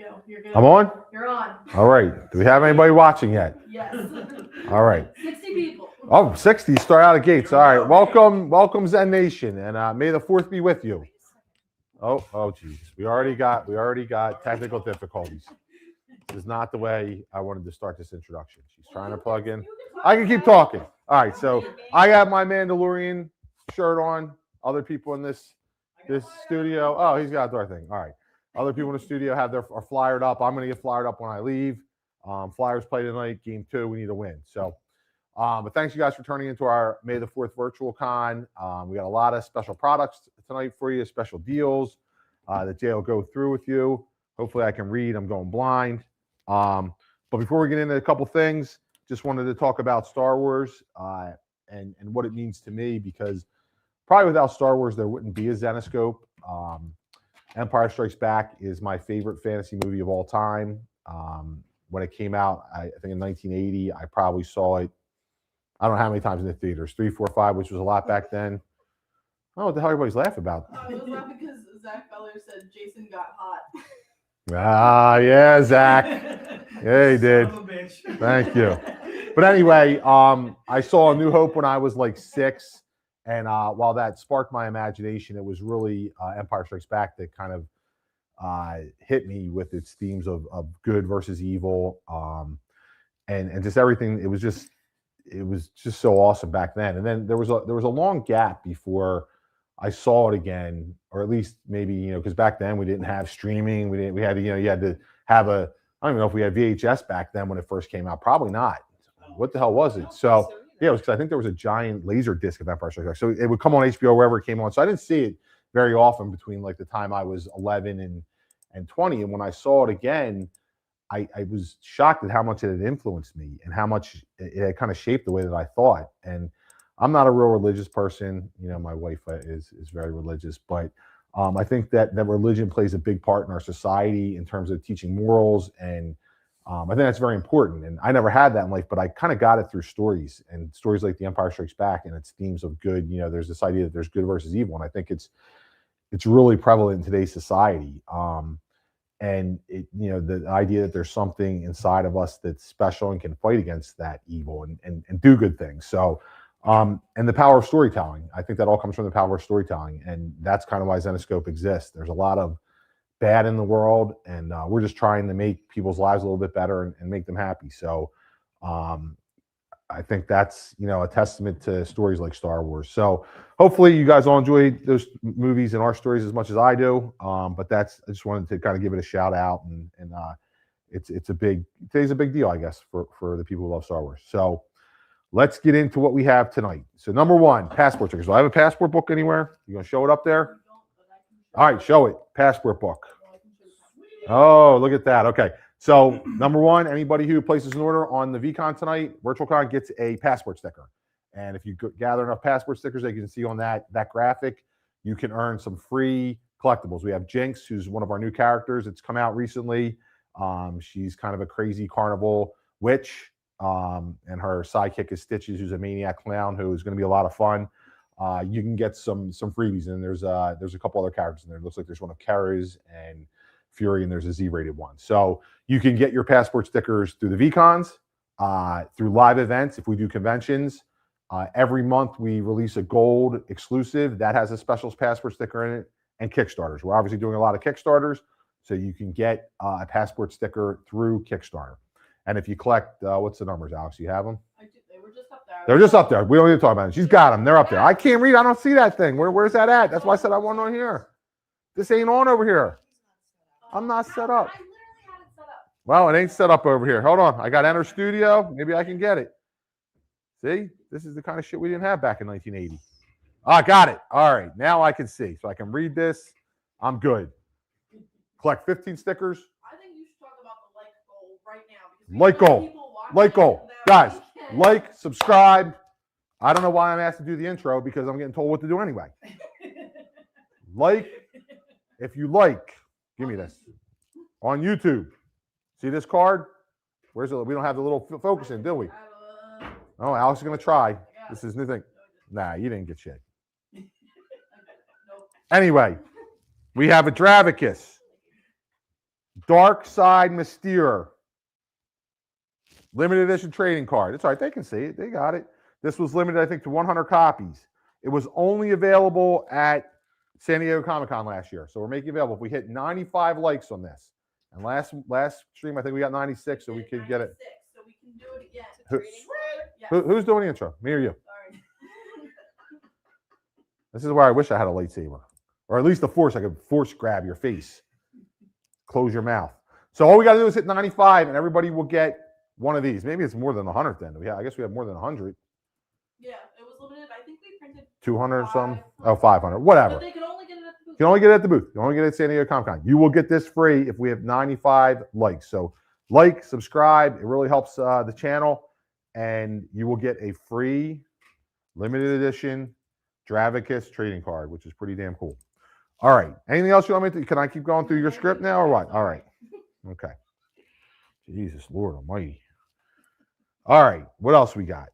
go. You're good. I'm on? You're on. All right. Do we have anybody watching yet? Yes. All right. 60 people. Oh, 60. Start out of gates. All right. Welcome Zen Nation. And may the 4th be with you. Oh, geez. We already got technical difficulties. This is not the way I wanted to start this introduction. She's trying to plug in. I can keep talking. All right. So I have my Mandalorian shirt on. Other people in this studio. Oh, he's got a door thing. All right. Other people in the studio are flyered up. I'm going to get flyered up when I leave. Flyers play tonight. Game 2. We need to win. So, but thanks you guys for turning into our May the 4th virtual con. We got a lot of special products tonight for you, special deals that Jay will go through with you. Hopefully I can read. I'm going blind. But before we get into a couple things, just wanted to talk about Star Wars and what it means to me, because probably without Star Wars, there wouldn't be a Zenescope. Empire Strikes Back is my favorite fantasy movie of all time. When it came out, I think in 1980, I probably saw it, I don't know how many times in the theaters, 3, 4, 5, which was a lot back then. I don't know what the hell everybody's laughing about. I was laughing because Zach Feller said Jason got hot. Ah, yeah, Zach. Yeah, he did. Thank you. But anyway, I saw A New Hope when I was like 6. And while that sparked my imagination, it was really Empire Strikes Back that kind of hit me with its themes of good versus evil, and just everything. It was just so awesome back then. And then there was a long gap before I saw it again, or at least maybe because back then we didn't have streaming. We had to you had to have I don't even know if we had VHS back then when it first came out. Probably not. What the hell was it? So. Yeah, it was because I think there was a giant laser disc of Empire Strikes Back. So it would come on HBO wherever it came on. So I didn't see it very often between like the time I was 11 and 20. And when I saw it again, I was shocked at how much it had influenced me and how much it had kind of shaped the way that I thought. And I'm not a real religious person. My wife is very religious, but I think that religion plays a big part in our society in terms of teaching morals, and I think that's very important. And I never had that in life, but I kind of got it through stories like The Empire Strikes Back and its themes of good. There's this idea that there's good versus evil. And I think it's really prevalent in today's society. And the idea that there's something inside of us that's special and can fight against that evil and do good things. So, and the power of storytelling, I think that all comes from the power of storytelling. And that's kind of why Zenescope exists. There's a lot of bad in the world, and we're just trying to make people's lives a little bit better and make them happy. So I think that's a testament to stories like Star Wars. So hopefully you guys all enjoyed those movies and our stories as much as I do. But I just wanted to kind of give it a shout out, and today's a big deal, I guess, for the people who love Star Wars. So let's get into what we have tonight. So number 1, passport stickers. Do I have a passport book anywhere? You gonna show it up there? All right, show it. Passport book. Oh, look at that. Okay. So number 1, anybody who places an order on the VCON tonight, VirtualCon, gets a passport sticker. And if you gather enough passport stickers that you can see on that graphic, you can earn some free collectibles. We have Jinx, who's one of our new characters. It's come out recently. She's kind of a crazy carnival witch. And her sidekick is Stitches, who's a maniac clown who is going to be a lot of fun. You can get some freebies, and there's a couple other characters in there. It looks like there's one of Kara's and Fury, and there's a Z-rated one. So you can get your passport stickers through the VCONs, through live events. If we do conventions, every month we release a gold exclusive that has a special passport sticker in it, and Kickstarters. We're obviously doing a lot of Kickstarters, so you can get a passport sticker through Kickstarter. And if you collect, what's the numbers, Alex? You have them? I do. They were just up there. They're just up there. We don't need to talk about it. She's got them. They're up there. I can't read. I don't see that thing. Where's that at? That's why I said I want on here. This ain't on over here. I'm not set up. I literally had it set up. Well, it ain't set up over here. Hold on. I got Enter Studio. Maybe I can get it. See? This is the kind of shit we didn't have back in 1980. I got it. All right. Now I can see. So I can read this. I'm good. Collect 15 stickers. I think you should talk about the like goal right now. Like goal. Like goal. Guys, like, subscribe. I don't know why I'm asked to do the intro, because I'm getting told what to do anyway. Like, if you like, give me this. On YouTube. See this card? Where's it? We don't have the little focus in, do we? Oh, Alex is going to try. This is new thing. Nah, you didn't get shit. Anyway, we have a Dravicus. Dark Side Mystere. Limited edition trading card. It's all right. They can see it. They got it. This was limited, I think, to 100 copies. It was only available at San Diego Comic-Con last year. So we're making it available. If we hit 95 likes on this. And last stream, I think we got 96, so we could get it. So we can do it again. Who's doing the intro? Me or you? Sorry. This is where I wish I had a lightsaber. Or at least a force. I could force grab your face. Close your mouth. So all we got to do is hit 95, and everybody will get one of these. Maybe it's more than 100 then. I guess we have more than 100. Yeah, it was limited. I think we printed 200 or something. Oh, 500. Whatever. But they could only get it at the booth. You can only get it at the booth. You can only get it at San Diego Comic-Con. You will get this free if we have 95 likes. So like, subscribe. It really helps the channel. And you will get a free limited edition Dravicus trading card, which is pretty damn cool. All right. Anything else you want me to? Can I keep going through your script now or what? All right. Okay. Jesus, Lord Almighty. All right. What else we got?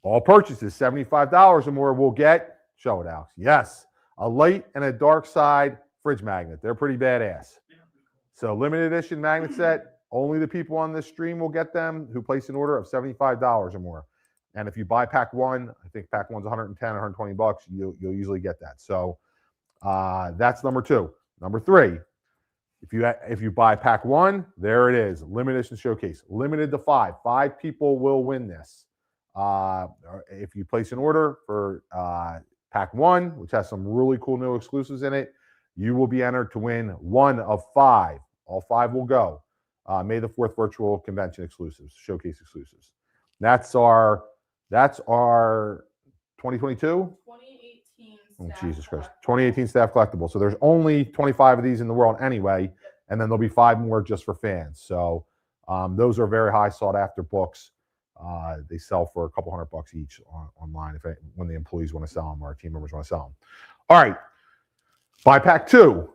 All purchases, $75 or more, will get, show it, Alex. Yes. A light and a dark side fridge magnet. They're pretty badass. So limited edition magnet set. Only the people on this stream will get them who place an order of $75 or more. And if you buy pack one, I think pack one's 110, 120 bucks, you'll usually get that. So that's number two. Number three, if you buy pack one, there it is. Limited edition showcase. Limited to 5. 5 people will win this. If you place an order for pack one, which has some really cool new exclusives in it, you will be entered to win one of 5. All 5 will go. May the 4th virtual convention exclusives, showcase exclusives. That's our 2022? 2018 Oh, staff Jesus Christ. collectible. 2018 staff collectible. So there's only 25 of these in the world anyway, and then there'll be 5 more just for fans. So those are very high sought after books. They sell for a couple $100 each online when the employees want to sell them or our team members want to sell them. All right. Buy pack 2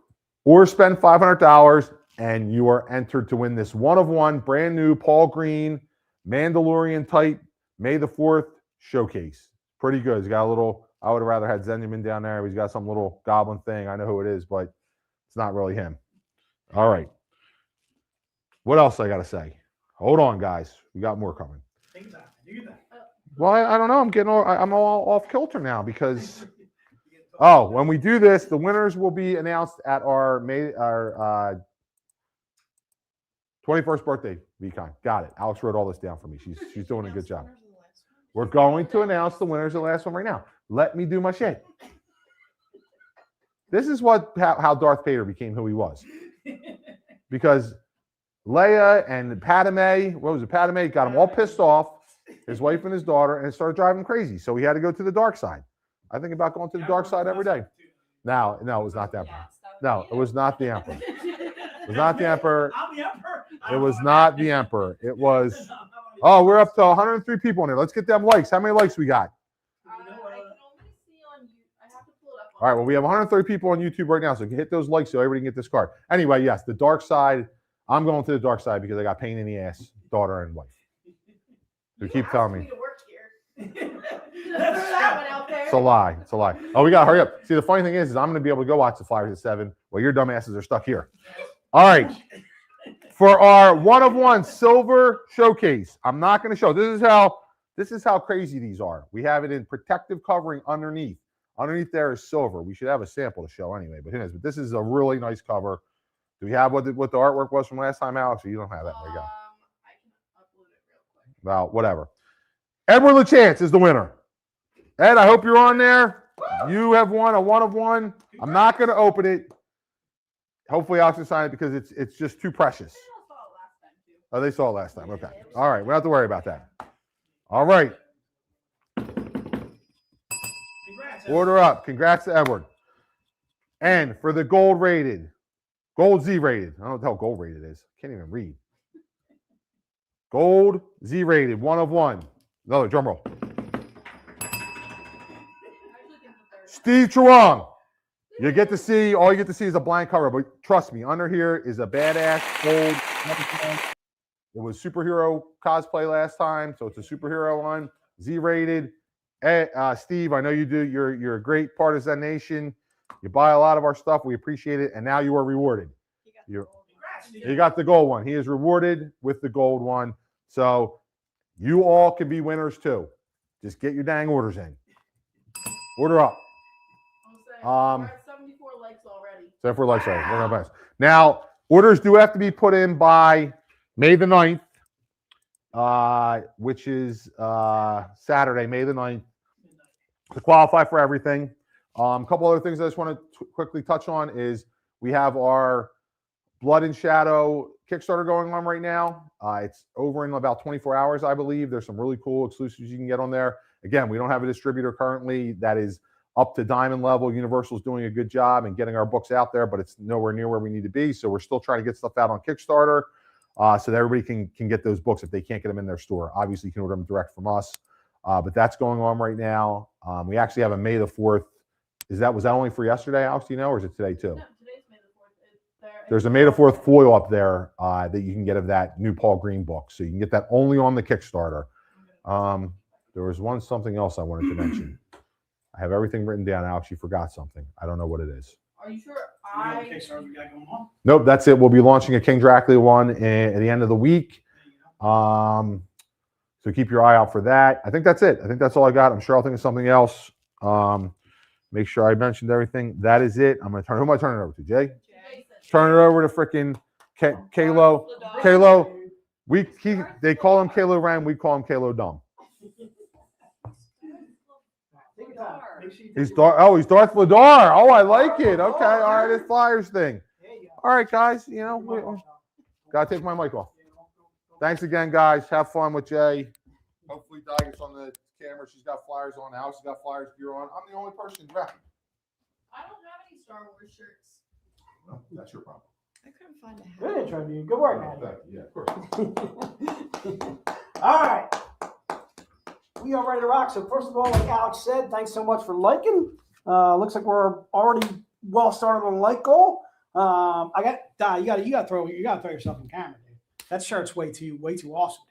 or spend $500 and you are entered to win this one of one brand new Paul Green Mandalorian type May the 4th showcase. Pretty good. He's got a little, I would have rather had Zenyamin down there. He's got some little goblin thing. I know who it is, but it's not really him. All right. What else I got to say? Hold on, guys. We got more coming. Well, I don't know. I'm all off kilter now because, when we do this, the winners will be announced at our 21st birthday VCON. Got it. Alex wrote all this down for me. She's doing a good job. We're going to announce the winners of the last one right now. Let me do my shit. This is how Darth Vader became who he was. Because Leia and Padme, Padme got him all pissed off, his wife and his daughter, and it started driving him crazy. So he had to go to the dark side. I think about going to the dark side every day. No, it was not the Emperor. No, it was not the Emperor. It was not the Emperor. It was not the Emperor. It was, we're up to 103 people in here. Let's get them likes. How many likes we got? I can only see on you. I have to pull it up. All right, well, we have 130 people on YouTube right now, so hit those likes so everybody can get this card. Anyway, yes, the dark side. I'm going to the dark side because I got pain in the ass, daughter and wife. So keep telling me. To work here. That one out there. It's a lie. It's a lie. Oh, we got to hurry up. See, the funny thing is I'm going to be able to go watch the Flyers at 7 while your dumbasses are stuck here. All right. For our one of one silver showcase, I'm not going to show. This is how crazy these are. We have it in protective covering underneath. Underneath there is silver. We should have a sample to show anyway, but who knows? But this is a really nice cover. Do we have what the artwork was from last time, Alex? Or you don't have that? There you go. I can upload it real quick. Well, whatever. Edward LaChance is the winner. Ed, I hope you're on there. You have won a one of one. I'm not going to open it. Hopefully, Alex will sign it because it's just too precious. Oh, they saw it last time. Okay. All right. We don't have to worry about that. All right. Order up. Congrats to Edward. And for the gold Z rated. I don't know what the hell gold rated is. Can't even read. Gold Z rated. One of one. Another drum roll. Steve Truong. All you get to see is a blank cover, but trust me, under here is a badass gold. It was superhero cosplay last time, so it's a superhero one. Z rated. Steve, I know you do. You're a great part of Zen Nation. You buy a lot of our stuff. We appreciate it, and now you are rewarded. He got the gold one. He is rewarded with the gold one. So you all can be winners too. Just get your dang orders in. Order up. We're at 74 likes already. 74 likes already. Now, orders do have to be put in by May the 9th, which is Saturday, May the 9th, to qualify for everything. A couple other things I just want to quickly touch on is we have our Blood and Shadow Kickstarter going on right now. It's over in about 24 hours, I believe. There's some really cool exclusives you can get on there. Again, we don't have a distributor currently that is up to diamond level. Universal's doing a good job in getting our books out there, but it's nowhere near where we need to be. So we're still trying to get stuff out on Kickstarter so that everybody can get those books if they can't get them in their store. Obviously, you can order them direct from us, but that's going on right now. We actually have a May the 4th. Was that only for yesterday, Alex? Do you know, or is it today too? No, today's May the 4th. There's a May the 4th foil up there that you can get of that new Paul Green book. So you can get that only on the Kickstarter. There was something else I wanted to mention. I have everything written down, Alex. You forgot something. I don't know what it is. Are you sure? Nope, that's it. We'll be launching a King Dracula one at the end of the week. So keep your eye out for that. I think that's it. I think that's all I got. I'm sure I'll think of something else. Make sure I mentioned everything. That is it. Who am I turning it over to? Jay? Turn it over to freaking Kalo. Kalo. They call him Kalo Ram. We call him Kalo Dumb. He's Darth Vladar. Oh, I like it. Okay, all right, it's Flyers thing. All right, guys. Gotta take my mic off. Thanks again, guys. Have fun with Jay. Hopefully, Di gets on the camera. She's got Flyers on. Alex has got Flyers gear on. I'm the only person left. I don't have any Star Wars shirts. No, that's your problem. I couldn't find a hat. Good intro, dude. Good work, man. Yeah, of course. All right. We are ready to rock. So first of all, like Alex said, thanks so much for liking. Looks like we're already well started on the like goal. I got Di, you gotta throw yourself in camera, dude. That shirt's way too awesome,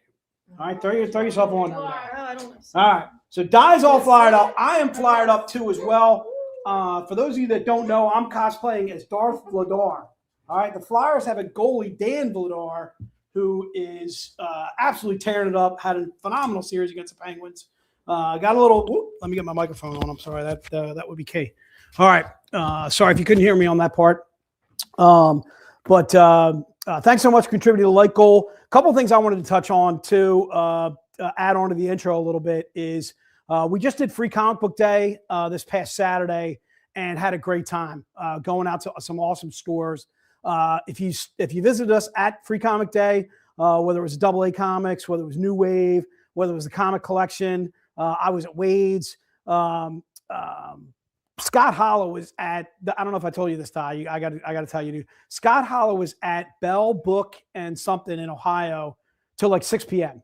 dude. All right, throw yourself on there. I don't know. All right. So Di's all fired up. I am fired up too as well. For those of you that don't know, I'm cosplaying as Darth Vladar. All right. The Flyers have a goalie, Dan Vladar, who is absolutely tearing it up. Had a phenomenal series against the Penguins. Got a little. Let me get my microphone on. I'm sorry. That would be key. All right. Sorry if you couldn't hear me on that part. But thanks so much for contributing to the like goal. A couple of things I wanted to touch on to add on to the intro a little bit is we just did Free Comic Book Day this past Saturday and had a great time going out to some awesome stores. If you visited us at Free Comic Day, whether it was AA Comics, whether it was New Wave, whether it was the Comic Collection, I was at Wade's. Scott Hollow was at I don't know if I told you this, Ty. I got to tell you, dude. Scott Hollow was at Bell Book and something in Ohio till like 6 p.m.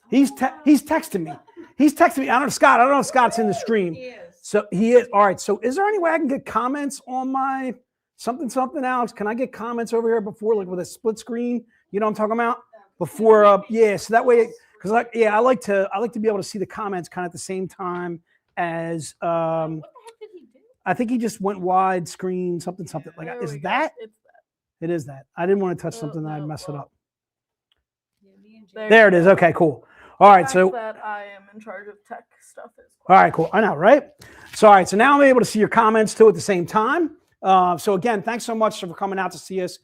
He's texting me. He's texting me. I don't know if Scott's in the stream. He is. So he is. All right. So is there any way I can get comments on my something, Alex? Can I get comments over here before, like with a split screen? You know what I'm talking about? Before, yeah. So that way, because I like to be able to see the comments kind of at the same time as. What the heck did he do? I think he just went wide screen, something. Like, There is we go. that? It's that. It is that. I didn't want to touch Oh, something that I'd no, mess it well. up. Yeah, me and Jay. There it is. Okay, cool. All right. The So. fact that I am in charge of tech stuff is All right, cool. I know, right? So, all right. So now I'm able to see your comments too at the same time. So again, thanks so much for coming out to see us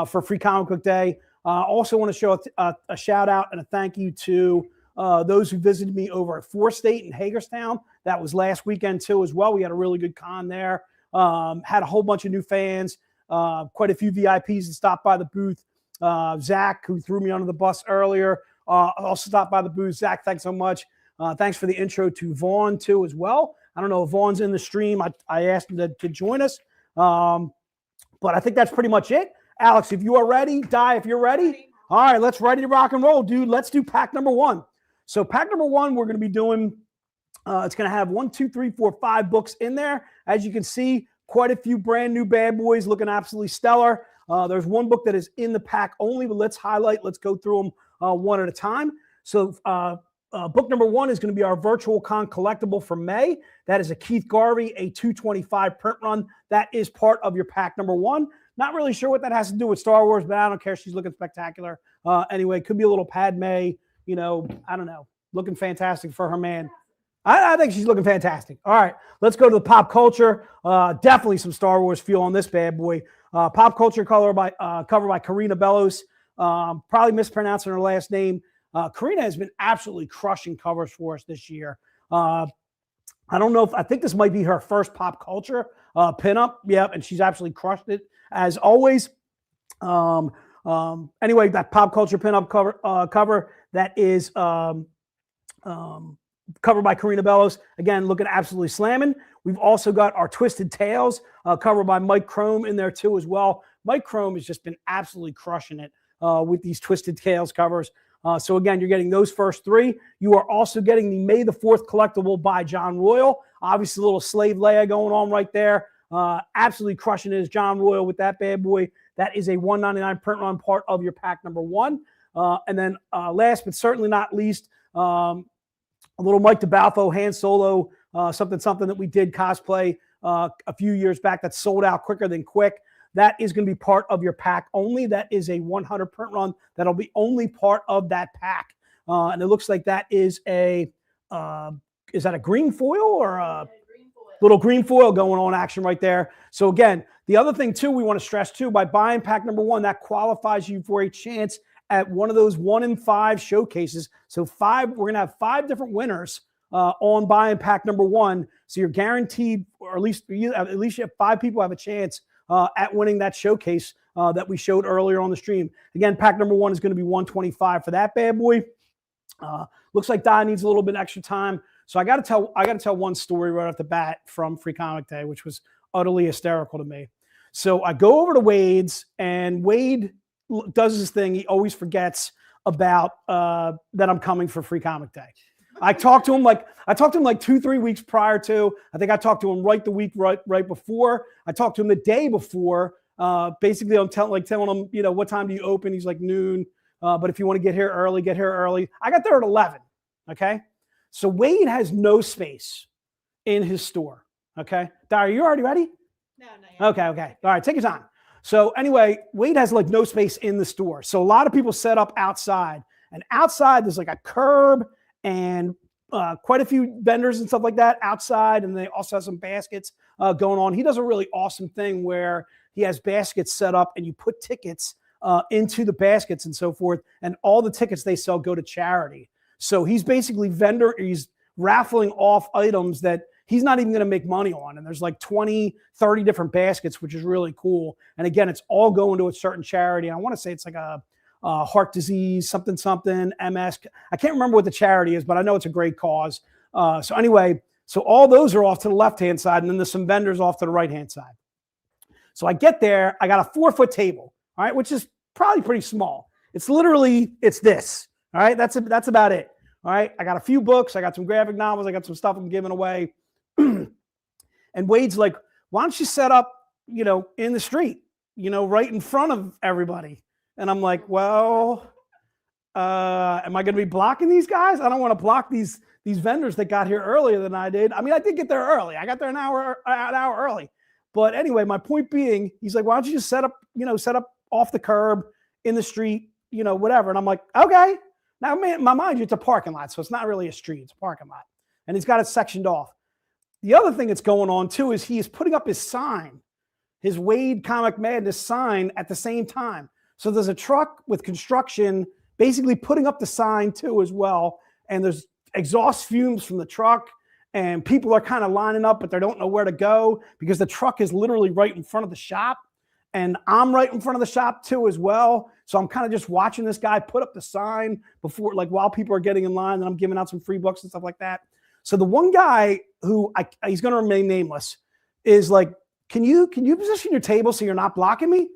for Free Comic Book Day. Also want to show a shout out and a thank you to those who visited me over at 4th State in Hagerstown. That was last weekend too as well. We had a really good con there. Had a whole bunch of new fans, quite a few VIPs that stopped by the booth. Zach, who threw me under the bus earlier, also stopped by the booth. Zach, thanks so much. Thanks for the intro to Vaughn too as well. I don't know if Vaughn's in the stream. I asked him to join us. But I think that's pretty much it. Alex, if you are ready, Di, if you're ready. All right, let's ready to rock and roll, dude. Let's do pack number 1. So pack number 1, we're going to be doing, it's going to have 1, 2, 3, 4, 5 books in there. As you can see, quite a few brand new bad boys looking absolutely stellar. There's one book that is in the pack only, but let's go through them one at a time. So book number 1 is going to be our Virtual Con collectible for May. That is a Keith Garvey, a 225 print run. That is part of your pack number 1. Not really sure what that has to do with Star Wars, but I don't care. She's looking spectacular. Anyway, could be a little Padme, you know, I don't know, looking fantastic for her man. I think she's looking fantastic. All right, let's go to the pop culture. Definitely some Star Wars feel on this bad boy. Pop culture cover by Karina Bellos. Probably mispronouncing her last name. Karina has been absolutely crushing covers for us this year. I don't know if I think this might be her first pop culture pinup. Yep, and she's absolutely crushed it as always. Anyway, that pop culture pinup cover that is covered by Karina Bellos. Again, looking absolutely slamming. We've also got our Twisted Tales covered by Mike Crome in there too as well. Mike Crome has just been absolutely crushing it with these Twisted Tales covers. So again, you're getting those first three. You are also getting the May the 4th collectible by John Royal. Obviously, a little Slave Leia going on right there. Absolutely crushing it is John Royal with that bad boy. That is a $1.99 print run, part of your pack number one. And then last but certainly not least, a little Mike DeBalfo Han Solo, something that we did cosplay a few years back that sold out quicker than quick. That is going to be part of your pack only. That is a 100 print run. That'll be only part of that pack. And it looks like that is a, is that a green foil or a little green foil going on action right there? So again, the other thing too, we want to stress too, by buying pack number one, that qualifies you for a chance at one of those 1 in 5 showcases. So we're going to have 5 different winners on buying pack number one. So you're guaranteed, or at least you have 5 people have a chance at winning that showcase that we showed earlier on the stream. Again, pack number one is going to be $125 for that bad boy. Looks like Di needs a little bit extra time. So I got to tell one story right off the bat from Free Comic Day, which was utterly hysterical to me. So I go over to Wade's, and Wade does his thing. He always forgets about that I'm coming for Free Comic Day. I talked to him like 2-3 weeks prior to. I think I talked to him right the week right before. I talked to him the day before. Basically, I'm telling him, you know, what time do you open? He's like noon. But if you want to get here early, get here early. I got there at 11. Okay. So Wade has no space in his store. Okay. Di, are you already ready? No, no. Okay. All right. Take your time. So anyway, Wade has like no space in the store. So a lot of people set up outside, and outside there's like a curb and quite a few vendors and stuff like that outside. And they also have some baskets going on. He does a really awesome thing where he has baskets set up, and you put tickets into the baskets and so forth. And all the tickets they sell go to charity. So he's basically he's raffling off items that he's not even going to make money on. And there's like 20, 30 different baskets, which is really cool. And again, it's all going to a certain charity. I want to say it's like a heart disease, something, MS. I can't remember what the charity is, but I know it's a great cause. So anyway, so all those are off to the left-hand side, and then there's some vendors off to the right-hand side. So I get there, I got a 4-foot table, all right, which is probably pretty small. It's this, all right? That's about it, all right? I got a few books, I got some graphic novels, I got some stuff I'm giving away. And Wade's like, why don't you set up, you know, in the street, you know, right in front of everybody? And I'm like, well, am I going to be blocking these guys? I don't want to block these vendors that got here earlier than I did. I mean, I did get there early. I got there an hour early. But anyway, my point being, he's like, why don't you just set up off the curb in the street, you know, whatever. And I'm like, okay. Now, man, mind you, it's a parking lot, so it's not really a street. It's a parking lot. And he's got it sectioned off. The other thing that's going on, too, is he is putting up his sign, his Wade Comic Madness sign at the same time. So there's a truck with construction basically putting up the sign, too, as well. And there's exhaust fumes from the truck. And people are kind of lining up, but they don't know where to go because the truck is literally right in front of the shop. And I'm right in front of the shop, too, as well. So I'm kind of just watching this guy put up the sign before, like, while people are getting in line, and I'm giving out some free books and stuff like that. So the one guy who he's going to remain nameless is like, can you position your table so you're not blocking me?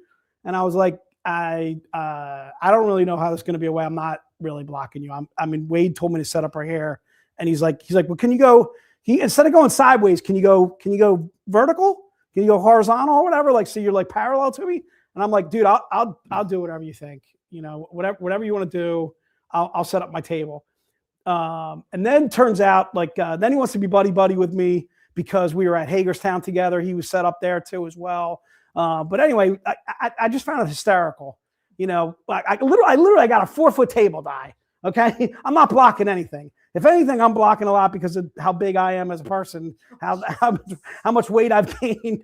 And I was like, I don't really know how this is going to be a way. I'm not really blocking you. I mean, Wade told me to set up right here, and he's like, well, can you go? Instead of going sideways, can you go vertical? Can you go horizontal or whatever? Like, so you're like parallel to me? And I'm like, dude, I'll do whatever you think. You know, whatever you want to do, I'll set up my table. And then turns out like, then he wants to be buddy with me because we were at Hagerstown together. He was set up there too as well. But anyway, I just found it hysterical. You know, I literally got a 4-foot table die. Okay, I'm not blocking anything. If anything, I'm blocking a lot because of how big I am as a person, how much weight I've gained,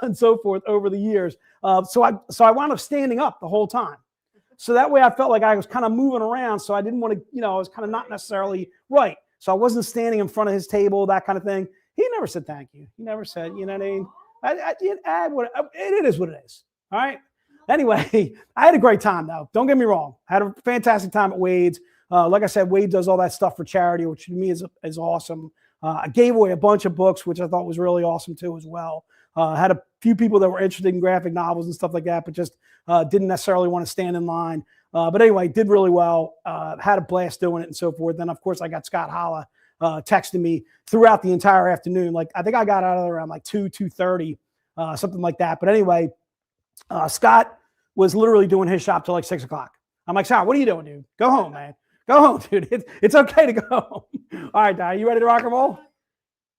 and so forth over the years. So I wound up standing up the whole time. So that way I felt like I was kind of moving around. So I didn't want to, you know, I was kind of not necessarily right. So I wasn't standing in front of his table, that kind of thing. He never said thank you. He never said, you know what I mean? It is what it is. All right. Anyway, I had a great time though. Don't get me wrong. I had a fantastic time at Wade's. Like I said, Wade does all that stuff for charity, which to me is awesome. I gave away a bunch of books, which I thought was really awesome too as well. Had a few people that were interested in graphic novels and stuff like that, but just didn't necessarily want to stand in line. But anyway, did really well. Had a blast doing it and so forth. Then, of course, I got Scott Holla texting me throughout the entire afternoon. Like, I think I got out of there around like 2:30, something like that. But anyway, Scott was literally doing his shop till like 6 o'clock. I'm like, Scott, what are you doing, dude? Go home, man. Go home, dude. It's okay to go home. All right, Di, you ready to rock and roll?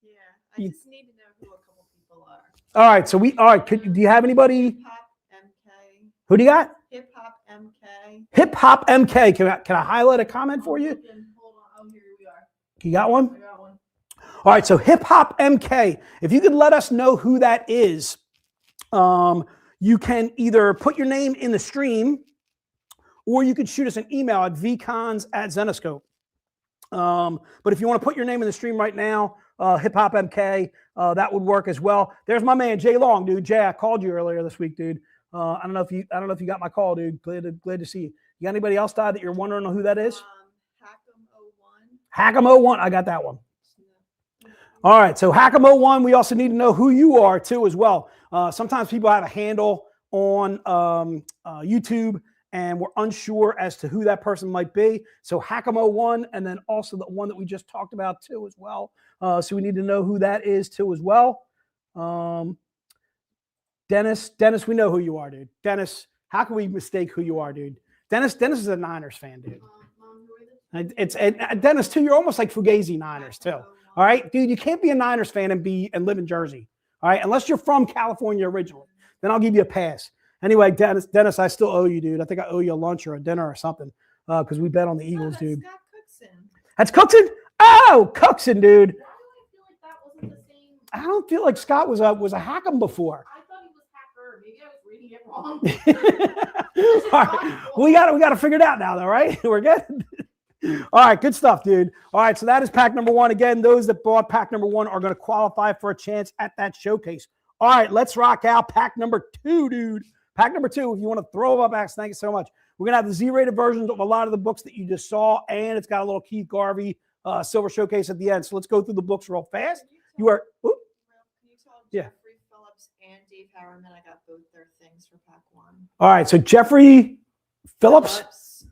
Yeah, I just need to know who a couple people are. All right, so do you have anybody? Hip Hop MK. Who do you got? Hip Hop MK. Hip Hop MK. Can I highlight a comment for you? Hold on. Oh, here we are. You got one? I got one. All right, so Hip Hop MK. If you could let us know who that is, you can either put your name in the stream, or you could shoot us an email at vcons@Zenescope. But if you want to put your name in the stream right now, Hip Hop MK, that would work as well. There's my man Jay Long, dude. Jay, I called you earlier this week, dude. I don't know if you got my call, dude. Glad to see you. You got anybody else, Todd, that you're wondering who that is? Hack'em01. I got that one. All right, so Hack'em01. We also need to know who you are too, as well. Sometimes people have a handle on YouTube, and we're unsure as to who that person might be. So Hack'em01, and then also the one that we just talked about too as well. So we need to know who that is too as well. Dennis, we know who you are, dude. Dennis, how can we mistake who you are, dude? Dennis is a Niners fan, dude. Dennis too. You're almost like Fugazi Niners too. All right, dude. You can't be a Niners fan and live in Jersey. All right, unless you're from California originally, then I'll give you a pass. Anyway, Dennis, I still owe you, dude. I think I owe you a lunch or a dinner or something because we bet on the Eagles, dude. Scott Cookson. That's Cookson? Oh, Cookson, dude. Why do I feel like that wasn't the same? I don't feel like Scott was a Hack'em before. I thought he was Hacker. Maybe I was reading it wrong. All right, we got to figure it out now, though, right? We're good. All right, good stuff, dude. All right, so that is pack number one. Again, those that bought pack number one are going to qualify for a chance at that showcase. All right, let's rock out pack number two, dude. Pack number two, if you want to throw up backs, thank you so much. We're going to have the Z-rated versions of a lot of the books that you just saw, and it's got a little Keith Garvey silver showcase at the end. So let's go through the books real fast. Can you tell Yeah. Jeffrey Phillips and Dave Harriman I got both their things for pack one? All right, so Jeffrey Phillips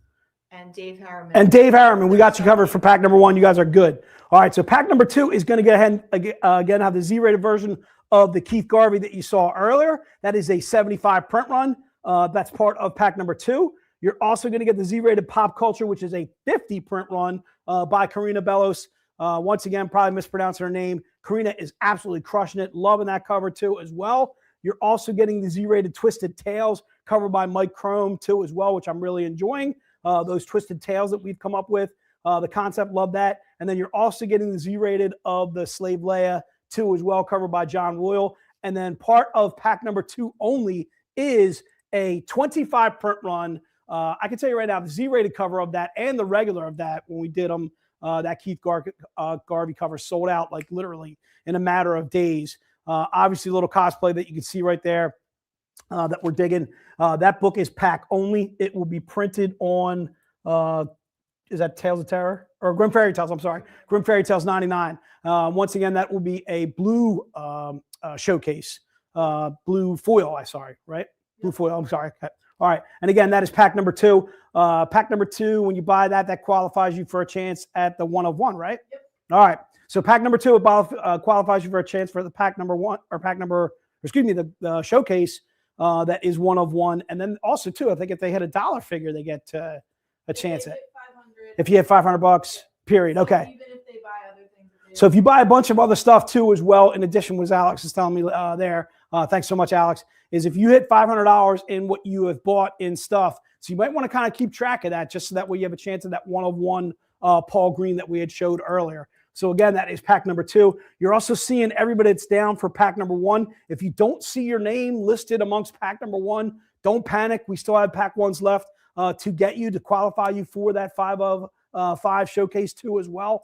and Dave Harriman. and Dave Harriman, we got you covered for pack number one. You guys are good. All right, so pack number two is going to go ahead and again have the Z-rated version of the Keith Garvey that you saw earlier. That is a 75 print run. That's part of pack number two. You're also going to get the Z-rated Pop Culture, which is a 50 print run by Karina Bellos. Once again, probably mispronouncing her name. Karina is absolutely crushing it. Loving that cover too as well. You're also getting the Z-rated Twisted Tales covered by Mike Crome too as well, which I'm really enjoying. Those Twisted Tales that we've come up with. The concept, love that. And then you're also getting the Z-rated of the Slave Leia too as well, covered by John Royal. And then part of pack number two only is a 25 print run. I can tell you right now, the Z-rated cover of that and the regular of that, when we did them, that Keith Garvey cover sold out like literally in a matter of days. Obviously, a little cosplay that you can see right there that we're digging. That book is pack only. It will be printed on, is that Tales of Terror? Or Grim Fairy Tales, I'm sorry. Grim Fairy Tales 99. Once again, that will be a blue showcase. Blue foil, right? Blue foil, I'm sorry. All right. And again, that is pack number two. Pack number two, when you buy that, that qualifies you for a chance at the 1 of 1, right? Yep. All right. So pack number two qualifies you for a chance for the pack number one, or pack number, excuse me, the showcase that is 1 of 1. And then also, too, I think if they hit a dollar figure, they get a chance at. If you hit $500, period. Okay. Even if they buy other things. So if you buy a bunch of other stuff too as well, in addition, what Alex is telling me there, thanks so much, Alex, is if you hit $500 in what you have bought in stuff. So you might want to kind of keep track of that just so that way you have a chance of that one-of-one Paul Green that we had showed earlier. So again, that is pack number 2. You're also seeing everybody that's down for pack number 1. If you don't see your name listed amongst pack number 1, don't panic. We still have pack 1s left to get you, to qualify you for that 5 of 5 showcase 2 as well.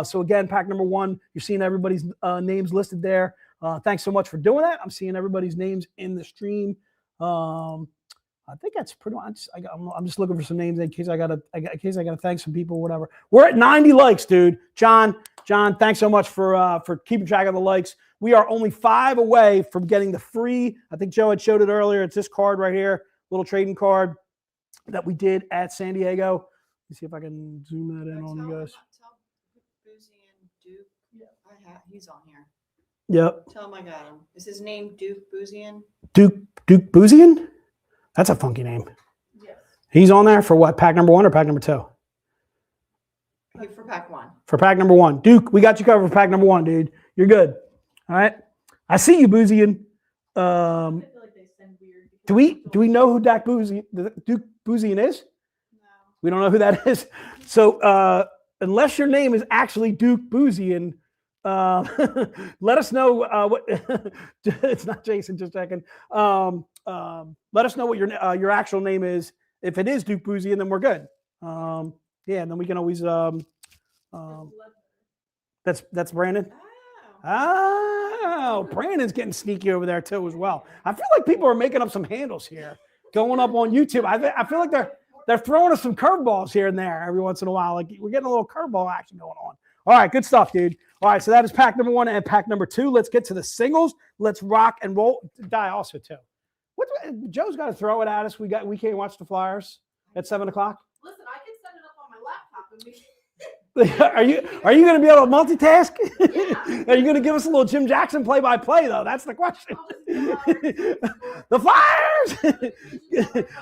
So again, pack number 1, you're seeing everybody's names listed there. Thanks so much for doing that. I'm seeing everybody's names in the stream. I think that's pretty much. I'm just looking for some names in case I gotta thank some people, whatever. We're at 90 likes, dude. John, thanks so much for keeping track of the likes. We are only 5 away from getting the free. I think Joe had showed it earlier. It's this card right here, little trading card that we did at San Diego. Let me see if I can zoom that in on you guys. Tell Boozy and Duke. Yeah, he's on here. Yep. Tell him I got him. Is his name Duke Boozian? Duke Boozian? That's a funky name. Yes. He's on there for what? Pack number 1 or pack number 2? For pack 1. For pack number 1. Duke, we got you covered for pack number 1, dude. You're good. All right. I see you, Boozian. I feel like they send weird. Do we know who Duke Boozian is? No. We don't know who that is. So unless your name is actually Duke Boozian, let us know what it's not Jason, just checking. Let us know what your actual name is. If it is Duke Boozian, then we're good. Yeah, and then we can always that's Brandon. Oh, Brandon's getting sneaky over there too as well. I feel like people are making up some handles here, going up on YouTube. I feel like they're throwing us some curveballs here and there every once in a while. Like we're getting a little curveball action going on. All right, good stuff, dude. All right, so that is pack number 1 and pack number 2. Let's get to the singles. Let's rock and roll. Die also too. Joe's got to throw it at us. We can't watch the Flyers at 7 o'clock. Listen, I can set it up on my laptop and we Are you going to be able to multitask? Yeah. Are you going to give us a little Jim Jackson play-by-play though? That's the question. The Flyers.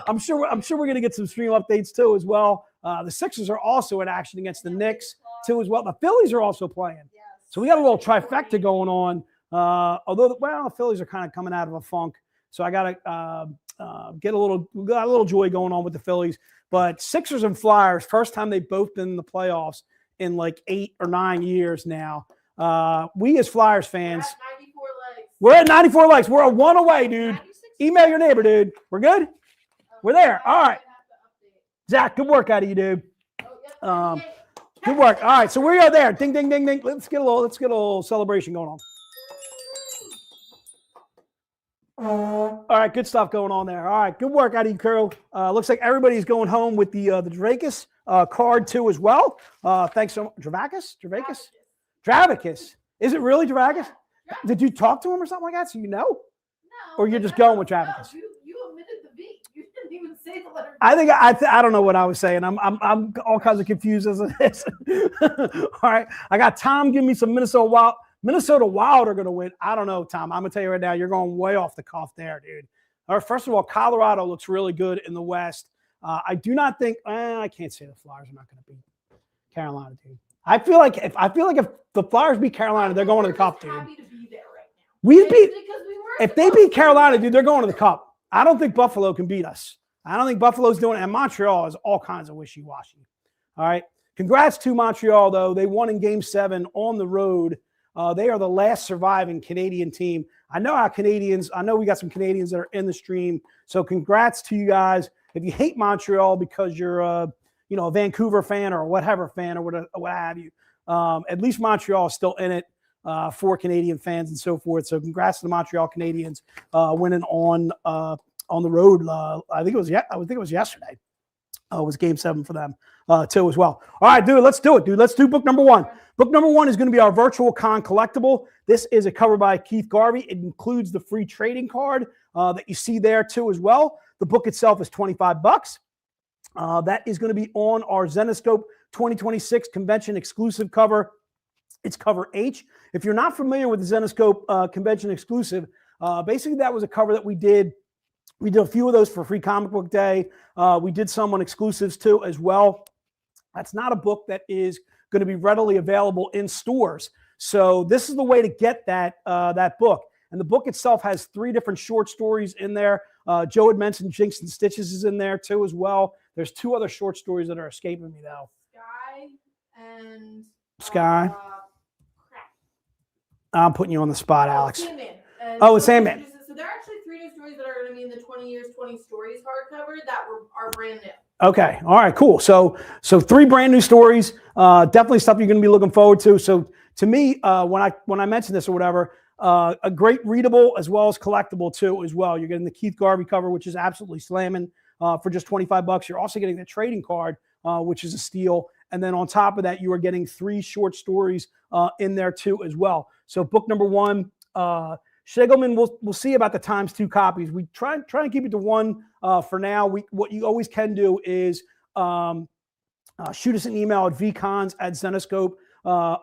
I'm sure we're going to get some stream updates too as well. The Sixers are also in action against the Knicks too as well. The Phillies are also playing. So we got a little trifecta going on. Although the Phillies are kind of coming out of a funk. So I got to get a little joy going on with the Phillies. But Sixers and Flyers, first time they've both been in the playoffs in like 8 or 9 years now. We as Flyers fans, we're at 94 likes. We're a 1 away, dude. Email your neighbor, dude. We're good? We're there. All right. Zach, good work out of you, dude. Good work. All right, so we are there. Ding, ding, ding, ding. Let's get a little celebration going on. All right, good stuff going on there. All right, good work out of you, crew. Looks like everybody's going home with the Dravakis card too as well. Thanks so much. Dravakis. Is it really Dravakis? Yeah. Did you talk to him or something like that so you know? No. Or you're just going with Dravakis? No, you omitted the V. You didn't even say the letter. I think I don't know what I was saying. I'm all kinds of confused as it is. All right, I got Tom giving me some Minnesota Wild. Minnesota Wild are going to win. I don't know, Tom. I'm going to tell you right now, you're going way off the cuff there, dude. All right, first of all, Colorado looks really good in the West. I do not think I can't say the Flyers are not going to beat Carolina, dude. I feel like if the Flyers beat Carolina, they're going to the Cup, dude. Happy to be there right now. If they beat Carolina, dude, they're going to the Cup. I don't think Buffalo can beat us. I don't think Buffalo's doing it. And Montreal is all kinds of wishy-washy. All right. Congrats to Montreal, though. They won in Game 7 on the road. They are the last surviving Canadian team. I know we got some Canadians that are in the stream. So congrats to you guys. If you hate Montreal because you're a Vancouver fan or whatever fan or what have you, at least Montreal is still in it for Canadian fans and so forth. So congrats to the Montreal Canadiens winning on the road. I think it was yesterday. It was Game 7 for them too as well. All right, dude, let's do it, dude. Let's do book number 1. Book number 1 is going to be our virtual con collectible. This is a cover by Keith Garvey. It includes the free trading card that you see there too as well. The book itself is $25. That is going to be on our Zenescope 2026 convention exclusive cover. It's cover H. If you're not familiar with the Zenescope convention exclusive, basically that was a cover that we did. We did a few of those for Free Comic Book Day. We did some on exclusives too as well. That's not a book that is going to be readily available in stores. So this is the way to get that book. And the book itself has 3 different short stories in there. Joe had mentioned Jinx and Stitches is in there too as well. There's 2 other short stories that are escaping me though. Sky and Sky. crap. I'm putting you on the spot, Alex. Sandman. Oh, it's Sandman. So there are actually 3 new stories that are going to be in the 20 Years, 20 Stories hardcover that are brand new. Okay. All right, cool. So 3 brand new stories, definitely stuff you're going to be looking forward to. So to me, when I mentioned this or whatever, a great readable as well as collectible too, as well. You're getting the Keith Garvey cover, which is absolutely slamming for just $25. You're also getting the trading card, which is a steal. And then on top of that, you are getting 3 short stories in there too, as well. So book number 1, Shigelman, we'll see about the ×2 copies. We try and keep it to 1 for now. What you always can do is shoot us an email at VCONs@Zenescope.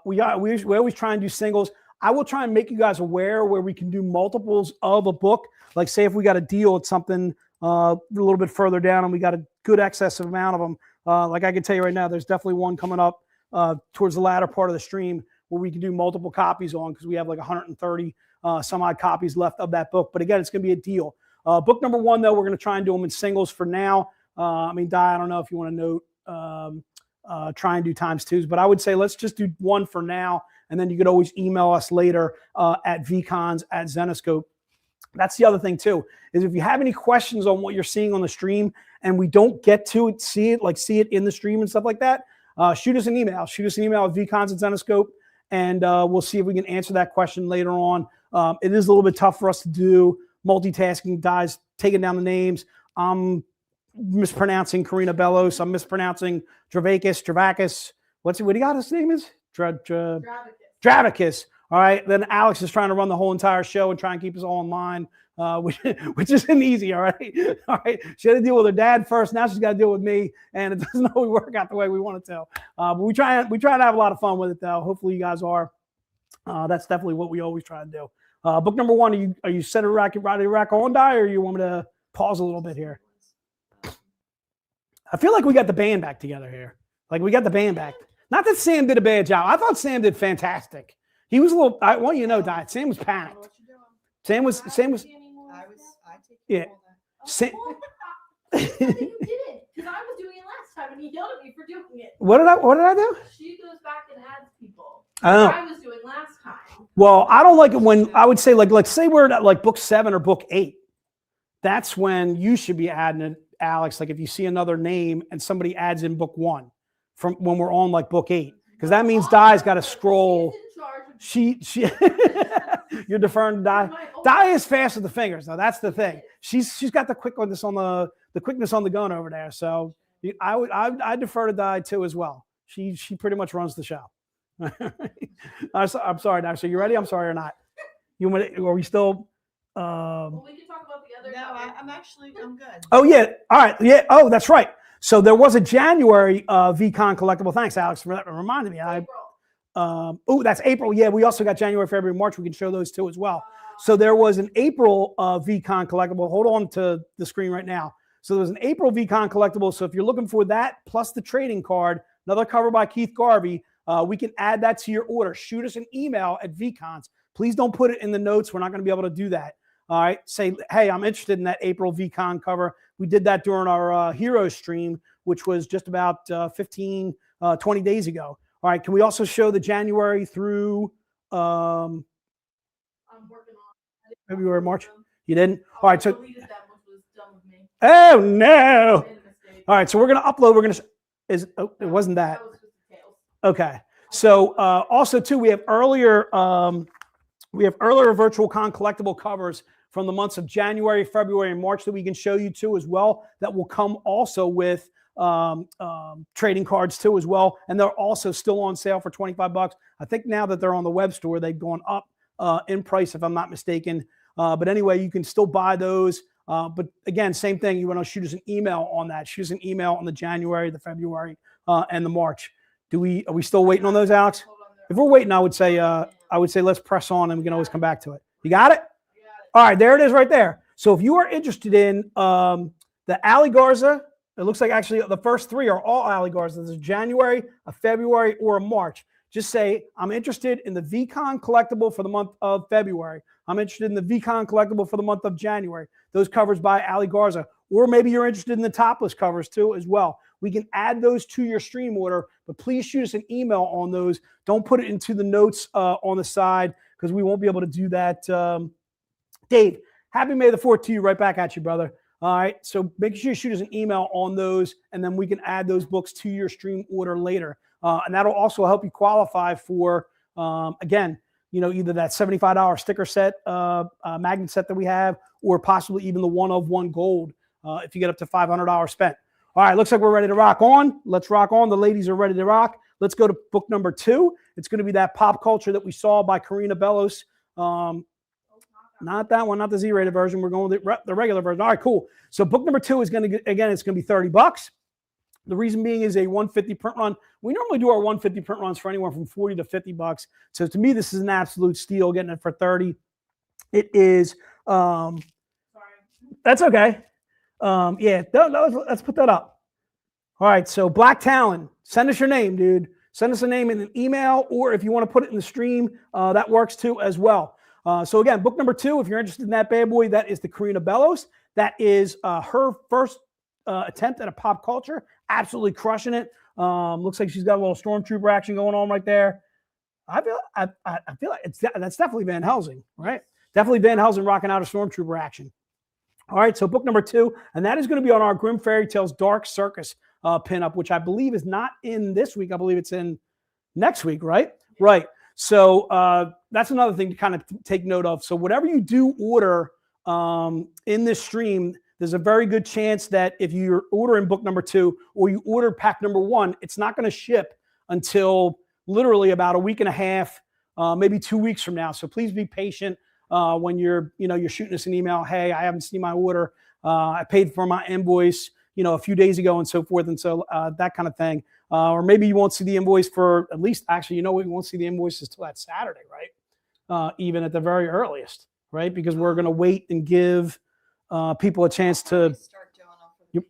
We always try and do singles. I will try and make you guys aware where we can do multiples of a book. Like say if we got a deal at something a little bit further down and we got a good excessive amount of them. Like I can tell you right now, there's definitely one coming up towards the latter part of the stream where we can do multiple copies on because we have like 130 some odd copies left of that book. But again, it's going to be a deal. Book number 1, though, we're going to try and do them in singles for now. I mean, Di, I don't know if you want to note, try and do ×2s, but I would say let's just do 1 for now. And then you could always email us later at VCONs@Zenescope. That's the other thing too, is if you have any questions on what you're seeing on the stream and we don't get to it, see it in the stream and stuff like that, shoot us an email. Shoot us an email at VCONs@Zenescope, and we'll see if we can answer that question later on. It is a little bit tough for us to do multitasking, guys, taking down the names. I'm mispronouncing Karina Bellos. I'm mispronouncing Dravakis. What do you got his name is? Dravakis. All right. Then Alex is trying to run the whole entire show and try and keep us all in line, which isn't easy. All right. All right. She had to deal with her dad first. Now she's got to deal with me, and it doesn't always work out the way we want it to. But we try to have a lot of fun with it, though. Hopefully you guys are. That's definitely what we always try to do. Book number 1. Are you set a ready to rack on, Die, or you want me to pause a little bit here? I feel like we got the band back together here. Like we got the band back. Not that Sam did a bad job. I thought Sam did fantastic. He was a little. I want you to know, Di. Sam was panicked. Sam was. I take Yeah. Sam. You did it because I was doing it last time and he yelled at me for doing it. What did I do? She goes back and adds people. Oh. I was doing last time. Well, I don't like it when I would say like say we're at like book 7 or book 8. That's when you should be adding it, Alex. Like if you see another name and somebody adds in book 1 from when we're on like book 8, because that means Di's got to scroll. She you're deferring to Di. Di is fast with the fingers. Now that's the thing. She's got the quickness on the gun over there. So I defer to Di too as well. She pretty much runs the show. I'm sorry, Di. So you ready? I'm sorry or not? You want? Are we still? Well, we can talk about the other. No, I'm good. Oh yeah. All right. Yeah. Oh, that's right. So there was a January VCON collectible. Thanks, Alex, for that reminding me. Oh, that's April. Yeah, we also got January, February, March. We can show those too as well. So there was an April VCON collectible. Hold on to the screen right now. So there was an April VCON collectible. So if you're looking for that plus the trading card, another cover by Keith Garvey, we can add that to your order. Shoot us an email at VCONs. Please don't put it in the notes. We're not going to be able to do that. All right. Say, hey, I'm interested in that April VCON cover. We did that during our Heroes stream, which was just about 20 days ago. All right. Can we also show the January through I'm working on February, March? You didn't? All right. So, deleted them, which was dumb of me. oh no. I made a mistake. All right. So we're going to upload. We're going to, it wasn't that. That was just the tails. Okay. So also too, we have earlier virtual con collectible covers from the months of January, February, and March that we can show you too as well. That will come also with trading cards too as well, and they're also still on sale for $25. I think now that they're on the web store, they've gone up in price if I'm not mistaken. But anyway, you can still buy those. But again, same thing. You want to shoot us an email on that. Shoot us an email on the January, the February, and the March. Are we still waiting on those, Alex? If we're waiting, I would say let's press on, and we can always come back to it. You got it? All right, there it is right there. So if you are interested in the Ali Garza, it looks like actually the first 3 are all Ali Garzas. There's a January, a February, or a March. just say, I'm interested in the VCON collectible for the month of February. I'm interested in the VCON collectible for the month of January. Those covers by Ali Garza. Or maybe you're interested in the topless covers too as well. We can add those to your stream order, but please shoot us an email on those. Don't put it into the notes on the side because we won't be able to do that. Dave, happy May the 4th to you. Right back at you, brother. All right, so make sure you shoot us an email on those, and then we can add those books to your stream order later. And that'll also help you qualify for, again, either that $75 sticker set, magnet set that we have, or possibly even the one-of-one gold if you get up to $500 spent. All right, looks like we're ready to rock on. Let's rock on. The ladies are ready to rock. Let's go to book number 2. It's going to be that pop culture that we saw by Karina Bellos. Not that one, not the Z-rated version. We're going with the regular version. All right, cool. So book number 2 is going to, again, it's going to be $30. The reason being is a 150 print run. We normally do our 150 print runs for anywhere from $40 to $50. So to me, this is an absolute steal getting it for 30. It is, Sorry. that's okay. Yeah, let's put that up. All right, so Black Talon, send us your name, dude. Send us a name in an email, or if you want to put it in the stream, that works too as well. So again, book number 2, if you're interested in that bad boy, that is the Karina Bellos. That is her first attempt at a pop culture. Absolutely crushing it. Looks like she's got a little stormtrooper action going on right there. I feel like that's definitely Van Helsing, right? Definitely Van Helsing rocking out a stormtrooper action. All right, so book number 2, and that is going to be on our Grim Fairy Tales Dark Circus pinup, which I believe is not in this week. I believe it's in next week, right? Yeah. Right. So that's another thing to kind of take note of. So whatever you do order in this stream, there's a very good chance that if you're ordering book number 2 or you order pack number 1, it's not going to ship until literally about a week and a half, maybe 2 weeks from now. So please be patient when you're shooting us an email. Hey, I haven't seen my order. I paid for my invoice, a few days ago and so forth. And so that kind of thing. Or maybe you won't see the invoice for at least, actually, we won't see the invoices till that Saturday, right? Even at the very earliest, right? Because we're going to wait and give people a chance to, start doing them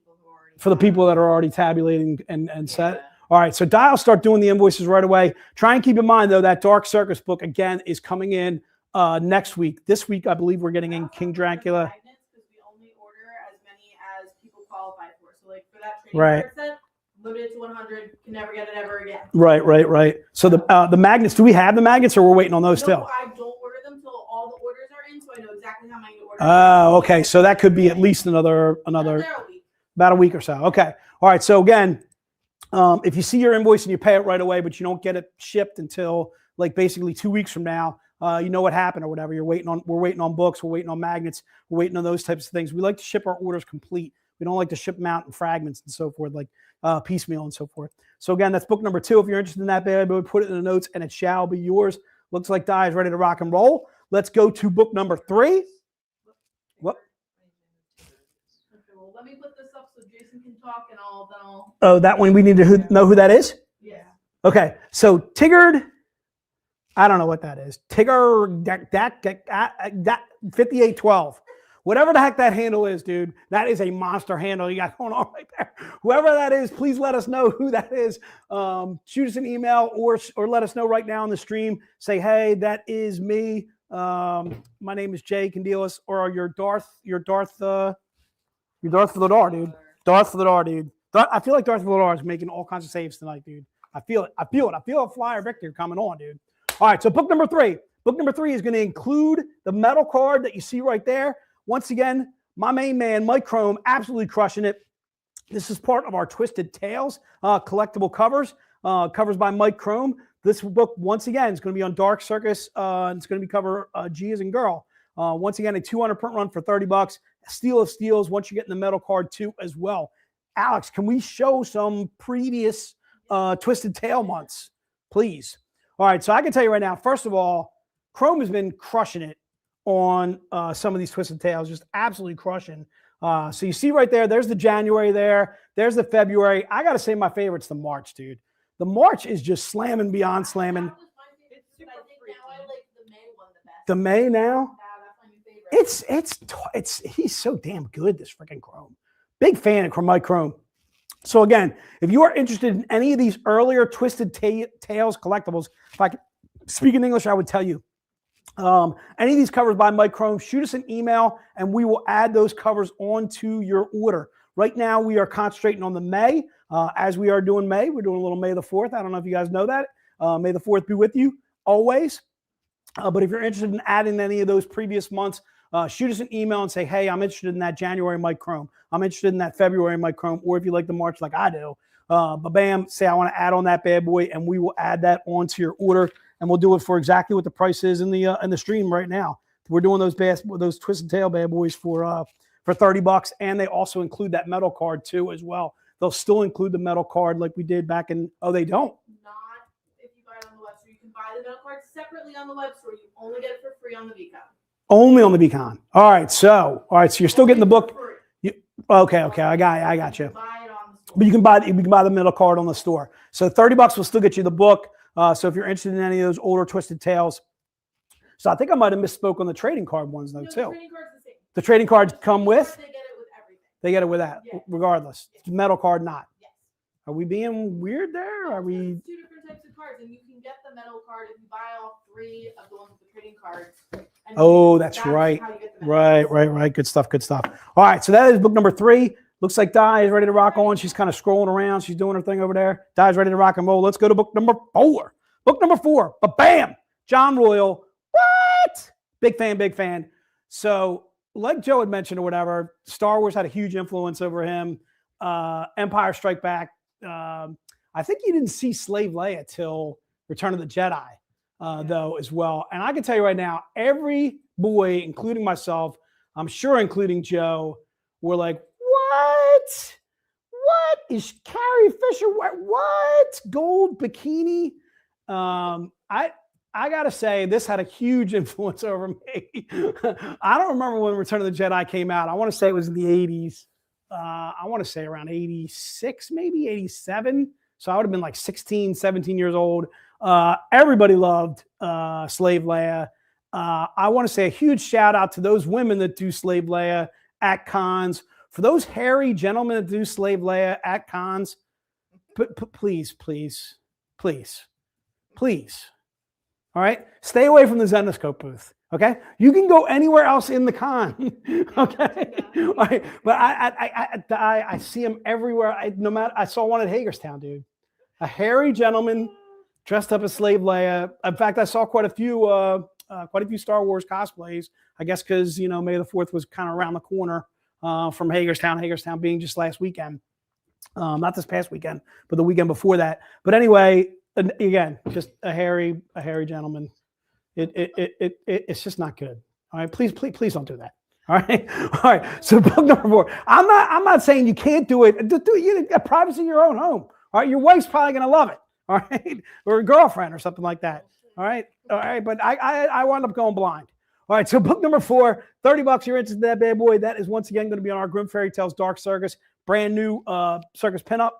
for the people that are already tabulating and set. Yeah. All right, so Dial start doing the invoices right away. Try and keep in mind, though, that Dark Circus book, again, is coming in next week. This week, I believe we're getting in King Dracula. Magnets, because we only order as many as people qualify for. So like for that trading Right. card set, limited to 100, can never get it ever again. Right. So the magnets, do we have the magnets, or we're waiting on those No, still? I don't order them till all the orders are in, so I know exactly how many to order. Okay. So that could be at least another Another week. about a week or so. Okay. All right. So again, if you see your invoice and you pay it right away, but you don't get it shipped until like basically 2 weeks from now, you know what happened or whatever. We're waiting on books. We're waiting on magnets. We're waiting on those types of things. We like to ship our orders complete. We don't like to ship them out in fragments and so forth, like piecemeal and so forth. So again, that's book number 2. If you're interested in that, baby, put it in the notes and it shall be yours. Looks like Di is ready to rock and roll. Let's go to book number 3. What? Okay, well, let me put this up so Jason can talk and I'll. Oh, that one we need to know who that is? Yeah. Okay, so Tigard, I don't know what that is. Tigger, that 5812. Whatever the heck that handle is, dude, that is a monster handle you got going on right there. Whoever that is, please let us know who that is. Shoot us an email or let us know right now on the stream. Say, hey, that is me. My name is Jay Candelas, or your Darth Vladar, dude. Darth Vladar, dude. I feel like Darth Vladar is making all kinds of saves tonight, dude. I feel it. I feel a flyer victory coming on, dude. All right, so book number 3. Book number 3 is going to include the metal card that you see right there. Once again, my main man, Mike Chrome, absolutely crushing it. This is part of our Twisted Tales collectible covers, covers by Mike Chrome. This book, once again, is going to be on Dark Circus. And it's going to be cover G as in girl. Once again, a 200 print run for $30. Steal of steals once you get in the metal card too as well. Alex, can we show some previous Twisted Tale months, please? All right, so I can tell you right now, first of all, Chrome has been crushing it on some of these Twisted Tales, just absolutely crushing. So you see right there, there's the January there. There's the February. I got to say my favorite's the March, dude. The March is just slamming beyond slamming. The May now? It's he's so damn good, this freaking Chrome. Big fan of Mike Chrome. So again, if you are interested in any of these earlier Twisted Tales collectibles, if I could speak in English, I would tell you. Any of these covers by Mike Chrome, shoot us an email and we will add those covers onto your order. Right now, we are concentrating on the May. As we are doing May, we're doing a little May the 4th. I don't know if you guys know that. May the 4th be with you always. But if you're interested in adding any of those previous months, shoot us an email and say, hey, I'm interested in that January Mike Chrome. I'm interested in that February Mike Chrome. Or if you like the March like I do, but bam, say I want to add on that bad boy and we will add that onto your order. And we'll do it for exactly what the price is in the stream right now. We're doing those Twisted Tail bad boys for $30, and they also include that metal card too as well. They'll still include the metal card like we did back in. Oh, they don't. Not if you buy it on the web store. You can buy the metal card separately on the web store. You only get it for free on the VCON. Only on the VCON. All right, so you're still getting the book. Okay, I got you. Buy it on the store. But you can buy the metal card on the store. So $30 will still get you the book. So if you're interested in any of those older Twisted Tales, so I think I might have misspoke on the trading card ones though too. The trading card's the same. The trading cards come with. They get it with everything. They get it with that, Yeah. regardless. Metal card, not. Yes. Are we being weird there? Are we? There's two different types of cards, and you can get the metal card if you buy all three of the ones with the trading cards. And Oh, that's right. how you get the metal cards. Right. Good stuff. All right, so that is book number 3. Looks like Di is ready to rock on. She's kind of scrolling around. She's doing her thing over there. Di's ready to rock and roll. Let's go to book number 4. Book number 4. But bam, John Royal. What? Big fan. So, like Joe had mentioned or whatever, Star Wars had a huge influence over him. Empire Strike Back. I think you didn't see Slave Leia till Return of the Jedi, though, as well. And I can tell you right now, every boy, including myself, I'm sure including Joe, were like, what? What is Carrie Fisher? What? Gold bikini? I gotta say, this had a huge influence over me. I don't remember when Return of the Jedi came out. I want to say it was in the 80s. I want to say around 86, maybe 87. So I would have been like 16, 17 years old. Everybody loved Slave Leia. I want to say a huge shout out to those women that do Slave Leia at cons. For those hairy gentlemen that do Slave Leia at cons, please. All right, stay away from the Zenescope booth. Okay, you can go anywhere else in the con. Okay, all right, but I see them everywhere. I saw one at Hagerstown, dude. A hairy gentleman dressed up as Slave Leia. In fact, I saw quite a few Star Wars cosplays. I guess because May the 4th was kind of around the corner from Hagerstown. Hagerstown being just last weekend, not this past weekend, but the weekend before that. But anyway. And again, just a hairy gentleman. It's just not good. All right, please don't do that. All right. So book number 4. I'm not saying you can't do it. Do it privacy in your own home. All right, your wife's probably gonna love it. All right, or a girlfriend or something like that. All right. But I wound up going blind. All right. So book number 4, $30. You're interested in that bad boy? That is once again going to be on our Grim Fairy Tales Dark Circus, brand new circus pinup.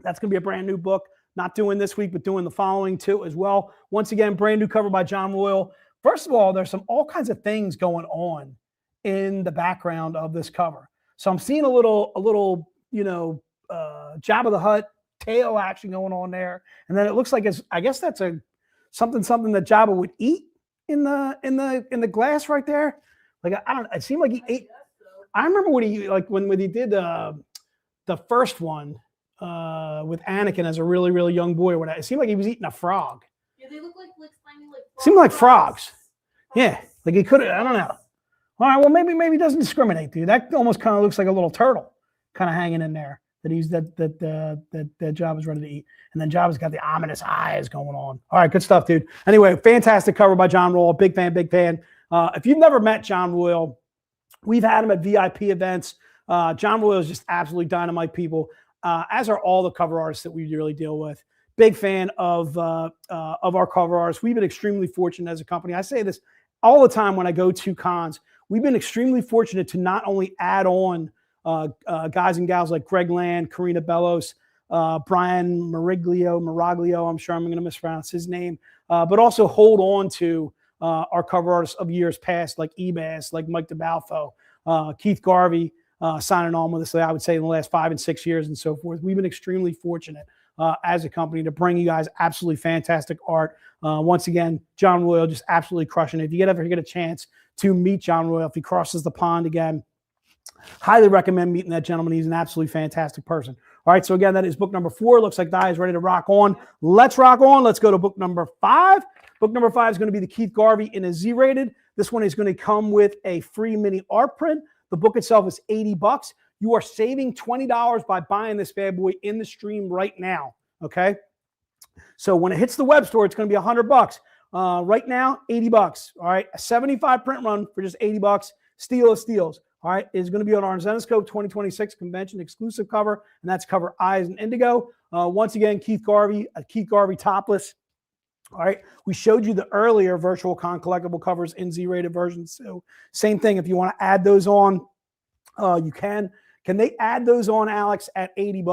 That's going to be a brand new book. Not doing this week, but doing the following too as well. Once again, brand new cover by John Royal. First of all, there's all kinds of things going on in the background of this cover. So I'm seeing a little, Jabba the Hutt tail action going on there, and then it looks like I guess that's something that Jabba would eat in the glass right there. Like I don't. It seemed like he ate. I remember when he did the first one. With Anakin as a really, really young boy or whatever. It seemed like he was eating a frog. Yeah, they look like tiny Seemed like frogs. Yeah, like he could have, I don't know. All right, well, maybe he doesn't discriminate, dude. That almost kind of looks like a little turtle kind of hanging in there that Jabba's ready to eat. And then Jabba's got the ominous eyes going on. All right, good stuff, dude. Anyway, fantastic cover by John Royal. Big fan. If you've never met John Royal, we've had him at VIP events. John Royal is just absolutely dynamite people. As are all the cover artists that we really deal with. Big fan of our cover artists. We've been extremely fortunate as a company. I say this all the time when I go to cons. We've been extremely fortunate to not only add on guys and gals like Greg Land, Karina Bellos, Brian Miraglio, I'm sure I'm going to mispronounce his name, but also hold on to our cover artists of years past, like Ebas, like Mike DeBalfo, Keith Garvey, signing on with us, I would say, in the last 5 and 6 years and so forth. We've been extremely fortunate as a company to bring you guys absolutely fantastic art. Once again, John Royal just absolutely crushing it. If you ever get a chance to meet John Royal, if he crosses the pond again, highly recommend meeting that gentleman. He's an absolutely fantastic person. All right, so again, that is book number 4. Looks like Di is ready to rock on. Let's rock on. Let's go to book number 5. Book number 5 is going to be the Keith Garvey in a Z-rated. This one is going to come with a free mini art print. The book itself is $80. You are saving $20 by buying this bad boy in the stream right now, okay? So when it hits the web store, it's going to be $100. Right now, $80. All right, a 75 print run for just $80. Steal of steals. All right, is going to be on our Zenescope 2026 convention exclusive cover, and that's cover Eyes and Indigo. Once again, Keith Garvey topless. All right, we showed you the earlier Virtual Con collectible covers in Z-rated versions. So same thing, if you want to add those on, you can. Can they add those on, Alex, at $80?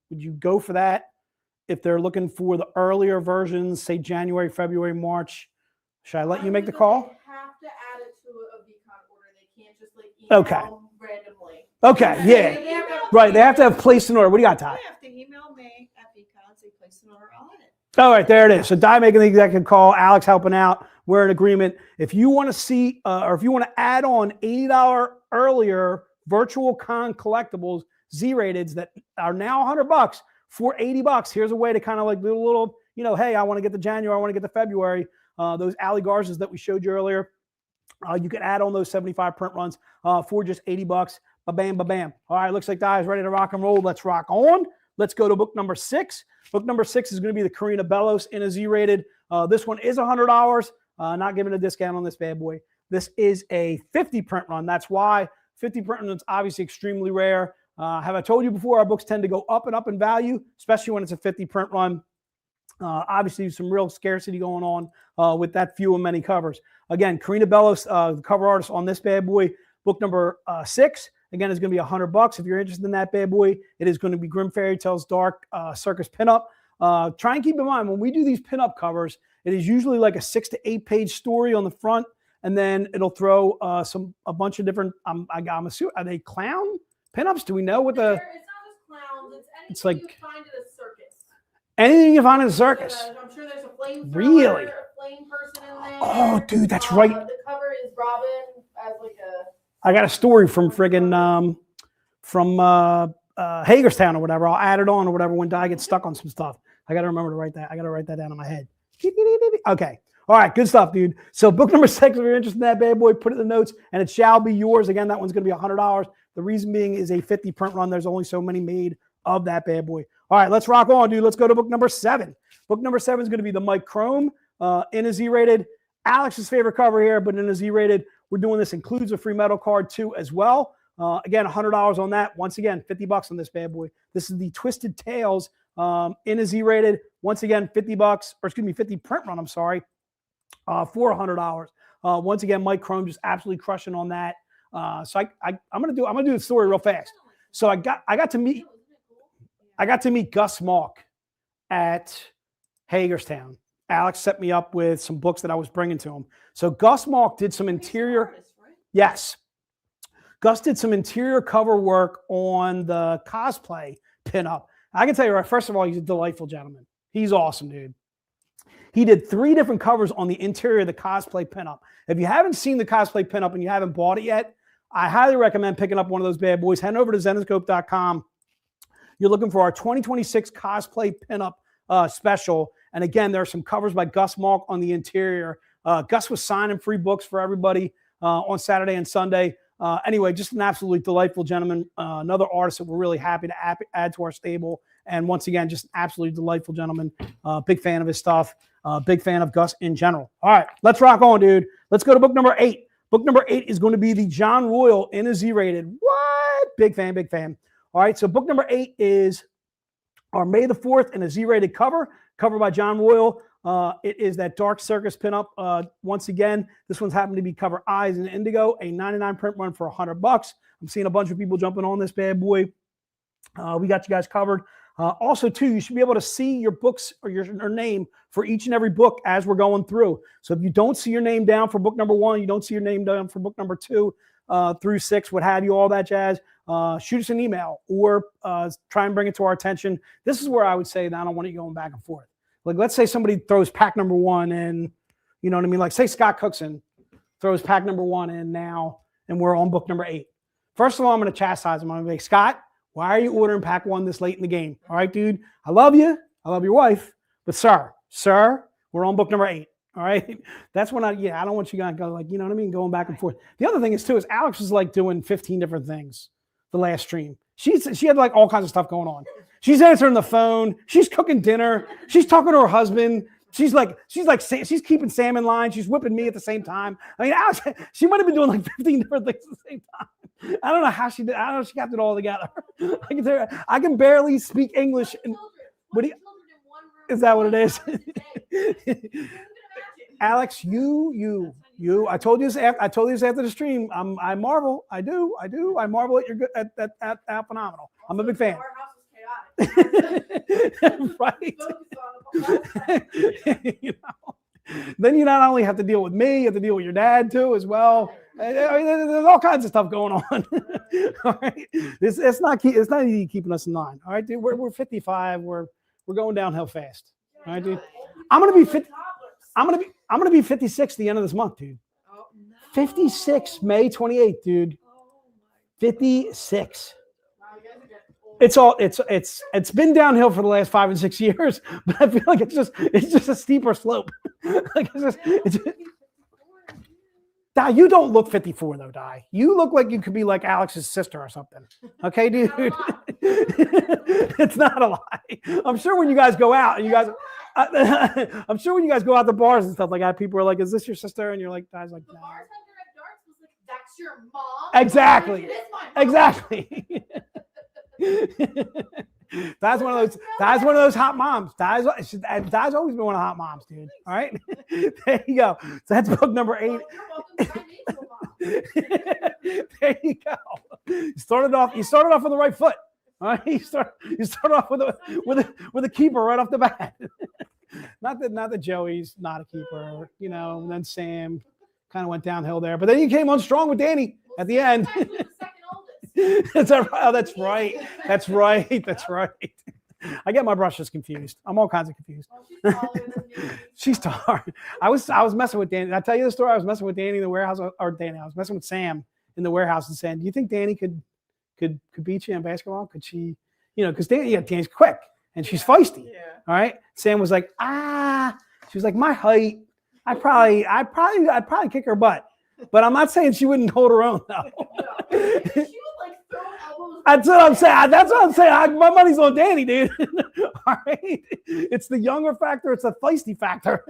Would you go for that if they're looking for the earlier versions, say January, February, March? Should I let you make the call? They have to add it to a VCON order. They can't just like email Okay. randomly. Okay, yeah. Right, they have to have placed an order. What do you got, Ty? You have to email me at VCON, say place an order on it. All right, there it is. So Di making the executive call, Alex helping out. We're in agreement. If you want to see, or if you want to add on $80 earlier Virtual Con collectibles, Z-rateds that are now $100 for $80, here's a way to kind of like do a little, you know, hey, I want to get the January, I want to get the February. Those Ali Garzas that we showed you earlier, you can add on those 75 print runs for just $80. Ba-bam, ba-bam. All right, looks like Di is ready to rock and roll. Let's rock on. Let's go to book number 6. Book number 6 is going to be the Karina Bellos in a Z-rated. This one is $100. Not giving a discount on this bad boy. This is a 50 print run. That's why 50 print runs obviously extremely rare. Have I told you before, our books tend to go up and up in value, especially when it's a 50 print run. Obviously, some real scarcity going on with that few and many covers. Again, Karina Bellos, the cover artist on this bad boy. Book number 6. Again, it's going to be $100. If you're interested in that bad boy, it is going to be Grim Fairy Tales Dark Circus Pinup. Try and keep in mind, when we do these pinup covers, it is usually like a 6 to 8 page story on the front, and then it'll throw a bunch of different, I'm assuming, are they clown pinups? Do we know what the... It's not just clowns. It's anything like you find at a circus. anything you find in a circus. I'm sure there's a flame Really? a flame person in there. Oh, dude, that's right. The cover is Robin as like a... I got a story from friggin' Hagerstown or whatever. I'll add it on or whatever when Di gets stuck on some stuff. I got to remember to write that. I got to write that down in my head. Okay. All right. Good stuff, dude. So book number 6, if you're interested in that bad boy, put it in the notes and it shall be yours. Again, that one's going to be $100. The reason being is a 50 print run. There's only so many made of that bad boy. All right. Let's rock on, dude. Let's go to book number 7. Book number 7 is going to be the Mike Chrome in a Z-rated. Alex's favorite cover here, but in a Z-rated. We're doing this, includes a free metal card too as well. Again, $100 on that. Once again, $50 on this bad boy. This is the Twisted Tales in a Z-rated. Once again, $50, or excuse me, 50 print run, I'm sorry, for $100. Once again, Mike Chrome just absolutely crushing on that. So I'm gonna do the story real fast. So I got to meet Gus Malk at Hagerstown. Alex set me up with some books that I was bringing to him. So Gus Malk did some interior. Yes. Gus did some interior cover work on the cosplay pinup. I can tell you, right, first of all, he's a delightful gentleman. He's awesome, dude. He did 3 different covers on the interior of the cosplay pinup. If you haven't seen the cosplay pinup and you haven't bought it yet, I highly recommend picking up one of those bad boys. Head over to Zenescope.com. You're looking for our 2026 cosplay pinup special. And again, there are some covers by Gus Malk on the interior. Gus was signing free books for everybody on Saturday and Sunday. Anyway, just an absolutely delightful gentleman. Another artist that we're really happy to add to our stable. And once again, just an absolutely delightful gentleman. Big fan of his stuff. Big fan of Gus in general. All right, let's rock on, dude. Let's go to book number 8. Book number 8 is going to be the John Royal in a Z-rated. What? Big fan, big fan. All right, so book number 8 is our May the 4th in a Z-rated cover by John Royal. It is that Dark Circus pinup. Once again, this one's happened to be cover Eyes and Indigo, a 99 print run for $100. I'm seeing a bunch of people jumping on this bad boy. We got you guys covered. Also, too, you should be able to see your books or your name for each and every book as we're going through. So if you don't see your name down for book number 1, you don't see your name down for book number 2 through 6, what have you, all that jazz, shoot us an email or try and bring it to our attention. This is where I would say that I don't want you going back and forth. Like, let's say somebody throws pack number 1 in, you know what I mean? Like, say Scott Cookson throws pack number 1 in now, and we're on book number 8. First of all, I'm going to chastise him. I'm going to be like, Scott, why are you ordering pack 1 this late in the game? All right, dude, I love you. I love your wife. But sir, we're on book number 8. All right. That's when I don't want you guys to go like, you know what I mean? Going back and forth. The other thing is too, is Alex was like doing 15 different things the last stream. She had like all kinds of stuff going on. She's answering the phone. She's cooking dinner. She's talking to her husband. She's keeping Sam in line. She's whipping me at the same time. I mean, Alex, she might have been doing like 15 different things at the same time. I don't know how she did. I don't know if she got it all together. I can barely speak English. And what do you, is that what it is? Alex, you. I told you this after the stream. I marvel. I do. I marvel at your good at phenomenal. I'm a big fan. Right. You know. Then you not only have to deal with me, you have to deal with your dad too as well. I mean, there's all kinds of stuff going on. All right. It's not easy keeping us in line. All right, dude. We're 55. We're going downhill fast. All right, dude. I'm gonna be 50. I'm gonna be 56 at the end of this month, dude. 56, May 28th, dude. 56. It's been downhill for the last 5 and 6 years, but I feel like it's just a steeper slope. Like Di, you don't look 54 though, Di. You look like you could be like Alex's sister or something. Okay, dude. It's not a lie. I'm sure when you guys go out and I'm sure when you guys go out to bars and stuff like that, people are like, "Is this your sister?" And you're like, "Di's like, no." The bartender at Darts was like, "That's your mom." Exactly. Like, "It is my mom." Exactly. That's one of those hot moms. Di's always been one of the hot moms, dude. All right. There you go. So that's book number 8. Well, you're welcome to my mom. There you go. You started off with the right foot. All right. You start off with a keeper right off the bat. Not that Joey's not a keeper, you know, and then Sam kind of went downhill there. But then you came on strong with Danny at the end. That's right. I get my brushes confused. I'm all kinds of confused. She's taller. I was messing with Danny. Did I tell you the story? I was messing with Danny in the warehouse, or Danny. I was messing with Sam in the warehouse and saying, "Do you think Danny could beat you in basketball? Could she, you know, because Danny's quick and she's feisty." Yeah. All right. Sam was like, she was like, my height, I'd probably kick her butt. But I'm not saying she wouldn't hold her own though. She would like throw elbows. That's what I'm saying. My money's on Danny, dude. All right. It's the younger factor. It's a feisty factor.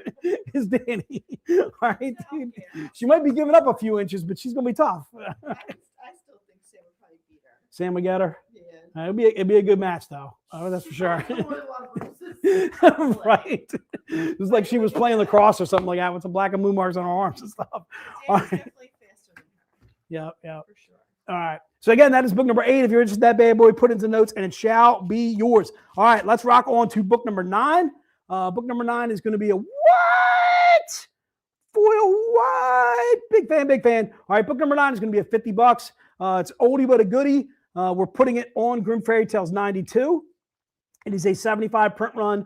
Is Danny. All right, dude. She might be giving up a few inches, but she's gonna be tough. I still think Sam would probably beat her. Sam would get her. Yeah. It'd be a good match though. Oh, that's for sure. Right. It was like she was playing lacrosse or something like that with some black and blue marks on her arms and stuff. Danny's definitely faster than her. Yeah. For sure. All right. So again, that is book number 8. If you're interested in that bad boy, put it into notes and it shall be yours. All right, let's rock on to book number 9. Book number 9 is going to be a what? Foil what? Big fan. All right, book number 9 is going to be a $50. It's oldie but a goodie. We're putting it on Grim Fairy Tales 92. It is a 75 print run.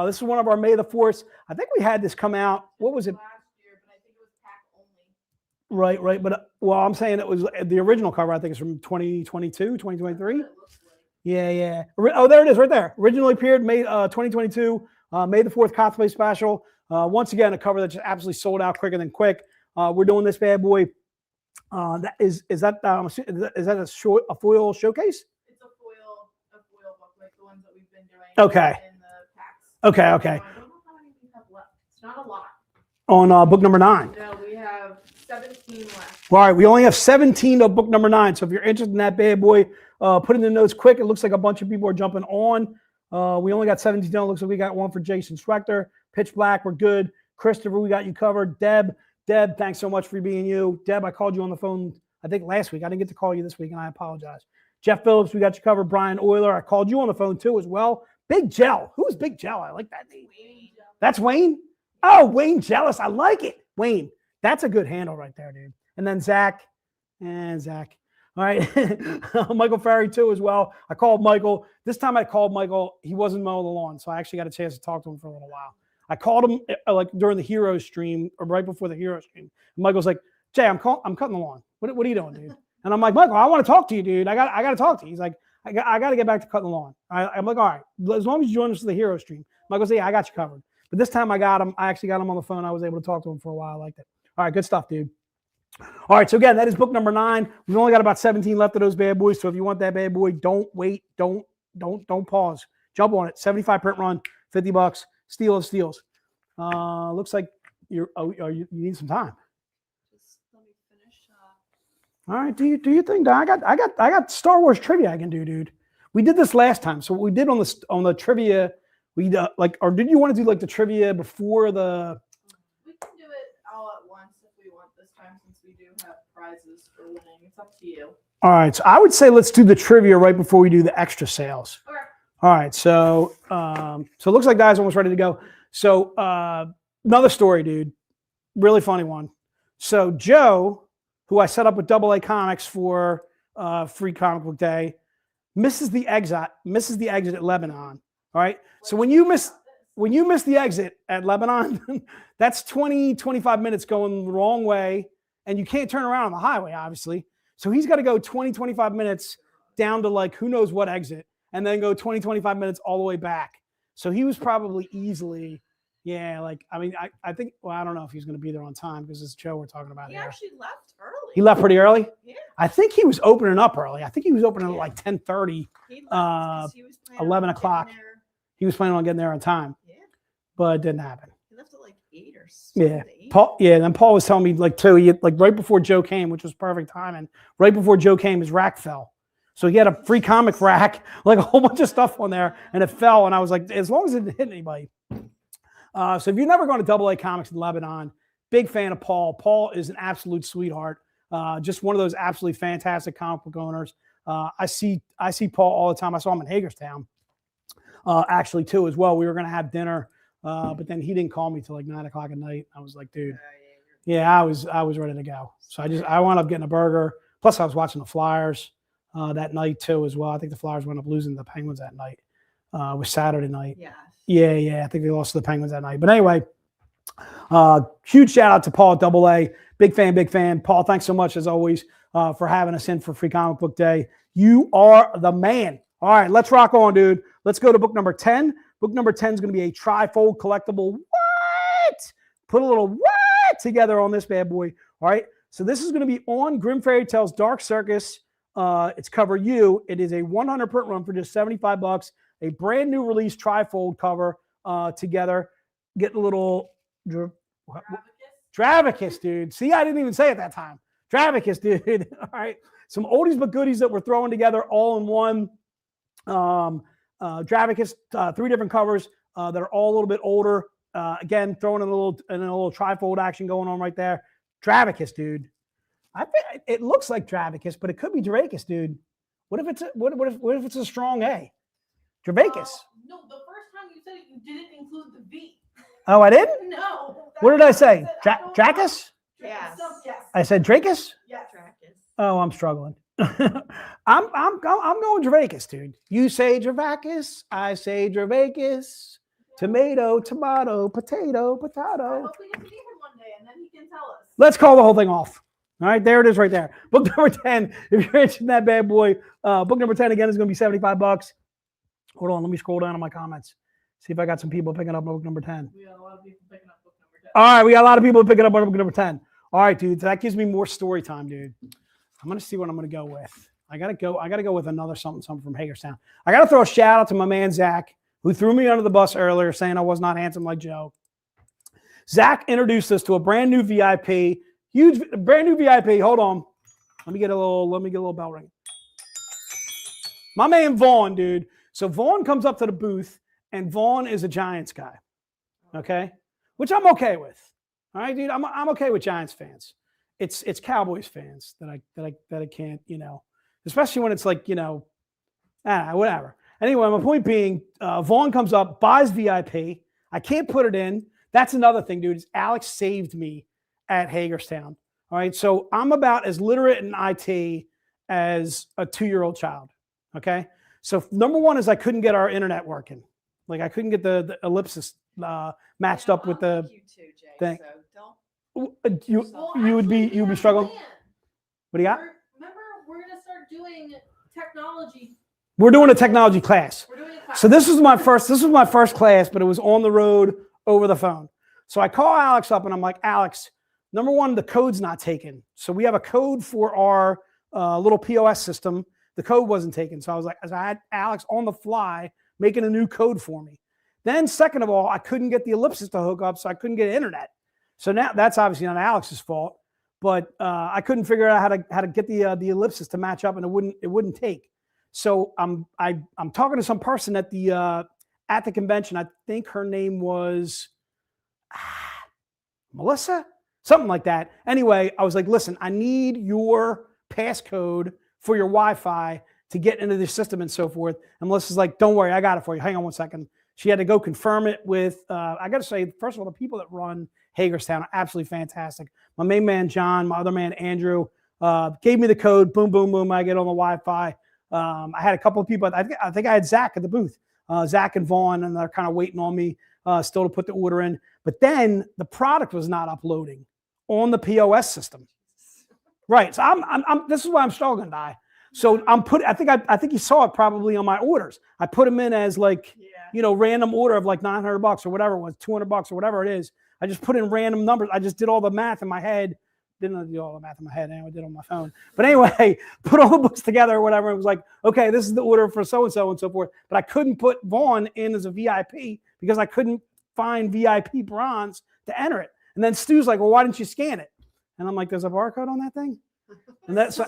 This is one of our May the 4th. I think we had this come out. What was it? Last year, but I think it was pack only. Right. But I'm saying it was the original cover. I think it's from 2022, 2023. It looks like. Yeah. Oh, there it is right there. Originally appeared May 2022, May the 4th cosplay special. Once again, a cover that just absolutely sold out quicker than quick. We're doing this bad boy. Is that a foil showcase? It's a foil book, like the ones that we've been doing. Okay. In the packs. Okay. So I don't know how many we have left. It's not a lot. On book number 9. No, we have 17 left. All right, we only have 17 of book number 9. So if you're interested in that bad boy, put in the notes quick. It looks like a bunch of people are jumping on. We only got 17. It looks like we got one for Jason Schwechter. Pitch Black, we're good. Christopher, we got you covered. Deb, thanks so much for being you. Deb, I called you on the phone, I think last week. I didn't get to call you this week, and I apologize. Jeff Phillips, we got you covered. Brian Euler, I called you on the phone too as well. Big Gel. Who is Big Gel? I like that name. That's Wayne? Oh, Wayne Jealous. I like it. Wayne. That's a good handle right there, dude. And then Zach. All right. Michael Ferry too as well. I called Michael. This time I called Michael. He wasn't mowing the lawn, so I actually got a chance to talk to him for a little while. I called him like during the hero stream or right before the hero stream. And Michael's like, Jay, I'm cutting the lawn. What are you doing, dude? And I'm like, Michael, I want to talk to you, dude. I got to talk to you. He's like, I got to get back to cutting the lawn. I'm like, all right, as long as you join us for the hero stream. Michael said, yeah, I got you covered. But this time I got him. I actually got him on the phone. I was able to talk to him for a while. I liked it. All right, good stuff, dude. All right, so again, that is book number 9. We've only got about 17 left of those bad boys. So if you want that bad boy, don't wait. Don't pause. Jump on it. 75 print run, $50. Steal of steals. Looks like you need some time. Just let me finish. All right, do you think I got Star Wars trivia I can do, dude? We did this last time. So what we did on the trivia, we or did you want to do like the trivia before the? We can do it all at once if we want this time, since we do have prizes for winning. It's up to you. All right, so I would say let's do the trivia right before we do the extra sales. Okay. All right, so it looks like guys almost ready to go. So another story, dude, really funny one. So Joe, who I set up with AA Comics for Free Comic Book Day, misses the exit at Lebanon. All right, so when you miss the exit at Lebanon, that's 20-25 minutes going the wrong way, and you can't turn around on the highway, obviously. So he's got to go 20-25 minutes down to like who knows what exit, and then go 20-25 minutes all the way back. So he was probably easily, I think, well, I don't know if he's going to be there on time because it's Joe we're talking about He here. actually left early. He left pretty early? Yeah. I think he was opening up early. I think he was opening at like 10:30. He left 'cause he was planning 11 on getting o'clock. there. He was planning on getting there on time, Yeah. but it didn't happen. He left at like 8 or Yeah. 7. Paul, yeah, and then Paul was telling me like too, like right before Joe came, which was perfect timing. Right before Joe came, his rack fell. So he had a free comic rack, like a whole bunch of stuff on there, and it fell. And I was like, as long as it didn't hit anybody. So if you've never gone to AA Comics in Lebanon, big fan of Paul. Paul is an absolute sweetheart. Just one of those absolutely fantastic comic book owners. I see Paul all the time. I saw him in Hagerstown, actually too as well. We were gonna have dinner, but then he didn't call me till like 9 o'clock at night. I was like, dude, yeah, I was ready to go. So I wound up getting a burger. Plus, I was watching the Flyers that night too as well. I think the Flyers wound up losing to the Penguins that night. It was Saturday night. Yeah. Yeah. I think they lost to the Penguins that night. But anyway, huge shout out to Paul at AA. Big fan. Paul, thanks so much as always for having us in for Free Comic Book Day. You are the man. All right, let's rock on, dude. Let's go to book number 10. Book number 10 is going to be a trifold collectible. What? Put a little what together on this bad boy. All right. So this is going to be on Grim Fairy Tales Dark Circus. It's cover U. It is a 100 print run for just $75. A brand new release trifold cover together. Get a little Dravicus, dude. See, I didn't even say it that time. Dravicus, dude. All right. Some oldies but goodies that we're throwing together all in one. Dravicus, 3 different covers that are all a little bit older. Again, throwing in a little trifold action going on right there. Dravicus, dude. I think it looks like Dravicus, but it could be Dravicus, dude. What if it's a strong A? Dravicus. No, the first time you said it, you didn't include the V. Oh, I didn't? No. What did I say? Dracus? Yes. Yes. I said Dracus? Yes. Dracus. Oh, I'm struggling. I'm going Dravacus, dude. You say Dravacus, I say Dravacus. Tomato, potato. I hope we get to meet him one day, and then he can tell us. Let's call the whole thing off. All right, there it is right there. Book number 10. If you're interested in that bad boy, book number 10 again is going to be $75. Hold on, let me scroll down to my comments. See if I got some people picking up book number 10. We got a lot of people picking up book number 10. All right, we got a lot of people picking up book number 10. All right, dude, that gives me more story time, dude. I'm gonna see what I'm gonna go with. I gotta go with another something from Hagerstown. I gotta throw a shout out to my man Zach, who threw me under the bus earlier, saying I was not handsome like Joe. Zach introduced us to a brand new VIP, brand new VIP. Hold on, let me get a little bell ring. My man Vaughn, dude. So Vaughn comes up to the booth, and Vaughn is a Giants guy, okay, which I'm okay with. All right, dude, I'm okay with Giants fans. It's Cowboys fans that I can't, especially when it's like, whatever. Anyway, my point being, Vaughn comes up, buys VIP. I can't put it in. That's another thing, dude. Is Alex saved me at Hagerstown. All right, so I'm about as literate in IT as a 2-year-old child. Okay. So number one is I couldn't get our internet working. Like I couldn't get the ellipsis matched up with the You too, Jay. thing. So don't. You would be struggling. What do you got? Remember, we're gonna start doing technology. We're doing a technology class. We're doing a class. So this was my first class, but it was on the road over the phone. So I call Alex up and I'm like, Alex, number one, the code's not taken. So we have a code for our little POS system. The code wasn't taken. So I was like, I had Alex on the fly making a new code for me. Then second of all, I couldn't get the ellipsis to hook up, so I couldn't get internet. So now that's obviously not Alex's fault, but I couldn't figure out how to get the ellipsis to match up, and it wouldn't take. So I'm talking to some person at the convention. I think her name was Melissa, something like that. Anyway, I was like, listen, I need your passcode for your Wi-Fi to get into the system and so forth. And Melissa's like, don't worry, I got it for you. Hang on one second. She had to go confirm it with, I got to say, first of all, the people that run Hagerstown are absolutely fantastic. My main man, John, my other man, Andrew, gave me the code. Boom, boom, boom. I get on the Wi-Fi. I had a couple of people. I think I had Zach at the booth, Zach and Vaughn, and they're kind of waiting on me still to put the order in. But then the product was not uploading on the POS system. Right. So this is why I'm struggling, Di. So I think you saw it probably on my orders. I put them in as like, random order of like $900 or whatever it was, $200 or whatever it is. I just put in random numbers. I just did all the math in my head. Didn't do all the math in my head. I did it on my phone. But anyway, put all the books together or whatever. It was like, okay, this is the order for so-and-so and so forth. But I couldn't put Vaughn in as a VIP because I couldn't find VIP bronze to enter it. And then Stu's like, well, why didn't you scan it? And I'm like, there's a barcode on that thing? And that's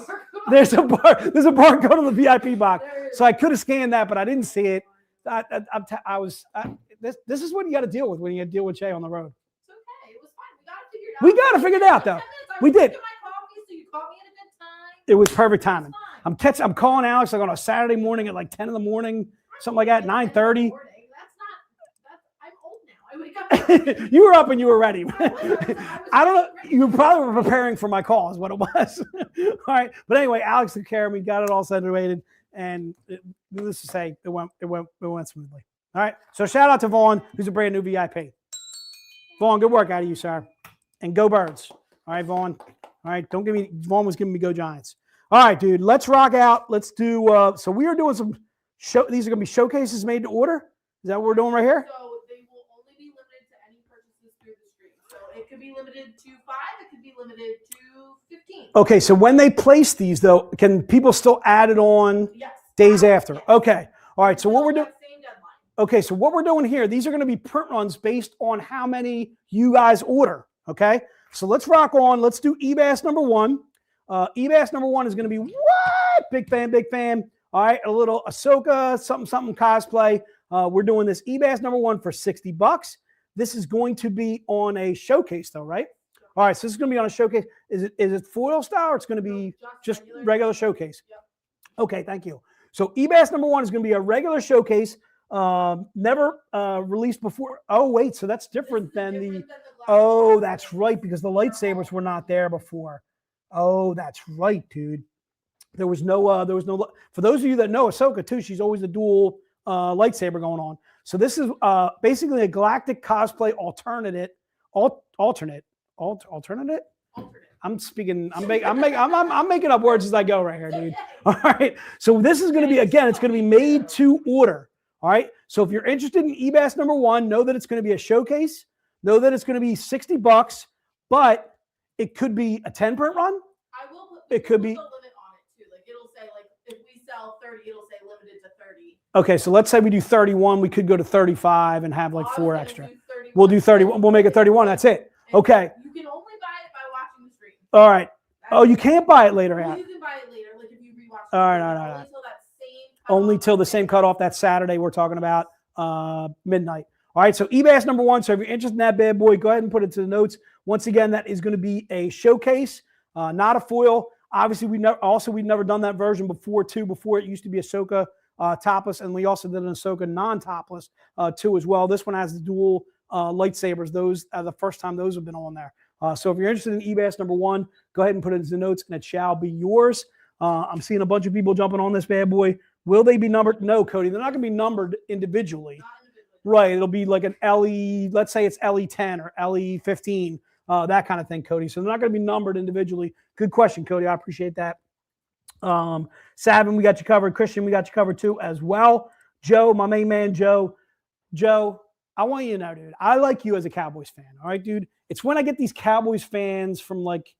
there's a barcode on the VIP box. So I could have scanned that, but I didn't see it. This is what you got to deal with when you deal with Jay on the road. It's okay. It was fine. We got to figure it out. We got to figure it out, though. We did. My coffee, so you caught me at a good time. It was perfect timing. I'm calling Alex like on a Saturday morning at like 10 in the morning, something like that, 9:30. I'm old now. I wake up. You were up and you were ready. I don't know. ready. You probably were preparing for my call is what it was. All right. But anyway, Alex took care of me, got it all situated, and needless to say, it went smoothly. All right. So shout out to Vaughn, who's a brand new VIP. Vaughn, good work out of you, sir. And go Birds. All right, Vaughn. All right. Vaughn was giving me go Giants. All right, dude. Let's rock out. Let's do, so we are doing some these are going to be showcases made to order. Is that what we're doing right here? So they will only be limited to any purchases through the stream. So it could be limited to 5. It could be limited to 15. Okay, so when they place these, though, can people still add it on Yes. days after? Yes. Okay. All right. So what we're doing. Same deadline. Okay, so what we're doing here, these are going to be print runs based on how many you guys order. Okay. So let's rock on. Let's do EBAS number 1. EBAS number 1 is going to be what? Big fan, big fan. All right, a little Ahsoka, something cosplay. We're doing this EBAS number 1 for $60. This is going to be on a showcase, though, right? All right, so this is going to be on a showcase. Is it foil style or it's going to be just regular showcase? Yep. Okay, thank you. So EBAS number 1 is going to be a regular showcase, never released before. Oh, wait, so that's different than the. Oh, that's right, because the lightsabers were not there before. Oh, that's right, dude. There was no. For those of you that know Ahsoka too, she's always a dual lightsaber going on. So this is basically a galactic cosplay alternate. I'm speaking. I'm making up words as I go right here, dude. All right. So this is going to be, again, it's going to be made to order. All right. So if you're interested in EBAS number 1, know that it's going to be a showcase. Know that it's going to be $60, but it could be a 10 print run. I will put. It could be. A limit on it too. Like it'll say like if we sell 30, it'll say limited to 30. Okay. So let's say we do 31. We could go to 35 and have like 4 extra. We'll do 31. 31. We'll make it 31. That's it. Okay. You can only buy it by watching the stream. All right. Oh, you can't buy it later. Well, you can buy it later, like if you rewatch. All right. Only till the same cutoff that Saturday we're talking about, midnight. All right, so EBAS number 1. So if you're interested in that bad boy, go ahead and put it to the notes. Once again, that is going to be a showcase, not a foil. Obviously, we've never done that version before too. Before it used to be Ahsoka topless, and we also did an Ahsoka non-topless too as well. This one has the dual lightsabers. Those are the first time those have been on there. So if you're interested in EBAS number 1, go ahead and put it into the notes, and it shall be yours. I'm seeing a bunch of people jumping on this bad boy. Will they be numbered? No, Cody, they're not going to be numbered individually. Not individually. Right. It'll be like an LE, let's say it's LE10 or LE15, that kind of thing, Cody. So they're not going to be numbered individually. Good question, Cody. I appreciate that. Savin, we got you covered. Christian, we got you covered too as well. Joe, my main man, Joe, I want you to know, dude, I like you as a Cowboys fan. All right, dude. It's when I get these Cowboys fans from like,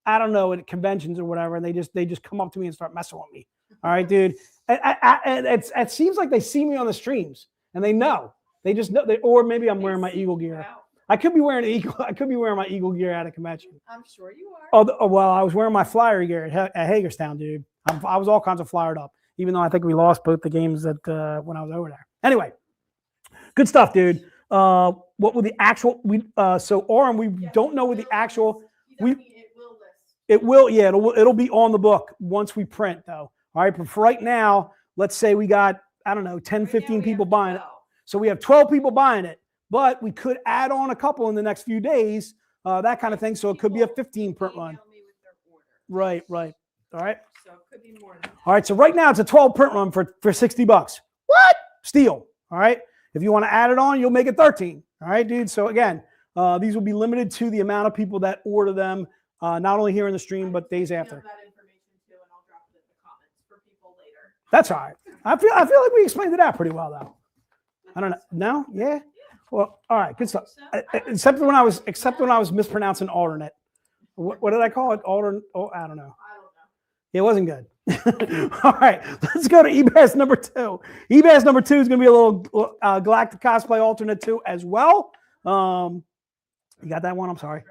I don't know, at conventions or whatever, and they just come up to me and start messing with me. All right, dude. It seems like they see me on the streams and they know. They just know. Or maybe I'm wearing my Eagle gear. I could be wearing my Eagle gear at a convention. I'm sure you are. Oh well, I was wearing my flyer gear at Hagerstown, dude. I was all kinds of flyered up, even though I think we lost both the games that when I was over there. Anyway, good stuff, dude. What were the actual? So Oren, we don't know what the actual. It will list. It will, yeah. It'll be on the book once we print, though. All right, but for right now, let's say we got, I don't know, 10, 15 people buying it. So we have 12 people buying it, but we could add on a couple in the next few days, that kind of thing. So it could be a 15 print run. Right. All right. So it could be more than All right. So right now it's a 12 print run for $60. What? Steal. All right. If you want to add it on, you'll make it 13. All right, dude. So again, these will be limited to the amount of people that order them, not only here in the stream, but days after. That information too, and I'll drop it in the comments for people later. That's all right. I feel like we explained it out pretty well, though. I don't know. No? Yeah? Well, all right. Good stuff. Except when I was mispronouncing alternate. What did I call it? Alternate? Oh, I don't know. It wasn't good. All right. Let's go to EBAS number 2. EBAS number 2 is going to be a little Galactic Cosplay alternate 2 as well. You got that one? I'm sorry.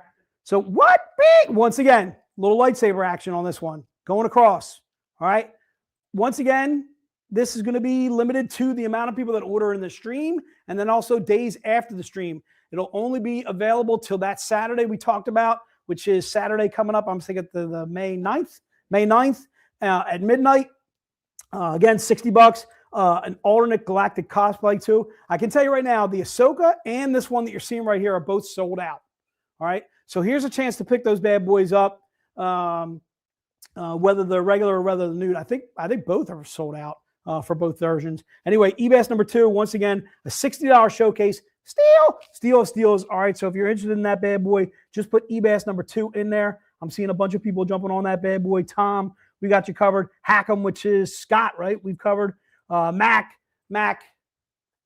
So what? Once again, little lightsaber action on this one. Going across. All right. Once again, this is going to be limited to the amount of people that order in the stream and then also days after the stream. It'll only be available till that Saturday we talked about, which is Saturday coming up. I'm thinking the May 9th at midnight. Again, $60. An alternate Galactic Cosplay too. I can tell you right now, the Ahsoka and this one that you're seeing right here are both sold out. All right. So here's a chance to pick those bad boys up. Whether they're regular or whether they're nude. I think both are sold out for both versions. Anyway, EBAS number 2, once again, a $60 showcase. Steal of steals. All right, so if you're interested in that bad boy, just put EBAS number 2 in there. I'm seeing a bunch of people jumping on that bad boy. Tom, we got you covered. Hackham, which is Scott, right? We've covered. Mac's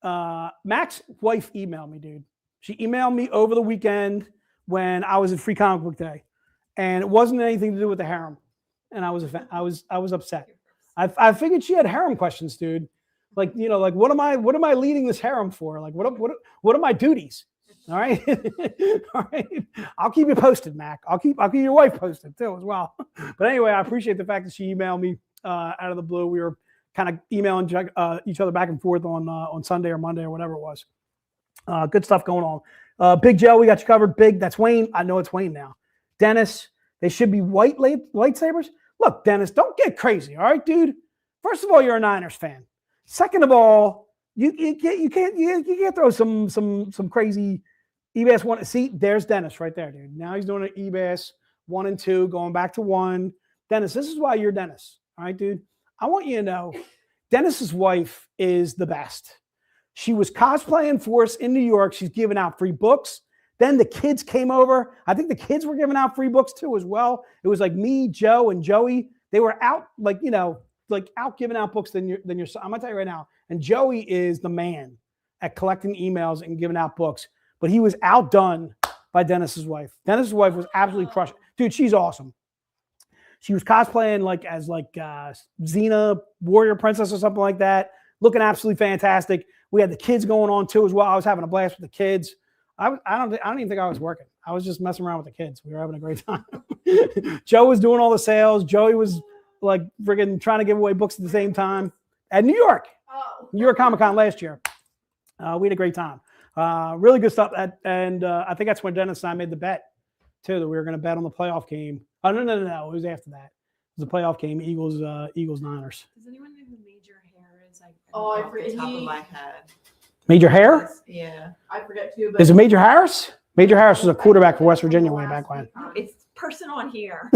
wife emailed me, dude. She emailed me over the weekend when I was at Free Comic Book Day, and it wasn't anything to do with the harem. And I was upset. I figured she had harem questions, dude. Like, you know, like what am I leading this harem for? Like what are my duties? All right. All right. I'll keep you posted, Mac. I'll keep your wife posted too as well. But anyway, I appreciate the fact that she emailed me out of the blue. We were kind of emailing each other back and forth on Sunday or Monday or whatever it was. Good stuff going on. Big Joe, we got you covered. Big, that's Wayne. I know it's Wayne now. Dennis, they should be white lightsabers. Look, Dennis, don't get crazy, all right, dude? First of all, you're a Niners fan. Second of all, you can't throw some crazy EBAS 1. See, there's Dennis right there, dude. Now he's doing an EBAS 1 and 2, going back to 1. Dennis, this is why you're Dennis, all right, dude? I want you to know, Dennis's wife is the best. She was cosplaying for us in New York. She's giving out free books. Then the kids came over. I think the kids were giving out free books too as well. It was like me, Joe, and Joey. They were out out giving out books than your son. I'm gonna tell you right now. And Joey is the man at collecting emails and giving out books. But he was outdone by Dennis's wife. Dennis's wife was absolutely crushing. Dude, she's awesome. She was cosplaying as Xena, Warrior Princess or something like that. Looking absolutely fantastic. We had the kids going on too as well. I was having a blast with the kids. I don't even think I was working. I was just messing around with the kids. We were having a great time. Joe was doing all the sales. Joey was like friggin' trying to give away books at the same time at New York Comic-Con last year. We had a great time. Really good stuff. And I think that's when Dennis and I made the bet too, that we were going to bet on the playoff game. Oh, no. It was after that. It was a playoff game, Eagles Niners. Does anyone know who Major Hair is? I off forget. the top of my head. Major Hair? Yeah. I forget too. But Is it Major Harris? Major Harris was a quarterback for West Virginia way back when. It's person on here.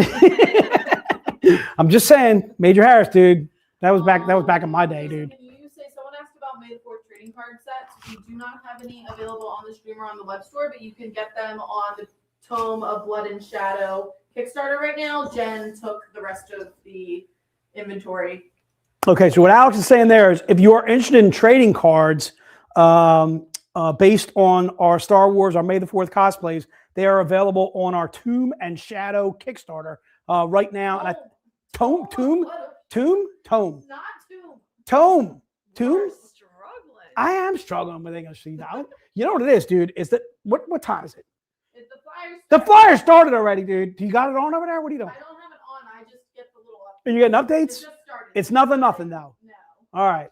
I'm just saying, Major Harris, dude. That was back in my day, dude. Can you say someone asked about May the 4th trading card sets? We do not have any available on the stream or on the web store, but you can get them on the Tome of Blood and Shadow Kickstarter right now. Jen took the rest of the inventory. Okay, so what Alex is saying there is, if you are interested in trading cards based on our Star Wars, our May the 4th cosplays, they are available on our Tomb and Shadow Kickstarter right now. And Tome. Not Tome. You're struggling. I am struggling with English. You know what it is, dude? Is that what time is it? It's the Flyers. The flyer started already, dude. Do you got it on over there? What are you doing? I don't have it on. I just get the little Are you getting It updates? just started. It's nothing though. No. All right.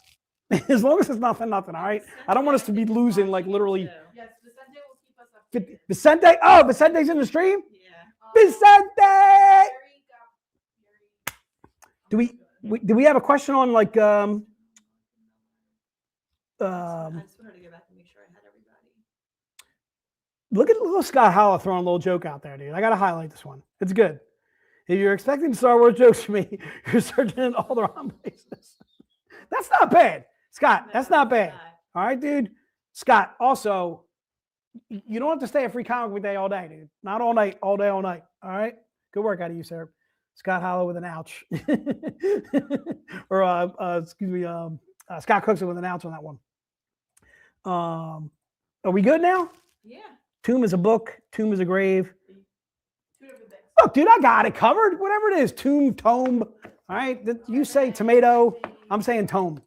As long as it's nothing. All right. I don't want us to be losing like literally. Yes, Vicente will keep us updated. Vicente. Oh, Vicente's in the stream. Yeah. Vicente. Very Do we have a question on like I just wanted to go back and make sure I had everybody. look at little Scott Hollow throwing a little joke out there, dude. I gotta highlight this one. It's good. If you're expecting Star Wars jokes from me, you're searching in all the wrong places. That's not bad, Scott. That's not bad. All right, dude. Scott, also, you don't have to stay at Free Comic Book Day all day, dude. Not all night, all day, all night. All right? Good work out of you, sir. Scott Hollow with an ouch. Or, excuse me, Scott Cookson with an ouch on that one. Are we good now? Yeah. Tomb is a book. Tomb is a grave. 2 different things. Look, dude, I got it covered. Whatever it is. Tome. All right? You say tomato. I'm saying tome.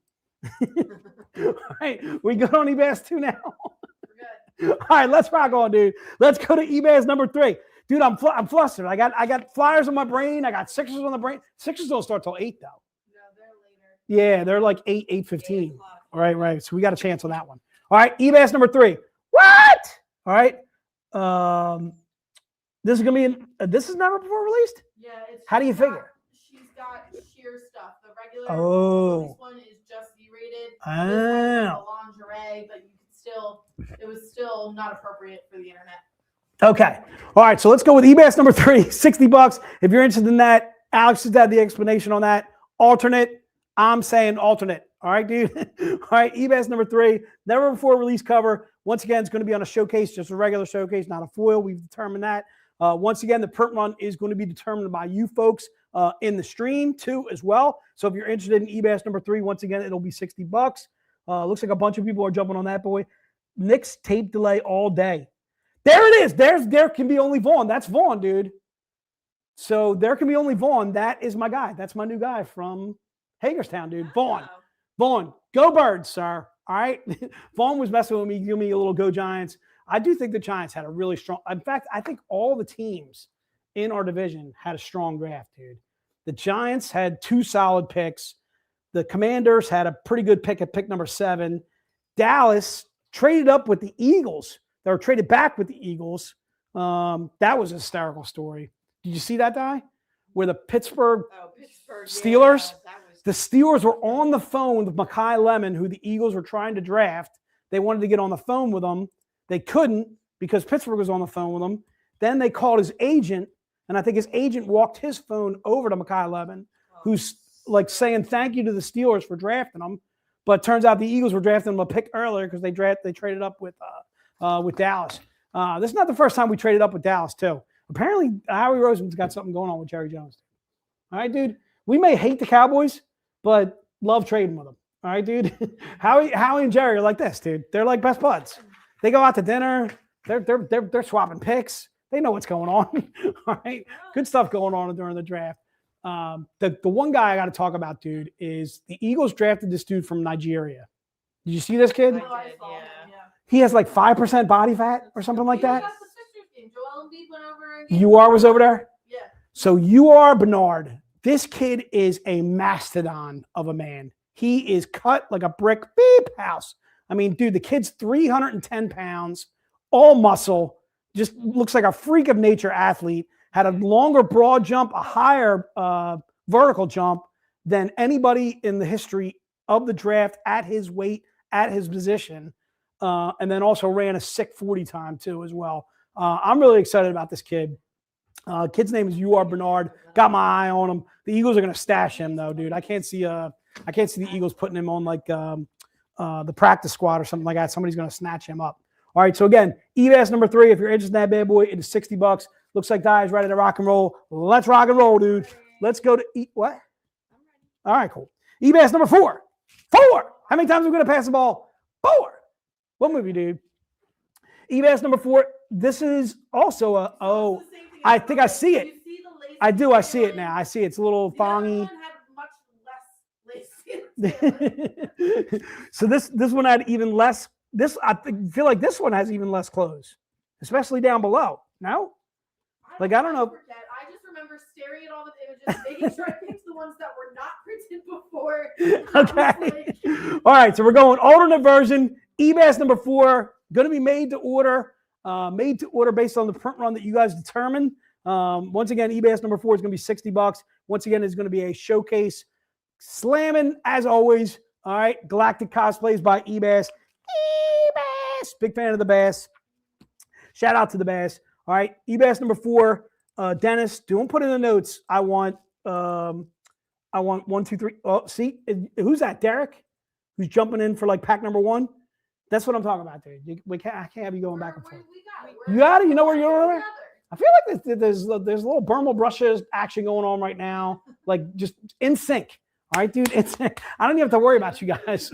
All right. We good on eBay 2 now? We're good. All right, let's rock on, dude. Let's go to eBay's number 3. Dude, I'm flustered. I got flyers on my brain. I got Sixers on the brain. Sixers don't start till 8 though. No, they're later. Yeah, they're like 8:15. 8:00. Right. So we got a chance on that one. All right, eBay's number 3. What? All right. This is gonna be this is never before released. Yeah, it's. How do you she's got- figure? She's got sheer stuff. The regular. Oh. This one is just Z-rated. This Oh. one is a lingerie, but you could still. It was still not appropriate for the internet. Okay. All right. So let's go with eBay's number 3, $60. If you're interested in that, Alex has had the explanation on that. Alternate. I'm saying alternate. All right, dude. All right. eBay's number 3, never before release cover. Once again, it's going to be on a showcase, just a regular showcase, not a foil. We've determined that. Once again, the print run is going to be determined by you folks in the stream too, as well. So if you're interested in eBay's number 3, once again, it'll be $60. Looks like a bunch of people are jumping on that boy. Nick's tape delay all day. There it is. There can be only Vaughn. That's Vaughn, dude. So there can be only Vaughn. That is my guy. That's my new guy from Hagerstown, dude. Vaughn. Oh. Vaughn. Go Birds, sir. All right. Vaughn was messing with me, giving me a little go Giants. I do think the Giants had a really strong. In fact, I think all the teams in our division had a strong draft, dude. The Giants had 2 solid picks. The Commanders had a pretty good pick at pick number 7. Dallas traded up with the Eagles. They were traded back with the Eagles. That was a hysterical story. Did you see that, Di? Where the Pittsburgh Pittsburgh Steelers? Yeah, that was the Steelers were on the phone with Mekhi Lemon, who the Eagles were trying to draft. They wanted to get on the phone with him. They couldn't because Pittsburgh was on the phone with him. Then they called his agent, and I think his agent walked his phone over to Mekhi Lemon, who's like saying thank you to the Steelers for drafting him. But it turns out the Eagles were drafting him a pick earlier because they traded up with Dallas. This is not the first time we traded up with Dallas, too. Apparently, Howie Roseman's got something going on with Jerry Jones. All right, dude. We may hate the Cowboys, but love trading with them. All right, dude. Howie and Jerry are like this, dude. They're like best buds. They go out to dinner. They're swapping picks. They know what's going on. All right. Good stuff going on during the draft. The one guy I got to talk about, dude, is the Eagles drafted this dude from Nigeria. Did you see this kid? I I did, saw yeah. him, yeah. He has like 5% body fat or something like that. That's the Sixers game. Joel Embiid went over again. UR was over there. Yeah. So UR Bernard, this kid is a mastodon of a man. He is cut like a brick house. I mean, dude, the kid's 310 pounds, all muscle, just looks like a freak of nature athlete, had a longer broad jump, a higher vertical jump than anybody in the history of the draft at his weight, at his position, and then also ran a sick 40 time too as well. I'm really excited about this kid. Kid's name is U.R. Bernard. Got my eye on him. The Eagles are gonna stash him though, dude. I can't see the Eagles putting him on like the practice squad or something like that. Somebody's gonna snatch him up. All right. So again, EVAS number 3. If you're interested in that bad boy, it is $60. Looks like Di is ready to rock and roll. Let's rock and roll, dude. Let's go to what? All right, cool. EVAS number 4. 4. How many times are we gonna pass the ball? 4. What movie, dude? EVAS number 4. This is also a I think I see it. I do. I see it now. I see it. It's a little fongy. So this one had even less. Feel like this one has even less clothes, especially down below. No, like I don't know. I just remember staring at all the images, making sure I picked the ones that were not printed before. Okay. All right. So we're going alternate version. EVAS number 4 going to be made to order. Made to order based on the print run that you guys determine. Once again, EVAS number 4 is going to be $60. Once again, it's going to be a showcase. Slamming as always. All right. Galactic cosplays by EVAS. EVAS. Big fan of the bass. Shout out to the bass. All right. EVAS number 4. Dennis, don't put in the notes. I want 1, 2, 3. Oh, see, who's that? Derek, who's jumping in for like pack number 1. That's what I'm talking about, dude. I can't have you going back and forth. You got it. You know where you're going. I feel like there's a little Burma brushes action going on right now, like just in sync. All right, dude. I don't even have to worry about you guys.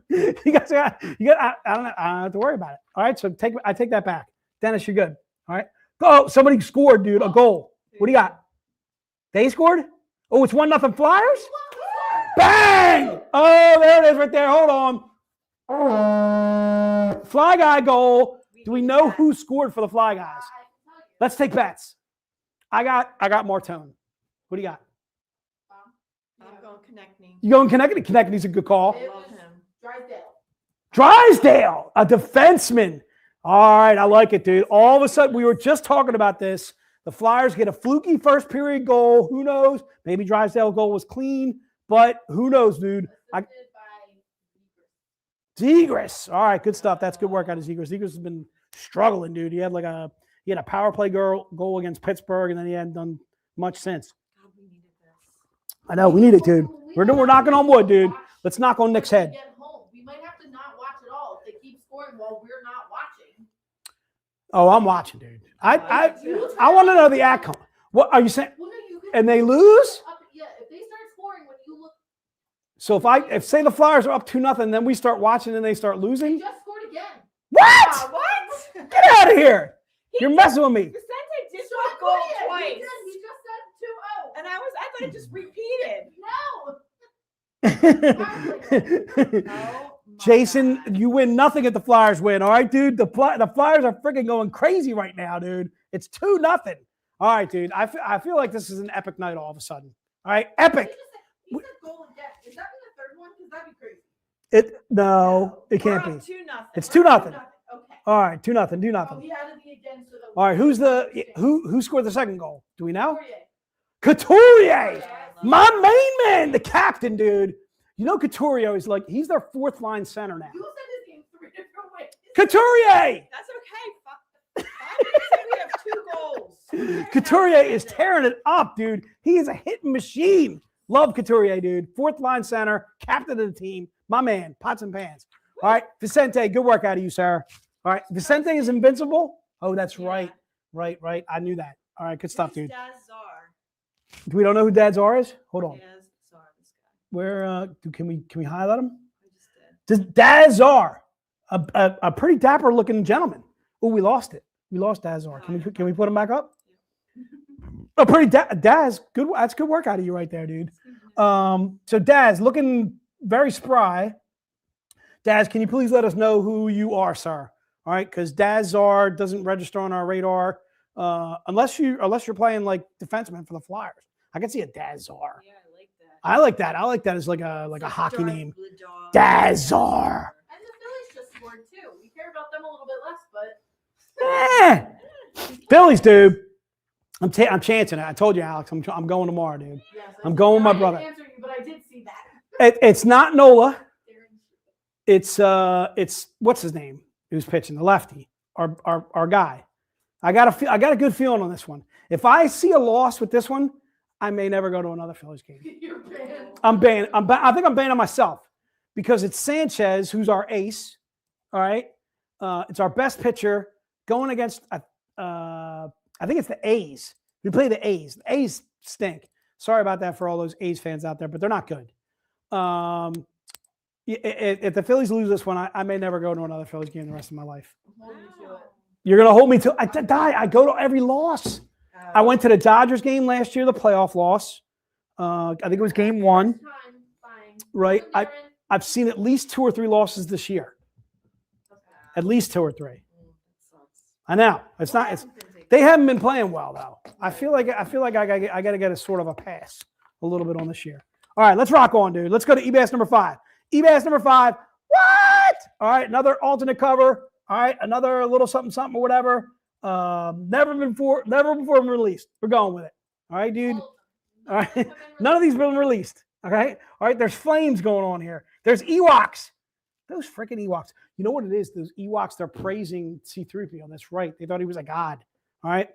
you guys got. I don't have to worry about it. All right. So I take that back. Dennis, you're good. All right. Oh, somebody scored, dude. A goal. What do you got? They scored. Oh, it's 1-0 Flyers. Bang! Oh, there it is, right there. Hold on. Fly Guy goal. Do we know who scored for the Fly Guys? Let's take bets. I got Martone. What do you got? I'm going Konechny. You going Konechny? Konechny's a good call. I love him. Drysdale, a defenseman. All right, I like it, dude. All of a sudden, we were just talking about this. The Flyers get a fluky first period goal. Who knows? Maybe Drysdale's goal was clean, but who knows, dude? Zegras. All right, good stuff. That's good work out of Zegras. Zegras has been struggling, dude. He had a power play goal against Pittsburgh, and then he hadn't done much since. God, we needed this. I know we need it, dude. We're knocking on wood, dude. Let's knock on Nick's head. We might have to not watch it all if they keep scoring while we're not watching. Oh, I'm watching, dude. I want to know the outcome. What are you saying? Well, no, and they lose? Yeah, if they start scoring when you look. So if say the Flyers are up 2-0, then we start watching and they start losing. They just scored again. What? What? Get out of here! You're messing with me. Vicente did score goal twice. He just said 2-0. And I thought it just repeated. No. Jason, you win nothing if the Flyers win. All right, dude. The Flyers are freaking going crazy right now, dude. It's 2-0. All right, dude. I feel like this is an epic night all of a sudden. All right, epic. He said goal again. Is that the third one? Because that'd be crazy. It can't be. 2-0. It's 2-0. Okay. All right, 2-0. Do Oh, nothing. he added the again. So All right, who scored the second goal? Do we know? Couturier. Couturier, my main man, the captain, dude. You know Couturier is he's their 4th line center now. You said his name 3 different ways. Couturier. That's okay. 5 minutes and we have 2 goals. Couturier is tearing it up, dude. He is a hitting machine. Love Couturier, dude. 4th line center, captain of the team. My man, pots and pans. All right, Vicente, good work out of you, sir. All right, Vicente is invincible. Oh, that's right. Right. I knew that. All right, good stuff, dude. Do we don't know who Dad's R is? Hold on. Where can we highlight him? Dazar, a pretty dapper looking gentleman. Oh, we lost it. We lost Dazar. Can we put him back up? A pretty Daz. Good. That's good work out of you right there, dude. So Daz looking very spry. Daz, can you please let us know who you are, sir? All right, because Dazar doesn't register on our radar unless you're playing like defenseman for the Flyers. I can see a Dazar. Yeah, I like that. I like that as like a hockey name. Dazar. Dazar. And the Phillies just scored too. We care about them a little bit less, but Phillies, dude. I'm chancing it. I told you, Alex. I'm going tomorrow, dude. yes, I'm going with my brother. I didn't answer you, but I did see that. It's not Nola. It's what's his name? Who's pitching the lefty? Our guy. I got a good feeling on this one. If I see a loss with this one, I may never go to another Phillies game. You're banned. I think I'm banning myself because it's Sanchez who's our ace. All right, it's our best pitcher going against. I think it's the A's. We play the A's. The A's stink. Sorry about that for all those A's fans out there, but they're not good. If the Phillies lose this one, I may never go to another Phillies game the rest of my life. You're going to hold me to it. I go to every loss. I went to the Dodgers game last year, the playoff loss. I think it was game 1. Right. I've seen at least 2 or 3 losses this year. At least 2 or 3. I know. They haven't been playing well though. I feel like I got to get a sort of a pass a little bit on this year. All right, let's rock on, dude. Let's go to eBass number 5. eBass number 5. What? All right, another alternate cover. All right, another little something or whatever. Never before been released. We're going with it. All right, dude. All right. None of these been released. Okay. All right. There's flames going on here. There's Ewoks. Those freaking Ewoks. You know what it is? Those Ewoks, they're praising C-3PO. That's right. They thought he was a god. All right.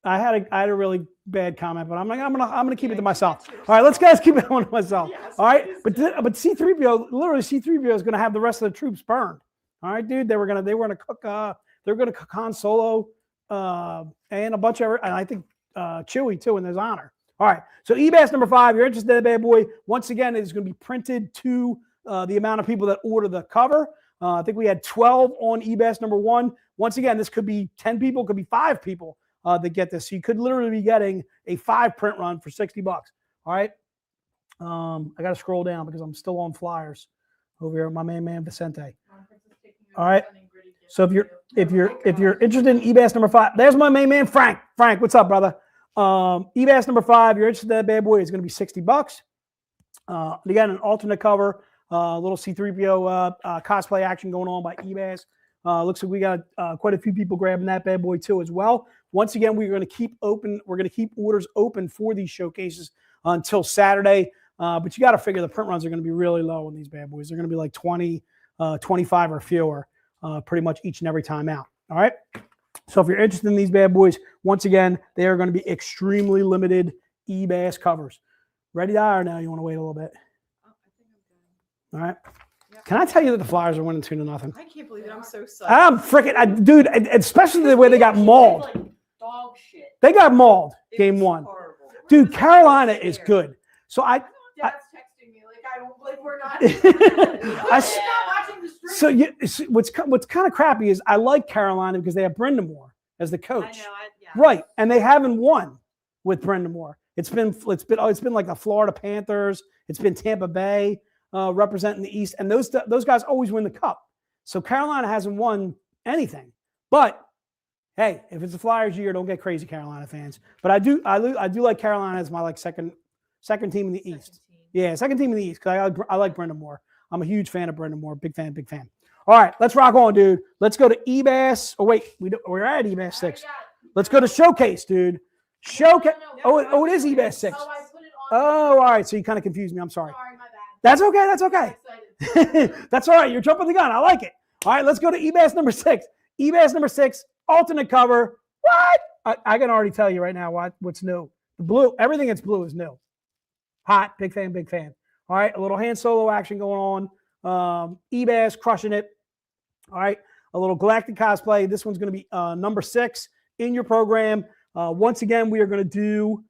I had a really bad comment, but I'm gonna keep it to myself. All right, let's guys keep it on to myself. All right, but C-3PO, literally C-3PO is gonna have the rest of the troops burned. All right, dude. They were gonna cook Han Solo and a bunch of, and I think Chewie too in his honor. All right, so eBass number 5. You're interested in that bad boy? Once again, it is going to be printed to the amount of people that order the cover. I think we had 12 on eBass number 1. Once again, this could be 10 people, could be 5 people that get this. So you could literally be getting a 5 print run for $60. All right. I got to scroll down because I'm still on flyers over here with my main man Vicente. All right. So if you're interested in eBass number 5, there's my main man Frank. Frank, what's up, brother? eBass number 5. You're interested in that bad boy? It's going to be $60. Again, an alternate cover. Little C-3PO cosplay action going on by eBass. Looks like we got quite a few people grabbing that bad boy too as well. Once again, we're going to keep open. We're going to keep orders open for these showcases until Saturday. But you got to figure the print runs are going to be really low on these bad boys. They're going to be like 20, 25 or fewer pretty much each and every time out. All right. So if you're interested in these bad boys, once again, they are going to be extremely limited eBass covers. Ready to hire now? You want to wait a little bit? Oh, I think I'm good. All right. Yep. Can I tell you that the Flyers are winning 2-0? I can't believe it. I'm so psyched. I'm freaking, dude, especially the way they got mauled. Like dog shit. They got mauled It game was 1. horrible. Dude, Carolina is good. So Dad's texting me like I don't like we're not. I I'm not watching the stream. so what's kind of crappy is I like Carolina because they have Brendan Moore as the coach. I know. Yeah. Right. And they haven't won with Brendan Moore. It's been like the Florida Panthers. It's been Tampa Bay representing the East, and those guys always win the cup. So Carolina hasn't won anything. But hey, if it's the Flyers year, don't get crazy, Carolina fans. But I do like Carolina as my second team in the East. Yeah, second team in the East because I like Brendan Moore. I'm a huge fan of Brendan Moore. Big fan. All right, let's rock on, dude. Let's go to eBass. Oh wait, we're at eBass 6. Let's go to Showcase, dude. Showcase. Oh, it is eBass 6. Oh, I put it on. Oh, all right. So you kind of confused me. I'm sorry. Sorry, my bad. That's okay. That's I'm okay. excited. That's all right. You're jumping the gun. I like it. All right, let's go to eBass number 6. eBass number 6, alternate cover. What? I can already tell you right now what's new. The blue, everything that's blue is new. Hot, big fan. All right, a little Han Solo action going on. eBass crushing it. All right, a little Galactic cosplay. This one's going to be number 6 in your program. Once again, we are going to do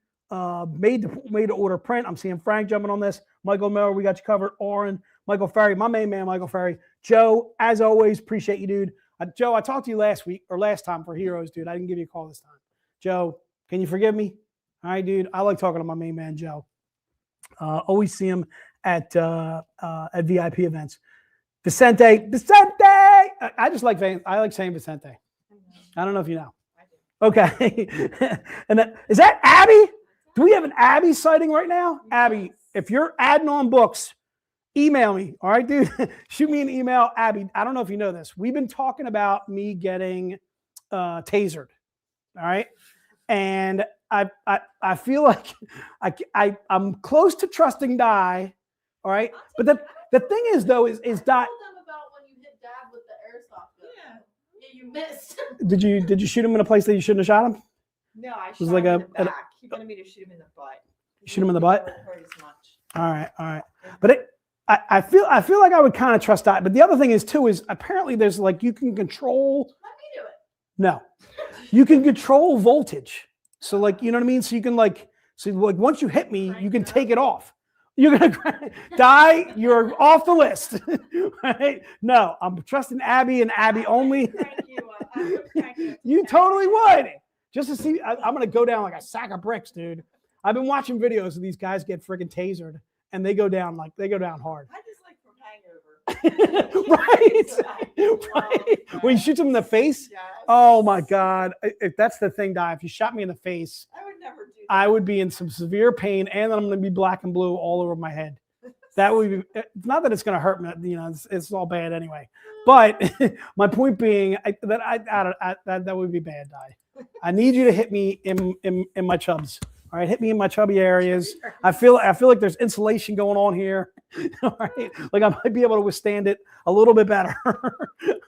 made to order print. I'm seeing Frank jumping on this. Michael Miller, we got you covered. Oren, Michael Ferry, my main man, Michael Ferry. Joe, as always, appreciate you, dude. Joe, I talked to you last time for Heroes, dude. I didn't give you a call this time. Joe, can you forgive me? All right, dude. I like talking to my main man, Joe. Always see him at VIP events. Vicente. I just like saying Vicente. I don't know if you know. Okay. And then, is that Abby? Do we have an Abby sighting right now? Yes. Abby, if you're adding on books, email me. All right, dude. Shoot me an email. Abby, I don't know if you know this. We've been talking about me getting tasered. All right. And I feel like I'm close to trusting Di. All right. But the thing is, though, is Di. Tell them about when you hit Dad with the airsoft gun. Yeah. You missed. Did you shoot him in a place that you shouldn't have shot him? No, I shot was like him a- in the back. He wanted me to shoot him in the butt. Shoot him in the butt? It hurt as much. All right. But I feel like I would kind of trust that. But the other thing is too is apparently there's like you can control. Let me do it. No, you can control voltage. So like you know what I mean. So you can like once you hit me, you can take it off. You're gonna die. You're off the list. Right? No, I'm trusting Abby and Abby only. You totally would. Just to see, I'm gonna go down like a sack of bricks, dude. I've been watching videos of these guys get freaking tasered, and they go down hard. I just like from Hangover. Right. When you shoot them in the face. Yes. Oh my God! If that's the thing, Di. If you shot me in the face, I would never do that. I would be in some severe pain, and then I'm going to be black and blue all over my head. That would be. It's not that it's going to hurt me. You know, it's all bad anyway. But my point being that would be bad, Di. I need you to hit me in my chubs. All right, hit me in my chubby areas. I feel like there's insulation going on here. All right, like I might be able to withstand it a little bit better.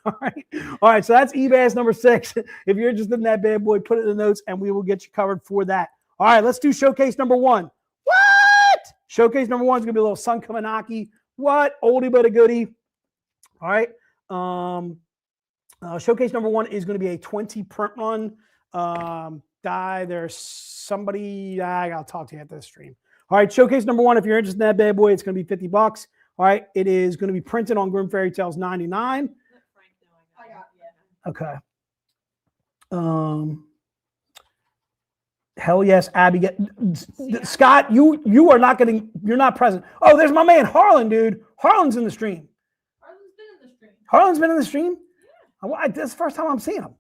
All right. So that's eBass number 6. If you're interested in that bad boy, put it in the notes, and we will get you covered for that. All right, let's do showcase number 1. What? Showcase number 1 is gonna be a little Sun Kaminaki. What? Oldie but a goodie. All right. Showcase number 1 is going to be a 20 print run. Die. There's somebody. I gotta talk to you after the stream. All right. Showcase number 1. If you're interested in that bad boy, it's going to be $50. All right. It is going to be printed on Grim Fairy Tales 99. Okay. Hell yes, Abby. Scott, you are not getting. You're not present. Oh, there's my man Harlan, dude. Harlan's in the stream. Harlan's been in the stream. Yeah. This is the first time I'm seeing him.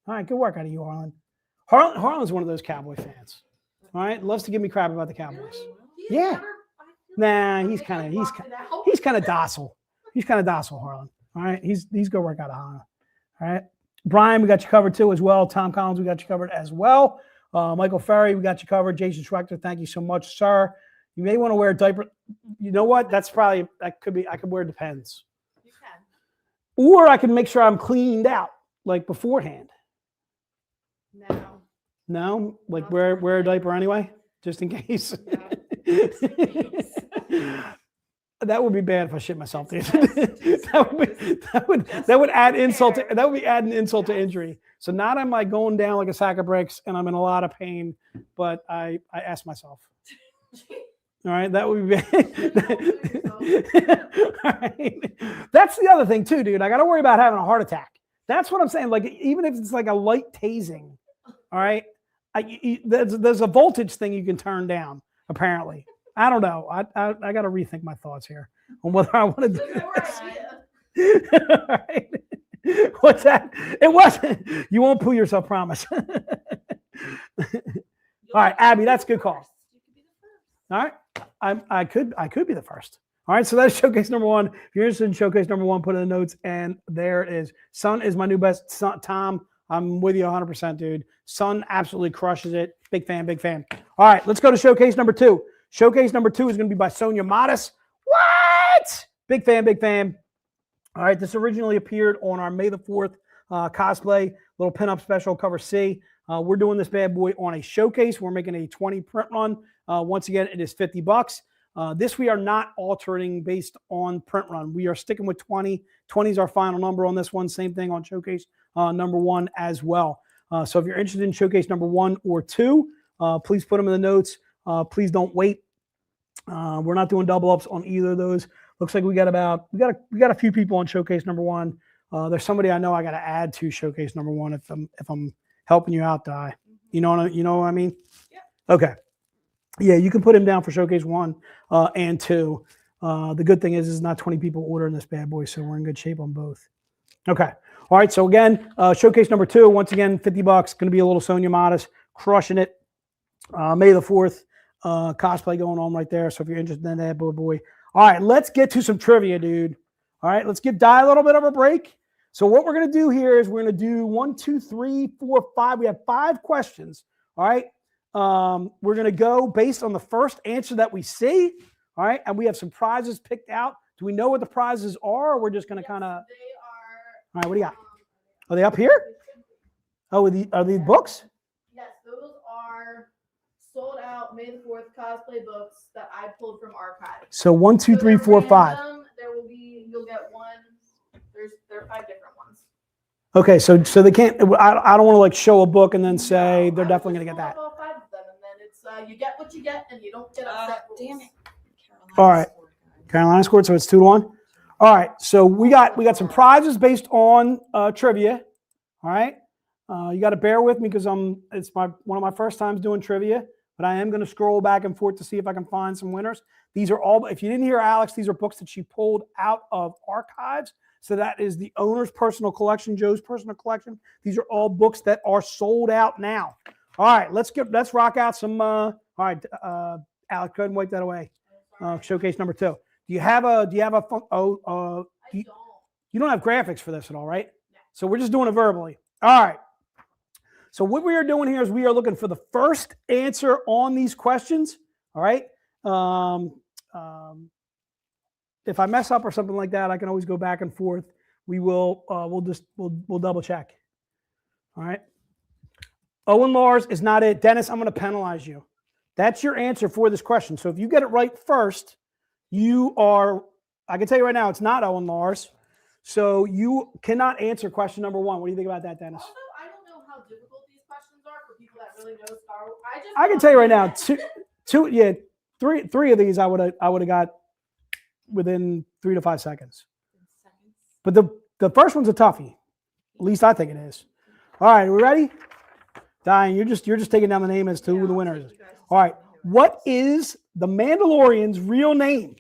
All right, good work out of you, Harlan. Harlan's one of those Cowboy fans. All right, loves to give me crap about the Cowboys. Yeah. Nah, he's kind of docile. He's kind of docile, Harlan. All right, he's good work out of Hana. All right, Brian, we got you covered too as well. Tom Collins, we got you covered as well. Michael Ferry, we got you covered. Jason Schwechter, thank you so much, sir. You may want to wear a diaper. You know what? That could be. I could wear Depends. You can. Or I can make sure I'm cleaned out like beforehand. No, like wear a diaper anyway, just in case. That would be bad if I shit myself. That would add insult. That would be adding insult to injury. So not am I going down like a sack of bricks and I'm in a lot of pain, but I asked myself. All right, that would be bad. All right. That's the other thing too, dude. I got to worry about having a heart attack. That's what I'm saying. Like even if it's like a light tasing, all right. There's a voltage thing you can turn down. Apparently, I don't know. I got to rethink my thoughts here on whether I want to do it. All right. What's that? It wasn't. You won't poo yourself, promise. All right, Abby, that's a good call. All right, I could be the first. All right, so that's showcase number 1. If you're interested in showcase number 1, put it in the notes, and there it is. Sun is my new best. Son, Tom, I'm with you 100%, dude. Sun absolutely crushes it. Big fan, big fan. All right, let's go to showcase number 2. Showcase number 2 is going to be by Sonia Modis. What? Big fan, big fan. All right, this originally appeared on our May the 4th cosplay, little pinup special, cover C. We're doing this bad boy on a showcase. We're making a 20 print run. Once again, it is $50. This we are not altering based on print run. We are sticking with 20. 20 is our final number on this one. Same thing on showcase number 1 as well. So if you're interested in showcase number 1 or 2, please put them in the notes. Please don't wait. We're not doing double ups on either of those. Looks like we got a few people on showcase number 1. There's somebody I know I got to add to showcase number 1 if I'm helping you out, Di. You know what I mean? Yeah. Okay. Yeah, you can put him down for showcase 1 and 2. The good thing is not 20 people ordering this bad boy, so we're in good shape on both. Okay. All right. So again, showcase number 2, once again, $50. Going to be a little Sonia Modis, crushing it. May the 4th cosplay going on right there. So if you're interested in that, boy. All right, let's get to some trivia, dude. All right, let's give Di a little bit of a break. So what we're going to do here is we're going to do 1, 2, 3, 4, 5. We have 5 questions. All right. We're going to go based on the first answer that we see. All right. And we have some prizes picked out. Do we know what the prizes are? Or we're just going to kind of. They are. All right. What do you got? Are they up here? Oh, are these books? Yes, those are sold out May the 4th cosplay books that I pulled from archives. So 1, 2, 3, 4, 5. You'll get one. There are 5 different ones. Okay, so they can't. I don't want to like show a book and then say they're definitely going to get that. All 5 of them, and then it's you get what you get, and you don't get upset. Damn it. All right. Carolina scored, so it's 2-1. All right, so we got some prizes based on trivia. All right, you got to bear with me because it's one of my first times doing trivia, but I am going to scroll back and forth to see if I can find some winners. These are all. If you didn't hear Alex, these are books that she pulled out of archives. So that is the owner's personal collection, Joe's personal collection. These are all books that are sold out now. All right, let's rock out some. All right, Alex, go ahead and wipe that away. Showcase number 2. Do you have a you don't have graphics for this at all, right? No. So we're just doing it verbally. All right. So what we are doing here is we are looking for the first answer on these questions. All right. If I mess up or something like that, I can always go back and forth. We'll double check. All right. Owen Lars is not it. Dennis, I'm going to penalize you. That's your answer for this question. So if you get it right first, I can tell you right now, it's not Owen Lars. So you cannot answer question number 1. What do you think about that, Dennis? Also, I don't know how difficult these questions are for people that really know Star Wars. I can tell you right now, three of these I would have got within 3 to 5 seconds. But the first one's a toughie. At least I think it is. All right, are we ready? Diane, you're just taking down the name as to who the winner is. All right. What is the Mandalorian's real name?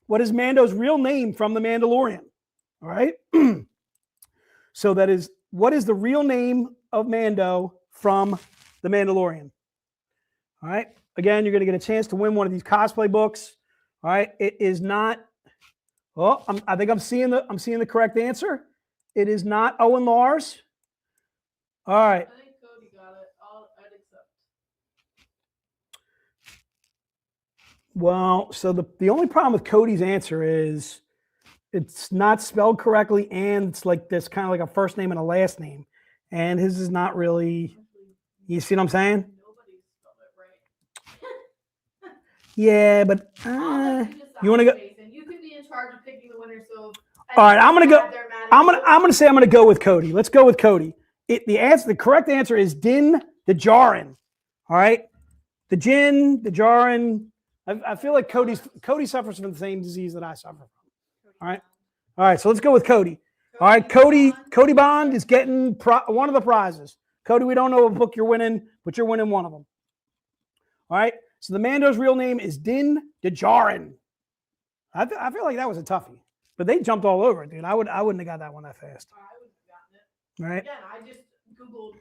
What is Mando's real name from the Mandalorian? All right. So that is, what is the real name of Mando from the Mandalorian? All right. Again, you're going to get a chance to win one of these cosplay books. All right. It is not. Oh, I think I'm seeing the correct answer. It is not Owen Lars. All right. I think Cody got it. I'd accept. Well, so the only problem with Cody's answer is it's not spelled correctly, and it's like this kind of like a first name and a last name, and his is not really. You see what I'm saying? Nobody spelled it right. Yeah, but you want to go? Jason. You can be in charge of picking the winner. So. All right, I'm gonna say I'm gonna go with Cody. Let's go with Cody. The correct answer is Din Djarin. All right, the Jin, the Djarin. I feel like Cody suffers from the same disease that I suffer from. All right. So let's go with Cody. All right, Cody Bond is getting one of the prizes. Cody, we don't know what book you're winning, but you're winning one of them. All right. So the Mando's real name is Din Djarin. I feel like that was a toughie, but they jumped all over it, dude. I wouldn't have got that one that fast. I wouldn't have gotten it. All right. Again, I just Googled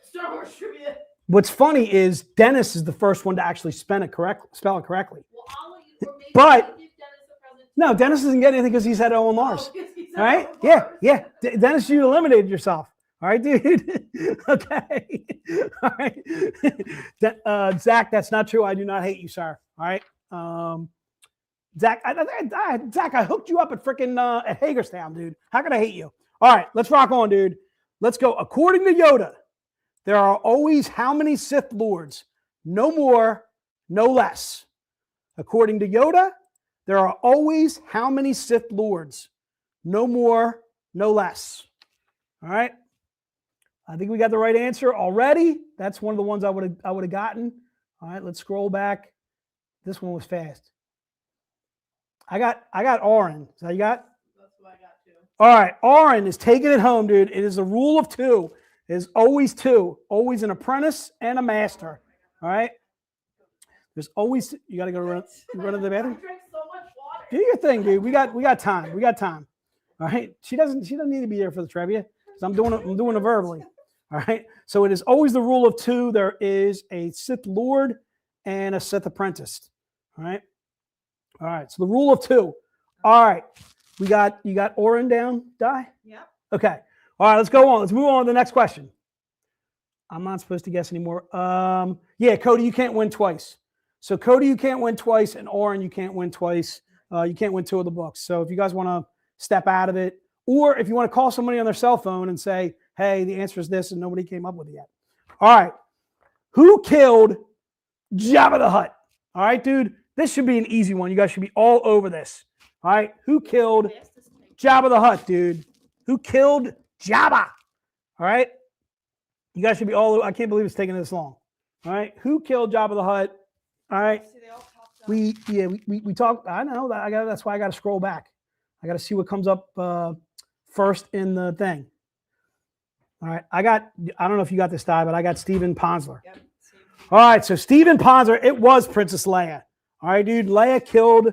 Star Wars trivia. What's funny is Dennis is the first one to actually spell it correctly. Well, I'll let you, or maybe But- give Dennis a present. No, Dennis doesn't get anything because he's had Owen Lars. Oh, he's All right? Owen Yeah, Lars. yeah. Dennis, you eliminated yourself. All right, dude. Okay. All right. Zach, that's not true. I do not hate you, sir. All right. Zach, Zach, I hooked you up at freaking at Hagerstown, dude. How can I hate you? All right, let's rock on, dude. Let's go. According to Yoda, there are always how many Sith Lords? No more, no less. According to Yoda, there are always how many Sith Lords? No more, no less. All right. I think we got the right answer already. That's one of the ones I would have gotten. All right, let's scroll back. This one was fast. I got Oren. Is that you got? That's what I got too. All right, Oren is taking it home, dude. It is a rule of 2. It is always 2. Always an apprentice and a master. All right. There's always you got to go run to the bathroom. I drank so much water. Do your thing, dude. We got time. We got time. All right. She doesn't need to be there for the trivia. So I'm doing it verbally. All right. So it is always the rule of 2. There is a Sith Lord and a Sith apprentice. All right. All right. So the rule of 2. All right. You got Oren down, Di? Yep. Okay. All right. Let's go on. Let's move on to the next question. I'm not supposed to guess anymore. Yeah, Cody, you can't win twice. So Cody, you can't win twice, and Oren, you can't win twice. You can't win 2 of the books. So if you guys want to step out of it, or if you want to call somebody on their cell phone and say, hey, the answer is this, and nobody came up with it yet. All right. Who killed Jabba the Hutt? All right, dude. This should be an easy one. You guys should be all over this. All right. Who killed Jabba the Hutt, dude? Who killed Jabba? All right. You guys should be all over. I can't believe it's taking this long. All right. Who killed Jabba the Hutt? All right. We talked. I know that. That's why I got to scroll back. I got to see what comes up first in the thing. All right. I don't know if you got this die, but I got Stephen Ponsler. Yep. All right. So Stephen Ponsler, it was Princess Leia. All right, dude. Leia killed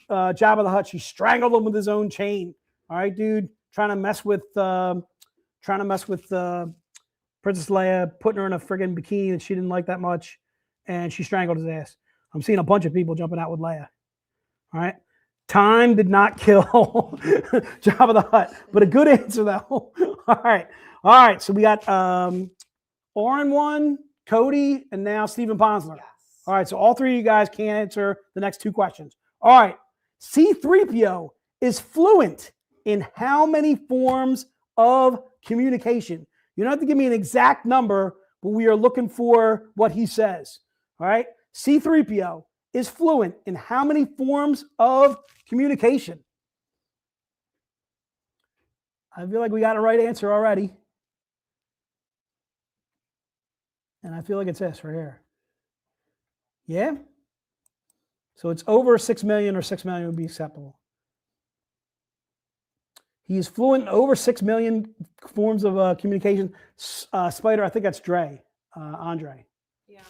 Jabba the Hutt. She strangled him with his own chain. All right, dude. Trying to mess with Princess Leia, putting her in a friggin' bikini that she didn't like that much, and she strangled his ass. I'm seeing a bunch of people jumping out with Leia. All right. Time did not kill Jabba the Hutt, but a good answer though. All right. All right. So we got Oren one, Cody, and now Stephen Ponsler. Yes. All right. So all three of you guys can answer the next two questions. All right. C-3PO is fluent in how many forms of communication? You don't have to give me an exact number, but we are looking for what he says. All right. C-3PO is fluent in how many forms of communication? I feel like we got a right answer already. And I feel like it's this right here. Yeah? So it's over 6 million, or 6 million would be acceptable. He is fluent in over 6 million forms of communication. Spider, I think that's Andre. Yeah.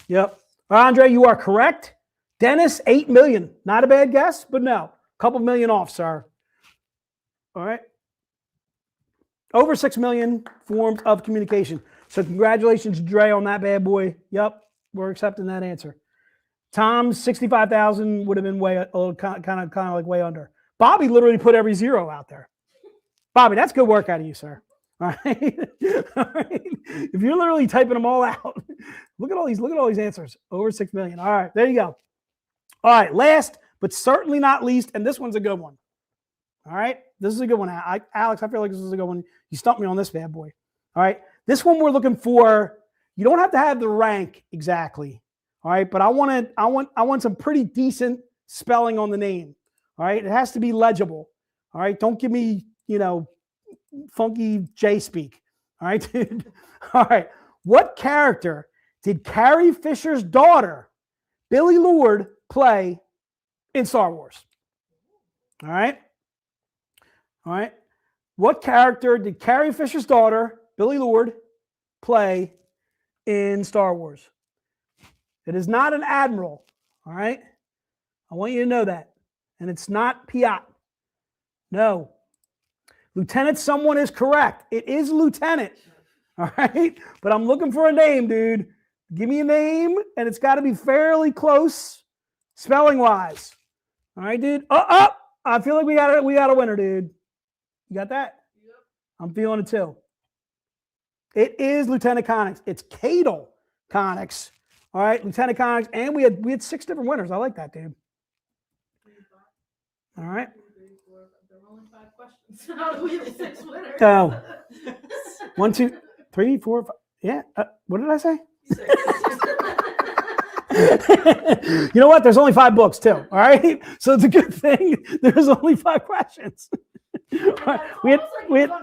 Yep. Andre, you are correct. Dennis, 8 million. Not a bad guess, but no. A couple million off, sir. All right. Over 6 million forms of communication. So congratulations, Dre, on that bad boy. Yep. We're accepting that answer. Tom's 65,000 would have been way, a little kind of like way under. Bobby literally put every zero out there. Bobby, that's good work out of you, sir. All right. All right. If you're literally typing them all out, look at all these answers. Over 6 million. All right, there you go. All right, last but certainly not least, and this one's a good one. All right, this is a good one. Alex, I feel like this is a good one. You stumped me on this bad boy. All right, this one we're looking for. You don't have to have the rank exactly. All right, but I want some pretty decent spelling on the name. All right, it has to be legible. All right, don't give me, funky J speak. All right, dude. All right. What character did Carrie Fisher's daughter, Billy Lourd, play in Star Wars? All right. All right. What character did Carrie Fisher's daughter, Billy Lourd, play in Star Wars? It is not an admiral. All right. I want you to know that. And it's not Piat. No. Lieutenant, someone is correct. It is Lieutenant. All right. But I'm looking for a name, dude. Give me a name, and it's got to be fairly close spelling wise. All right, dude. I feel like we got a winner, dude. You got that? Yep. I'm feeling it too. It is Lieutenant Connix. It's Cadel Connix. All right, Lieutenant Connix, and we had 6 different winners. I like that, dude. All right. There were only 5 questions. How do we have 6 winners? Oh. 1, 2, 3, 4, 5. Yeah. What did I say? 6. You know what? There's only 5 books too. All right. So it's a good thing there's only 5 questions. All right. We had all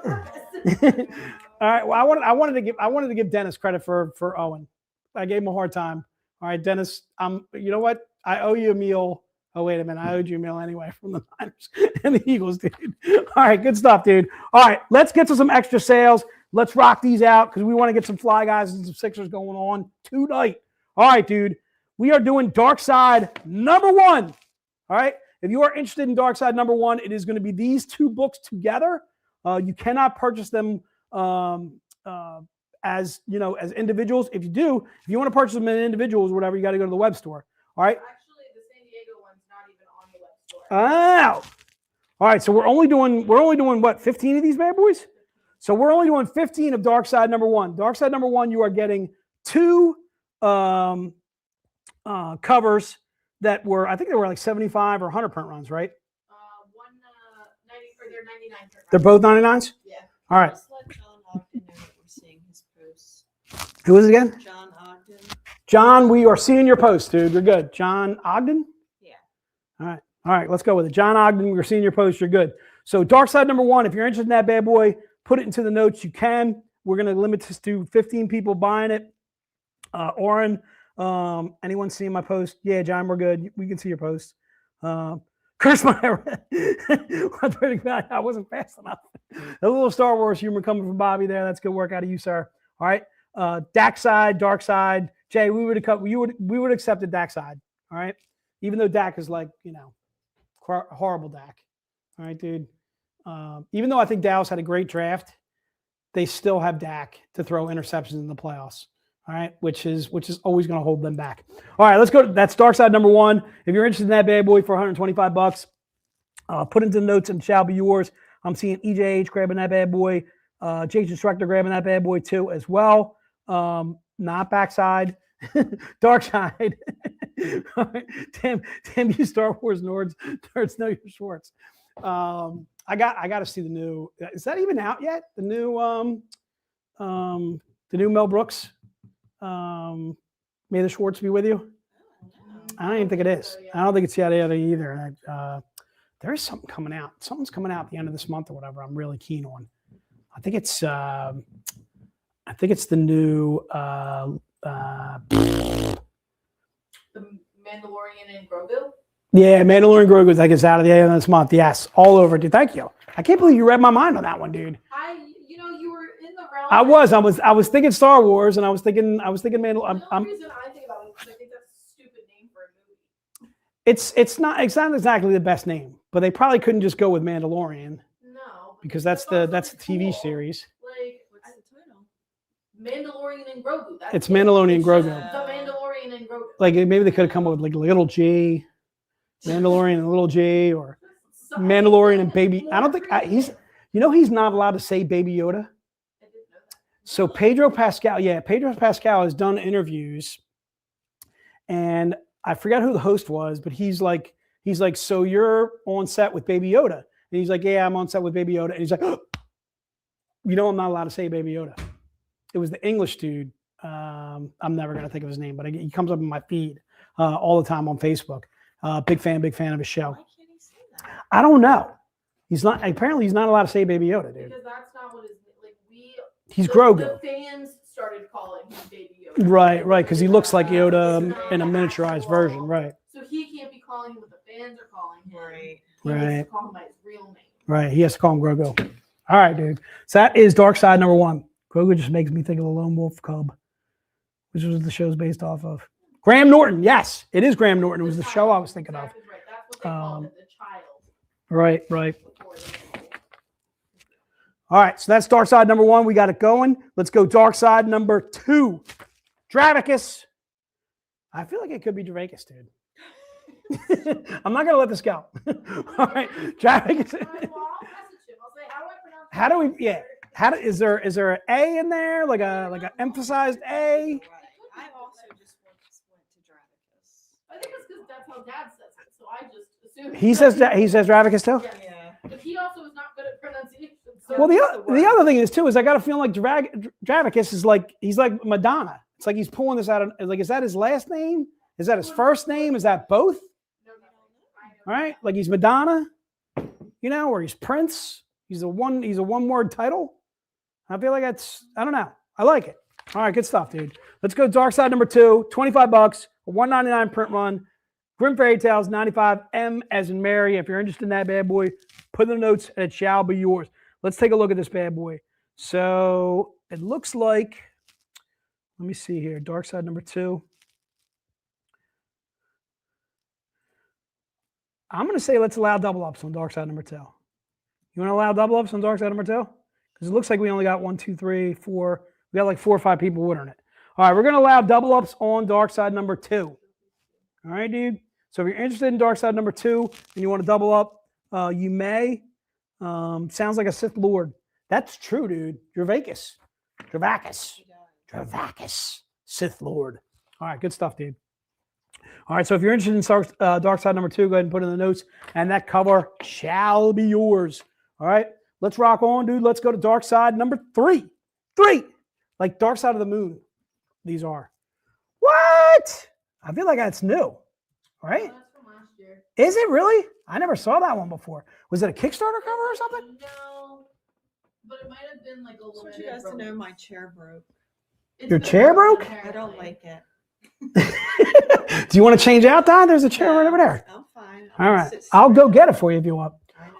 right. Well, I wanted to give Dennis credit for Owen. I gave him a hard time. All right, Dennis. You know what? I owe you a meal. Oh, wait a minute. I owed you a meal anyway from the Niners and the Eagles, dude. All right, good stuff, dude. All right, let's get to some extra sales. Let's rock these out because we want to get some Fly Guys and some Sixers going on tonight. All right, dude. We are doing Dark Side number 1. All right. If you are interested in Dark Side number 1, it is going to be these 2 books together. You cannot purchase them as individuals. If you want to purchase them as individuals or whatever, you got to go to the web store. All right. Actually, the San Diego one's not even on the web store. Oh. All right. So we're only doing what, 15 of these bad boys? So we're only doing 15 of Dark Side number 1. Dark Side number 1, you are getting 2 covers that were, I think they were like 75 or 100 print runs, right? they're 99. They're both 99s? Yeah. All right. Just let John Ogden know that we're seeing his posts. Who is it again? John Ogden. John, we are seeing your post, dude. You're good. John Ogden? Yeah. All right. All right, let's go with it. John Ogden, we're seeing your post. You're good. So Dark Side number 1, if you're interested in that bad boy, put it into the notes. You can. We're going to limit this to 15 people buying it. Oren, anyone seeing my post? Yeah, John, we're good. We can see your post. Curse my I wasn't fast enough. A little Star Wars humor coming from Bobby there. That's good work out of you, sir. All right. Dark Side. Jay, we would have accepted Dark Side. All right. Even though Dak is like, horrible Dak. All right, dude. Even though I think Dallas had a great draft, they still have Dak to throw interceptions in the playoffs. All right, which is always going to hold them back. All right, let's go. That's Dark Side number 1. If you're interested in that bad boy for $125, put into the notes and shall be yours. I'm seeing EJH grabbing that bad boy. Jake's Instructor grabbing that bad boy too as well. Not backside. Dark Side. All right. Damn, you Star Wars nerds know your Schwartz. I got to see the new. Is that even out yet? The new Mel Brooks. May the Schwartz be with you. I don't even think it is. I don't think it's yet either. There is something coming out. Something's coming out at the end of this month or whatever. I'm really keen on. I think it's the new. The Mandalorian and Grogu. Yeah, Mandalorian Grogu. I think it's out of the end of this month. Yes, all over, dude. Thank you. I can't believe you read my mind on that one, dude. You were in the realm. I was thinking Star Wars, and I was thinking The only reason I think about it is because I think that's a stupid name for a movie. It's not exactly the best name, but they probably couldn't just go with Mandalorian No, because that's the TV series. Like, What's the title? Mandalorian and Grogu. It's Mandalorian and Grogu. The Mandalorian and Grogu. Like maybe they could have come up with like little G, Mandalorian and little G, or Mandalorian and baby. I don't think he's not allowed to say Baby Yoda. I didn't know that. So Pedro Pascal has done interviews, and I forgot who the host was, but he's like, so you're on set with Baby Yoda, and he's like, yeah, I'm on set with Baby Yoda, and he's like, oh, I'm not allowed to say Baby Yoda. It was the English dude. I'm never gonna think of his name, but he comes up in my feed all the time on Facebook. Big fan of his show. Why can't he say that? I don't know. He's not allowed to say Baby Yoda, dude. Because that's not what his He's Grogu. The fans started calling him Baby Yoda. Right, because he looks like Yoda in a miniaturized version, right? So he can't be calling him what the fans are calling him. Right. He needs Right. to call him by his real name. Right, he has to call him Grogu. All right, dude. So that is Dark Side number 1. Grogu just makes me think of the Lone Wolf Cub, which was the show's based off of. Graham Norton, yes, it is Graham Norton. It was the show I was thinking of. Exactly right. That's what they called it, the child. Right. Before they- All right, so that's Dark Side number 1. We got it going. Let's go Dark Side number 2. Dravicus. I feel like it could be Dravicus, dude. I'm not gonna let this go. All right, Dravicus. Well, I'll message him. I'll say, how do I pronounce How do that? we? Yeah. Is there an A in there, like a emphasized A? Right. I also just went to Dravicus. I think it's because that's how Dad says it. So I just assume He says Dravicus too. Yes. Yeah. But he also is not good at pronunciation. So Well, that's the other thing is too is I got a feeling like Dravicus is like he's like Madonna. It's like he's pulling this out of like, is that his last name? Is that his first name? Is that both? No, All right, like he's Madonna, or he's Prince. He's a one word title. I feel like I don't know. I like it. All right, good stuff, dude. Let's go Dark Side number 2, $25, a $199 print run. Grim Fairy Tales 95, M as in Mary. If you're interested in that bad boy, put in the notes and it shall be yours. Let's take a look at this bad boy. So it looks like, let me see here, Dark Side number 2. I'm going to say let's allow double ups on Dark Side number 2. You want to allow double ups on Dark Side number 2? Because it looks like we only got 1, 2, 3, 4. We got like 4 or 5 people ordering it. All right, we're going to allow double ups on Dark Side number 2. All right, dude. So if you're interested in Dark Side number 2 and you want to double up, you may. Sounds like a Sith Lord. That's true, dude. Dravacus. Sith Lord. All right, good stuff, dude. All right, so if you're interested in Dark Side number 2, go ahead and put in the notes, and that cover shall be yours. All right, let's rock on, dude. Let's go to Dark Side number 3. 3, like Dark Side of the Moon. These are. What? I feel like that's new, right? That's from last year. Is it really? I never saw that one before. Was it a Kickstarter cover or something? No, but it might have been like a I just want limited. you guys to release. know my chair broke. It's Your been chair broke? I don't apparently. like it. Do you want to change out, Don? There's a chair right over there. I'm fine. All right, I'll go get it for you if you want.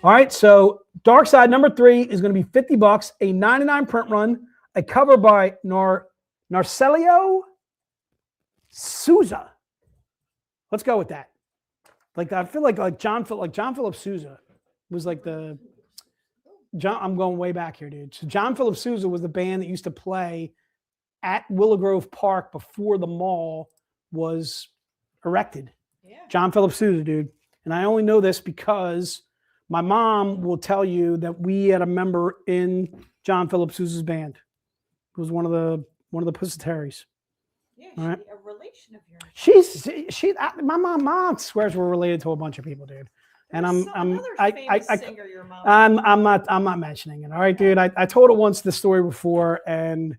All right, so Dark Side number 3 is going to be $50, a 99 print run, a cover by Narcelio Souza. Let's go with that. Like I feel like John Philip Sousa was like the John. I'm going way back here, dude. So John Philip Sousa was the band that used to play at Willow Grove Park before the mall was erected. Yeah. John Philip Sousa, dude. And I only know this because my mom will tell you that we had a member in John Philip Sousa's band. It was one of the Pussyterries. Yeah, All right. a relation of yours. My mom swears we're related to a bunch of people, dude. And Another famous singer your mom. I'm not mentioning it. All right, dude. I told her once the story before, and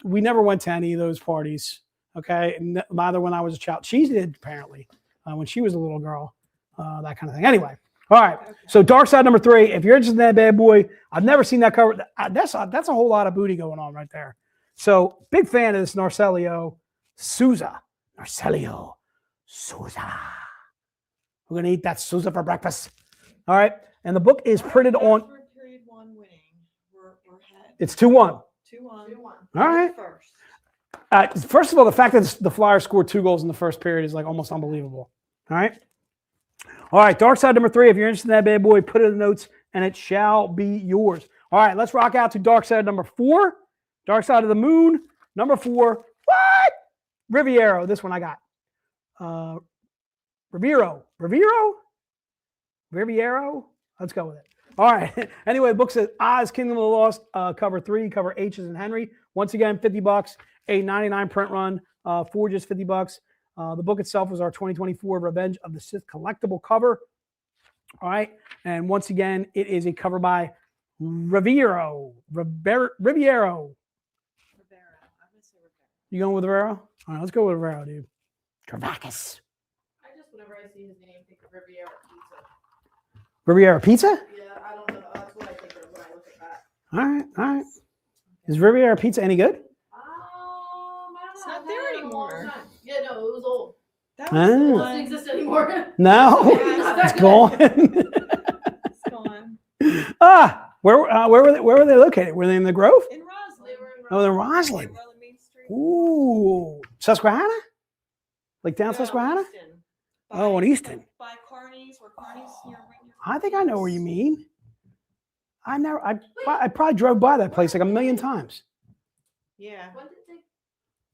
we never went to any of those parties. Okay, neither when I was a child. She did apparently when she was a little girl, that kind of thing. Anyway, all right. Okay. So Dark Side number 3. If you're interested in that bad boy, I've never seen that cover. That's a whole lot of booty going on right there. So big fan of this Narcelio Souza. Narcelio Souza. We're gonna eat that Souza for breakfast. All right, and the book is printed on. We're period 1 winning. We're ahead. It's 2-1. 2-1. 2-1. All right. First. First of all, the fact that the Flyers scored 2 goals in the first period is like almost unbelievable. All right. All right. Dark Side number 3. If you're interested in that bad boy, put it in the notes and it shall be yours. All right. Let's rock out to Dark Side number 4. Dark Side of the Moon number 4. What? Riviero. This one I got. Riviero. Let's go with it. All right. Anyway, book says Oz, Kingdom of the Lost, cover 3, cover H's and Henry. Once again, $50, a 99 print run, 4 just $50. The book itself was our 2024 Revenge of the Sith collectible cover. All right. And once again, it is a cover by Riviero. You going with Rivero? All right, let's go with Rivero, dude. Travakis. I just, whenever I see his name, think of Riviera Pizza. Riviera Pizza? Yeah, I don't know. That's what I think of when I look at that. All right. Is Riviera Pizza any good? I don't It's know. not I've there had it a long anymore. time. Yeah, no, it was old. That Ah. It was doesn't exist anymore. No, It's it's gone. It's gone. Where were they located? Were they in the Grove? In Roslyn. They were in Oh, they're Roslyn. Roslyn. Roslyn Main Street. Ooh, Susquehanna? Like down No, Susquehanna? Easton. Oh, in Easton. By Carney's, where Carney's near. I think I know where you mean. I probably drove by that place like a million times. Yeah. When did they?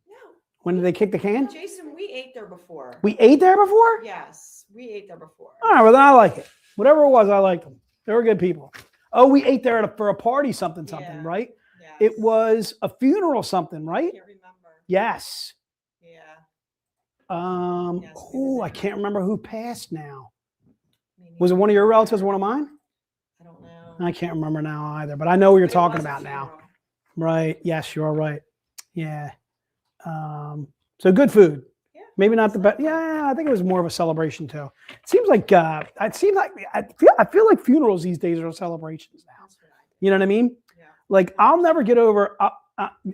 No. When did they kick the can? Jason, we ate there before. We ate there before? Yes, we ate there before. All right, well, then I like it. Whatever it was, I liked them. They were good people. Oh, we ate there for a party, something, Yeah. right? Yes. It was a funeral, something, I right? can't remember. Yes. Yeah. Yes, we Oh, were I there. can't remember who passed now. Me Was it neither. one of your relatives, one of mine? I don't know. I can't remember now either, but I know what you're But it talking was a about now. funeral. Right. Yes, you're right. Yeah. So good food. Yeah. Maybe not the best. Yeah, I think it was more of a celebration too. It seems like I feel like funerals these days are celebrations now. That's what I think. You know what I mean? Yeah. Like I'll never get over.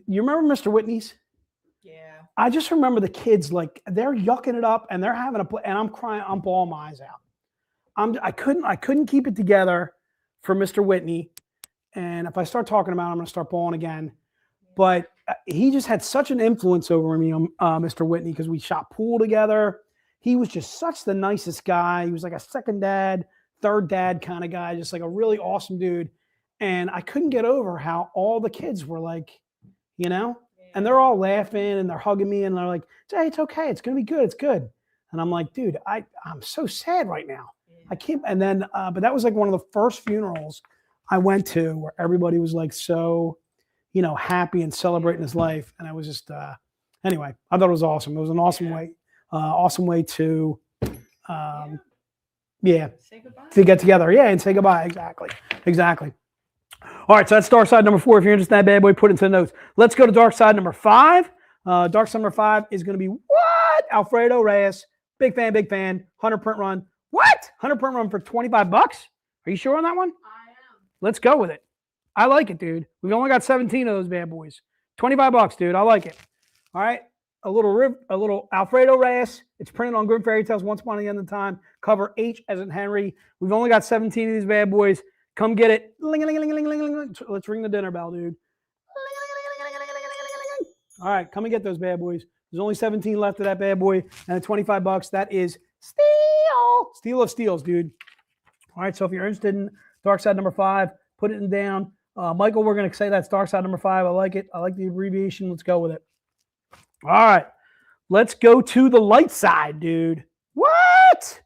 You remember Mr. Whitney's? Yeah. I just remember the kids like they're yucking it up and they're having and I'm crying. I'm bawling my eyes out. I couldn't keep it together for Mr. Whitney. And if I start talking about it, I'm going to start bawling again. But he just had such an influence over me, Mr. Whitney, because we shot pool together. He was just such the nicest guy. He was like a second dad, third dad kind of guy, just like a really awesome dude. And I couldn't get over how all the kids were like, you know, and they're all laughing and they're hugging me and they're like, hey, it's okay. It's going to be good. It's good. And I'm like, dude, I'm so sad right now. I can't. And then, but that was like one of the first funerals I went to where everybody was like so, you know, happy and celebrating his life. And I was just, anyway, I thought it was awesome. It was an awesome way to Yeah, Say goodbye. to get together. Yeah, and say goodbye. Exactly. All right, so that's dark side number 4. If you're interested in that bad boy, put it into the notes. Let's go to dark side number 5. Dark side number 5 is going to be what? Alfredo Reyes. Big fan. 100 print run. What? 100 print run for $25? Are you sure on that one? I am. Let's go with it. I like it, dude. We've only got 17 of those bad boys. $25, dude. I like it. All right. A little Alfredo Reyes. It's printed on Grim Fairy Tales Once Upon a End of Time. Cover H as in Henry. We've only got 17 of these bad boys. Come get it. Let's ring the dinner bell, dude. All right, come and get those bad boys. There's only 17 left of that bad boy, and at $25, that is steal of steals, dude. All right, so if you're interested in dark side number 5, put it in down. Michael, we're going to say that's dark side number 5. I like it. I like the abbreviation. Let's go with it. All right, let's go to the light side, dude. What?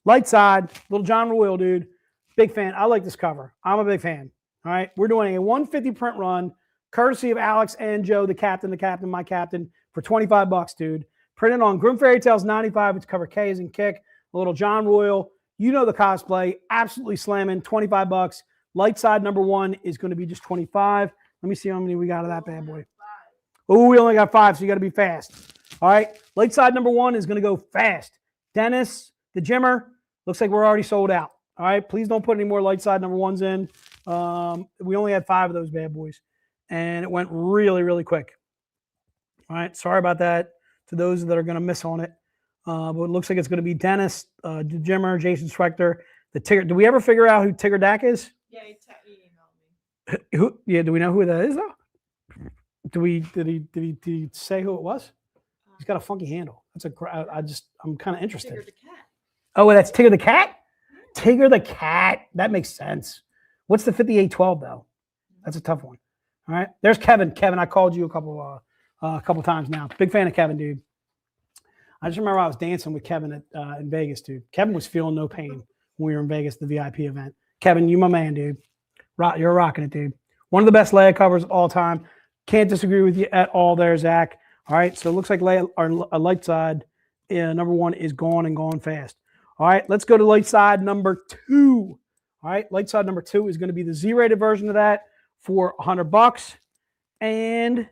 Light side, little John Royal, dude. Big fan. I like this cover. I'm a big fan. All right, we're doing a 150 print run, courtesy of Alex and Joe, the captain, my captain, for $25, dude. Printed on Grim Fairy Tales 95, which cover K as in Kick. A little John Royal. You know the cosplay. Absolutely slamming. $25. Light side number 1 is going to be just 25. Let me see how many we got of that bad boy. Oh, we only got 5, so you got to be fast. All right. Light side number 1 is going to go fast. Dennis, the Jimmer, looks like we're already sold out. All right. Please don't put any more light side number 1s in. We only had 5 of those bad boys, and it went really, really quick. All right. Sorry about that to those that are going to miss on it. But it looks like it's going to be Dennis, the Jimmer, Jason Schwechter, the Tigger. Do we ever figure out who Tigger Dak is? Yeah, he emailed me. Who? Yeah. Do we know who that is though? Did he say who it was? He's got a funky handle. I'm kind of interested. Tigger the cat. Oh, that's Tigger the cat? Tigger the cat. That makes sense. What's the 5812 though? That's a tough one. All right. There's Kevin. Kevin, I called you a couple times now. Big fan of Kevin, dude. I just remember I was dancing with Kevin in Vegas, dude. Kevin was feeling no pain when we were in Vegas, the VIP event. Kevin, you my man, dude. You're rocking it, dude. One of the best layout covers of all time. Can't disagree with you at all there, Zach. All right, so it looks like our light side number 1 is gone and gone fast. All right, let's go to light side number 2. All right, light side number 2 is going to be the Z-rated version of that for $100. And is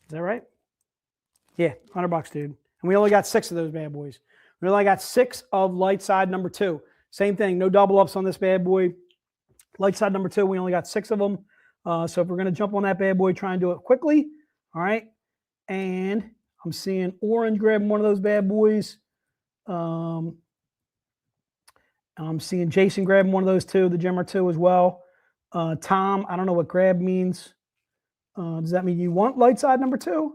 that right? Yeah, $100, dude. And we only got 6 of those bad boys. We only got 6 of light side number 2. Same thing, no double ups on this bad boy. Light side number 2, we only got 6 of them. So if we're going to jump on that bad boy, try and do it quickly. All right. And I'm seeing Orange grabbing one of those bad boys. I'm seeing Jason grabbing one of those too, the Jimmer 2 as well. Tom, I don't know what grab means. Does that mean you want light side number 2? All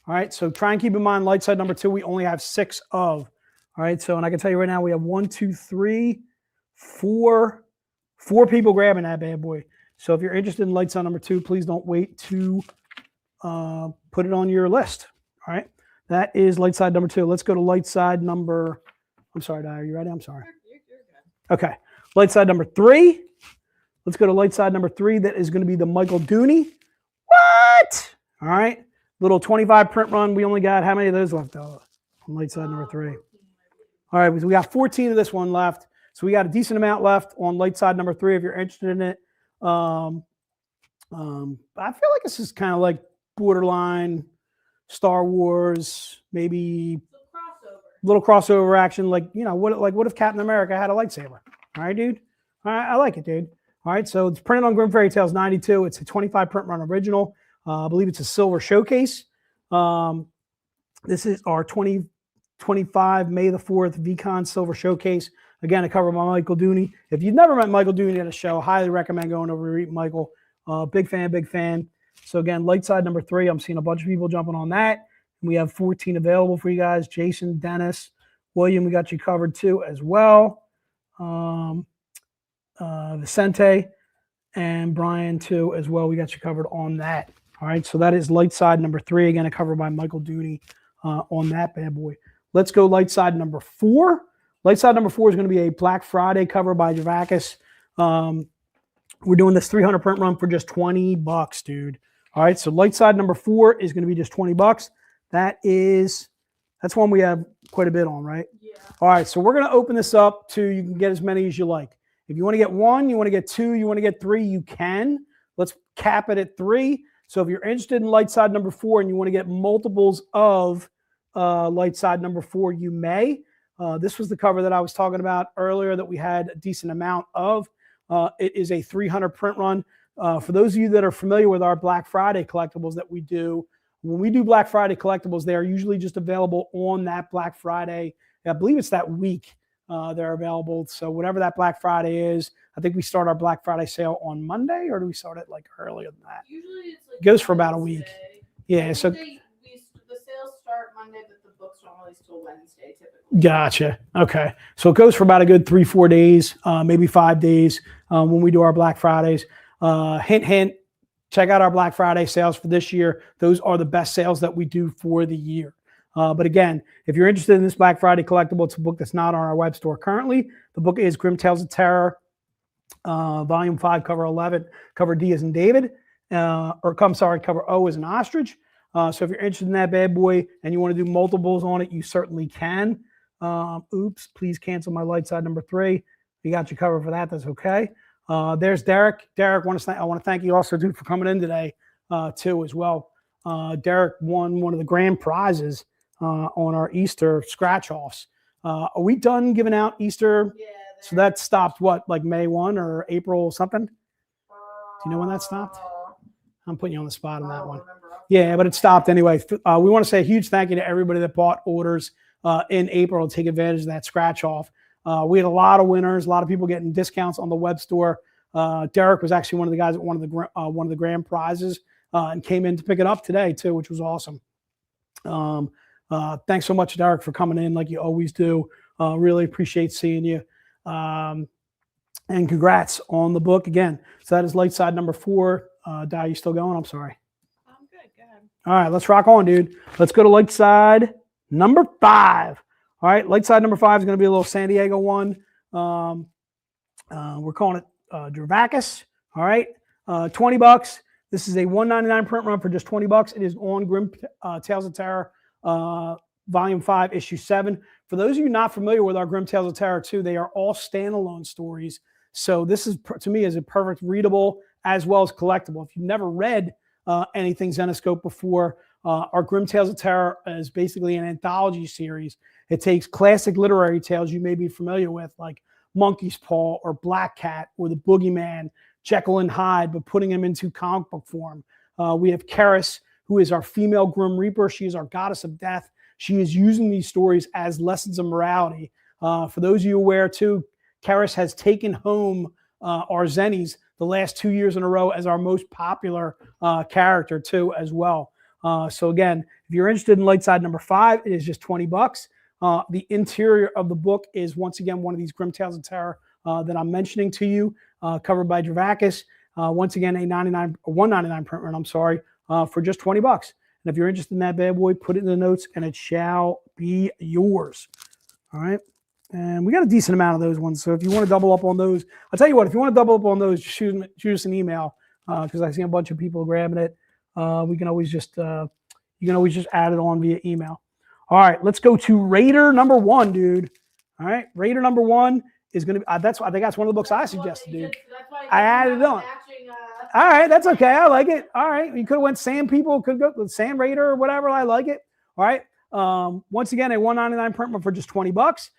right. So try and keep in mind light side number 2, we only have 6 of. All right. So, and I can tell you right now, we have 1, 2, 3, 4 people grabbing that bad boy. So if you're interested in light side number 2, please don't wait to put it on your list. All right. That is light side number 2. Let's go to light side number. I'm sorry, Di. Are you ready? I'm sorry. You're good. Okay. Light side number 3. Let's go to light side number 3. That is going to be the Michael Dooney. What? All right. Little 25 print run. We only got how many of those left on light side number 3? All right. So we got 14 of this one left. So we got a decent amount left on light side number 3 if you're interested in it. I feel like this is kind of like borderline Star Wars, maybe little crossover action. Like, you know, what if Captain America had a lightsaber? All right, dude. All right, I like it, dude. All right, so it's printed on Grim Fairy Tales 92. It's a 25 print run original. I believe it's a silver showcase. This is our 2025 May the 4th VCON silver showcase. Again, a cover by Michael Dooney. If you've never met Michael Dooney at a show, highly recommend going over to meet Michael. Big fan. So again, light side number 3. I'm seeing a bunch of people jumping on that. We have 14 available for you guys. Jason, Dennis, William, we got you covered too as well. Vicente and Brian too as well. We got you covered on that. All right, so that is light side number 3. Again, a cover by Michael Dooney on that bad boy. Let's go light side number 4. Light side number 4 is going to be a Black Friday cover by Javakis. We're doing this 300 print run for just $20, dude. All right, so light side number 4 is going to be just $20. That's That's one we have quite a bit on, right? Yeah. All right, so we're going to open this up to, you can get as many as you like. If you want to get one, you want to get two, you want to get three, you can. Let's cap it at 3. So if you're interested in light side number 4 and you want to get multiples of light side number 4, you may. This was the cover that I was talking about earlier that we had a decent amount of. It is a 300 print run. For those of you that are familiar with our Black Friday collectibles that we do, when we do Black Friday collectibles, they are usually just available on that Black Friday. I believe it's that week they're available. So whatever that Black Friday is, I think we start our Black Friday sale on Monday, or do we start it like earlier than that? Usually it's like It goes for about a week. Wednesday. Yeah, I so think the sales start Monday, but the books don't release till Wednesday typically. gotcha. Okay. So it goes for about a good 3-4 days, maybe 5 days when we do our Black Fridays. Hint, hint, check out our Black Friday sales for this year. Those are the best sales that we do for the year. But again, if you're interested in this Black Friday collectible, it's a book that's not on our web store currently. The book is Grim Tales of Terror, Volume 5, Cover 11. Cover D as in David, Cover O as an ostrich. So if you're interested in that bad boy and you want to do multiples on it, you certainly can. Oops, please cancel my light side number 3. You got your cover for that. That's okay. There's Derek. Derek, I want to thank you also, dude, for coming in today, too, as well. Derek won one of the grand prizes on our Easter scratch-offs. Are we done giving out Easter? Yeah. So that stopped what, like May 1 or April something? Do you know when that stopped? I'm putting you on the spot on that one. Yeah, but it stopped anyway. We want to say a huge thank you to everybody that bought orders in April to take advantage of that scratch-off. We had a lot of winners, a lot of people getting discounts on the web store. Derek was actually one of the guys that won one of the grand prizes and came in to pick it up today too, which was awesome. Thanks so much, Derek, for coming in like you always do. Really appreciate seeing you. And congrats on the book again. So that is light side number 4. Di, you still going? I'm sorry. I'm good. Go ahead. All right, let's rock on, dude. Let's go to light side number 5. All right, light side number 5 is going to be a little San Diego one. We're calling it Dravakis. All right, $20. This is a $1.99 print run for just $20. It is on Grim Tales of Terror, Volume 5, Issue 7. For those of you not familiar with our Grim Tales of Terror 2, they are all standalone stories. So this is, to me, is a perfect readable as well as collectible. If you've never read anything Zenescope before, our Grim Tales of Terror is basically an anthology series. It takes classic literary tales you may be familiar with, like Monkey's Paw or Black Cat or The Boogeyman, Jekyll and Hyde, but putting them into comic book form. We have Karis, who is our female Grim Reaper. She is our goddess of death. She is using these stories as lessons of morality. For those of you aware, too, Karis has taken home our Zennies the last 2 years in a row as our most popular character, too, as well. So again, if you're interested in light side number 5, it is just $20. The interior of the book is, once again, one of these Grim Tales of Terror that I'm mentioning to you, covered by Dravakis. Once again, a $1.99 print run, I'm sorry, for just $20. And if you're interested in that bad boy, put it in the notes and it shall be yours. All right. And we got a decent amount of those ones. So if you want to double up on those, I'll tell you what, if you want to double up on those, just shoot us an email because I see a bunch of people grabbing it. You can always just add it on via email. All right, let's go to Raider number 1, dude. All right, Raider number 1 is going to be, I think that's one of the books I suggested, dude. I added it on. All right, that's okay. I like it. All right, you could have went Sand People, could go with Sand Raider or whatever. I like it. All right. Once again, a $1.99 print run for just $20.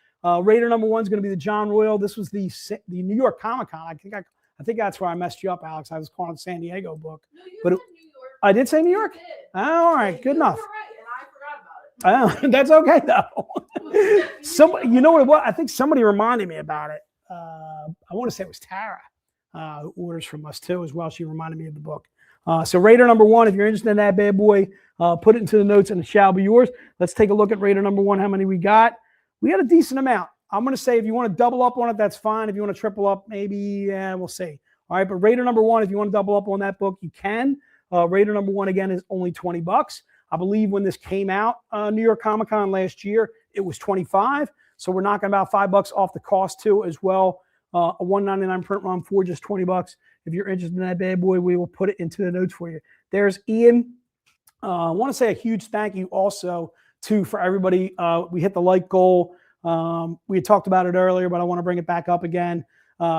Raider number 1 is going to be the John Royal. This was the New York Comic Con. I think that's where I messed you up, Alex. I was calling it San Diego book, No, you but said New York. I did say New York. You did. Oh, all right, good You enough. were right, and I forgot about it. That's okay though. You know what? I think somebody reminded me about it. I want to say it was Tara, who orders from us too as well. She reminded me of the book. So Raider number 1, if you're interested in that bad boy, put it into the notes and it shall be yours. Let's take a look at Raider number 1. How many we got? We got a decent amount. I'm going to say if you want to double up on it, that's fine. If you want to triple up, maybe we'll see. All right, but Raider number 1, if you want to double up on that book, you can. Raider number 1 again is only $20. I believe when this came out, New York Comic Con last year, it was $25. So we're knocking about $5 off the cost too, as well. A $1.99 print run for just $20. If you're interested in that bad boy, we will put it into the notes for you. There's Ian. I want to say a huge thank you also too, for everybody. We hit the like goal. We had talked about it earlier, but I want to bring it back up again.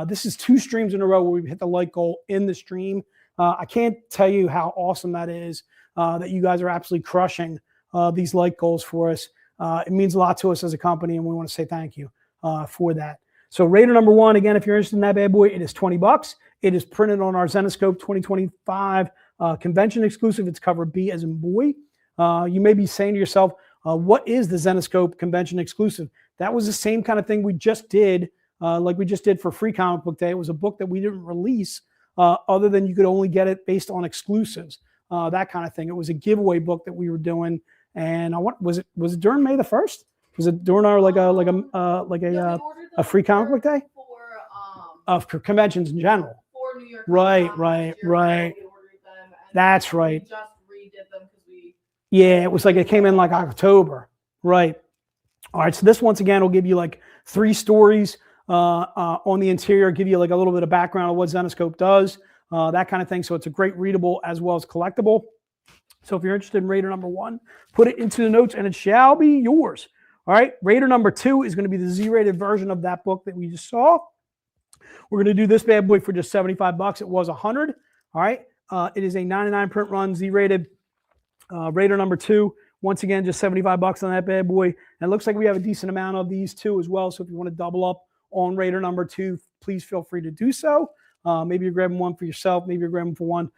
This is 2 streams in a row where we've hit the like goal in the stream. I can't tell you how awesome that is, that you guys are absolutely crushing these like goals for us. It means a lot to us as a company, and we want to say thank you for that. So Raider number 1, again, if you're interested in that bad boy, it is $20. It is printed on our Zenescope 2025 convention exclusive. It's cover B as in boy. You may be saying to yourself, what is the Zenescope convention exclusive? That was the same kind of thing we just did, like we just did for Free Comic Book Day. It was a book that we didn't release other than you could only get it based on exclusives, that kind of thing. It was a giveaway book that we were doing. And was it during May the 1st? Was it during our a Free Comic Book Day? For conventions in general. For New York. Right. That's right. We just redid them because we. Yeah, it was like it came in like October. Right. All right. So this once again will give you like 3 stories on the interior, give you like a little bit of background of what Zenescope does, that kind of thing. So it's a great readable as well as collectible. So if you're interested in Raider number 1, put it into the notes and it shall be yours. All right. Raider number 2 is going to be the Z-rated version of that book that we just saw. We're going to do this bad boy for just $75. It was $100. All right. It is a 99 print run, Z-rated. Raider number 2, once again, just $75 on that bad boy. And it looks like we have a decent amount of these too as well. So if you want to double up on Raider number 2, please feel free to do so. Maybe you're grabbing one for yourself. Maybe you're grabbing for one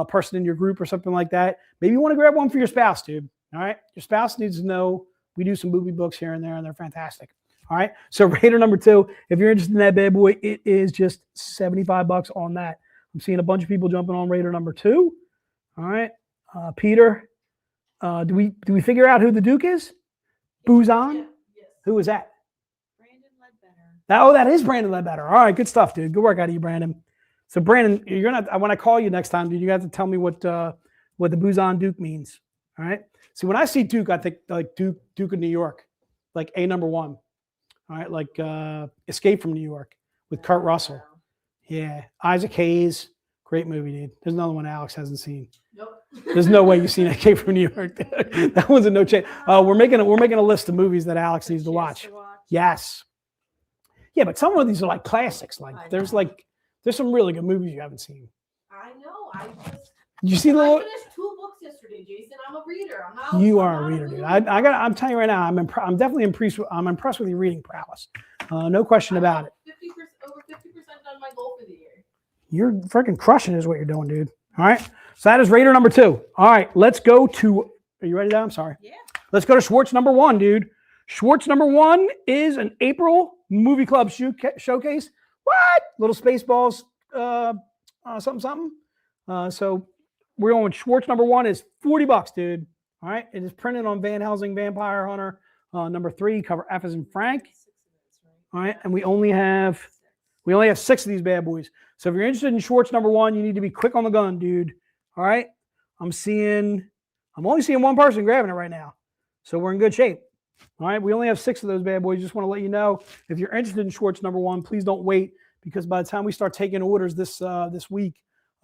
person in your group or something like that. Maybe you want to grab one for your spouse, dude. All right. Your spouse needs to know we do some booby books here and there, and they're fantastic. All right. So Raider number 2, if you're interested in that bad boy, it is just $75 on that. I'm seeing a bunch of people jumping on Raider number 2. All right. Peter, do we figure out who the Duke is? Buzan? Yes. Who is that? Brandon Ledbetter. That is Brandon Ledbetter. All right, good stuff, dude. Good work out of you, Brandon. So Brandon, you're gonna, when I call you next time, dude, you have to tell me what the Buzan Duke means. All right. See, when I see Duke, I think like Duke of New York, like A number 1. All right, like Escape from New York with Kurt Russell. Yeah, Isaac Hayes, great movie, dude. There's another one Alex hasn't seen. Nope. There's no way you've seen Escape from New York. That one's a no chance. We're making a list of movies that Alex needs to watch. Yes. Yeah, but some of these are like classics. Like there's some really good movies you haven't seen. I know. I finished 2 books yesterday, Jason. I'm a reader. You are a reader, dude. I'm telling you right now, I'm definitely impressed. I'm impressed with your reading prowess. No question about it. Over 50% done my goal for the year. You're freaking crushing is what you're doing, dude. All right. So that is Raider number 2. All right. Let's go to, are you ready now? I'm sorry. Yeah. Let's go to Schwartz number 1, dude. Schwartz number 1 is an April Movie Club showcase. What? Little Spaceballs, something. So we're going with Schwartz number 1 is $40, dude. All right. It is printed on Van Helsing Vampire Hunter number 3, cover F as in Frank. All right. And we only have 6 of these bad boys. So if you're interested in Schwartz number 1, you need to be quick on the gun, dude. All right. I'm only seeing one person grabbing it right now. So we're in good shape. All right. We only have 6 of those bad boys. Just want to let you know, if you're interested in Schwartz number 1, please don't wait, because by the time we start taking orders this week,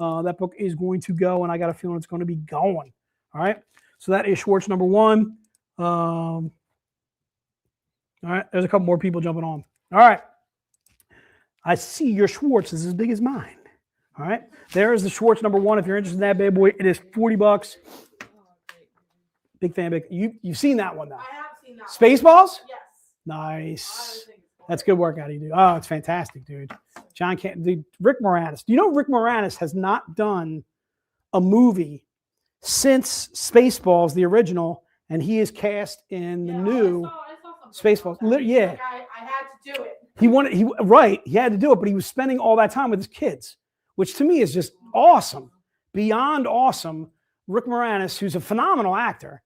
that book is going to go, and I got a feeling it's going to be going. All right. So that is Schwartz number 1. All right. There's a couple more people jumping on. All right. I see your Schwartz is as big as mine. All right. There is the Schwartz number 1. If you're interested in that bad boy, it is $40. Big fan. You've seen that one, though. I have seen that. Spaceballs? Yes. Nice. That's good work out of you, dude. Oh, it's fantastic, dude. Rick Moranis. Do you know Rick Moranis has not done a movie since Spaceballs, the original, and he is cast in the new Spaceballs. Yeah. Like I had to do it. He had to do it, but he was spending all that time with his kids, which to me is just awesome. Beyond awesome. Rick Moranis, who's a phenomenal actor,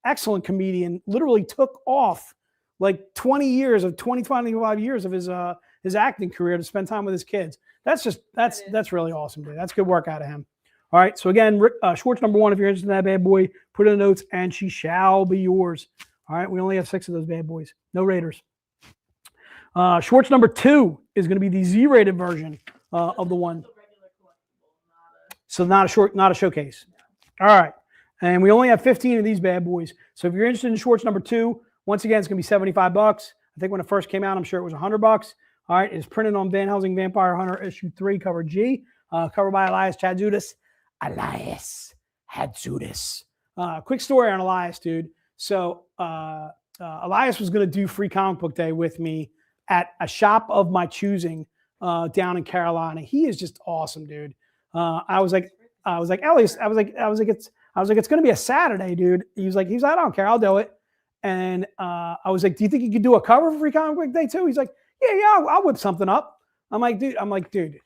excellent comedian, literally took off like 25 years of his acting career to spend time with his kids. That's really awesome, dude. That's good work out of him. All right. So again, Schwartz number 1, if you're interested in that bad boy, put in the notes and she shall be yours. All right. We only have 6 of those bad boys. No Raiders. Schwartz number 2 is going to be the Z-rated version of the one. So not a showcase. All right. And we only have 15 of these bad boys. So if you're interested in Schwartz number 2, once again, it's going to be 75 bucks. I think when it first came out, I'm sure it was 100 bucks. All right. It's printed on Van Helsing Vampire Hunter issue 3, cover G, covered by Elias Chadzudis. Elias Chadzudis. Quick story on Elias, dude. So Elias was going to do Free Comic Book Day with me at a shop of my choosing down in Carolina. He is just awesome, dude. I was like, Elias, it's going to be a Saturday, dude. He was like, I don't care, I'll do it. And I was like, do you think you could do a cover for Free Comic Book Day too? He's like, yeah, I'll whip something up. I'm like, dude.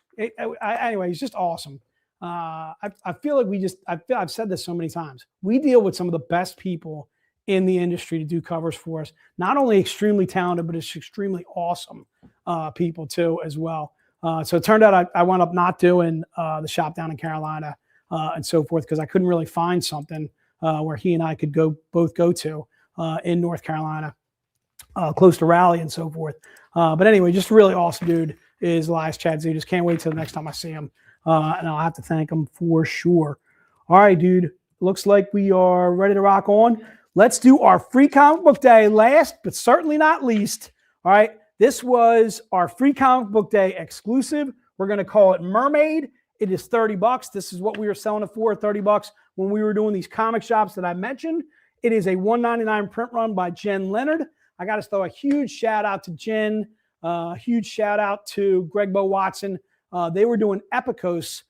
Anyway, he's just awesome. I feel like I've said this so many times. We deal with some of the best people in the industry to do covers for us. Not only extremely talented, but it's extremely awesome people too as well. So it turned out I wound up not doing the shop down in Carolina and so forth because I couldn't really find something where he and I could both go to in North Carolina, close to Raleigh and so forth. But anyway, just really awesome dude is Elias Chadzudis. Can't wait till the next time I see him. And I'll have to thank him for sure. All right, dude. Looks like we are ready to rock on. Let's do our Free Comic Book Day last, but certainly not least. All right. This was our Free Comic Book Day exclusive. We're going to call it Mermaid. It is 30 bucks. This is what we were selling it for, 30 bucks when we were doing these comic shops that I mentioned. It is a $1.99 print run by Jen Leonard. I got to throw a huge shout out to Jen. Huge shout out to Greg Bo Watson. They were doing Epicos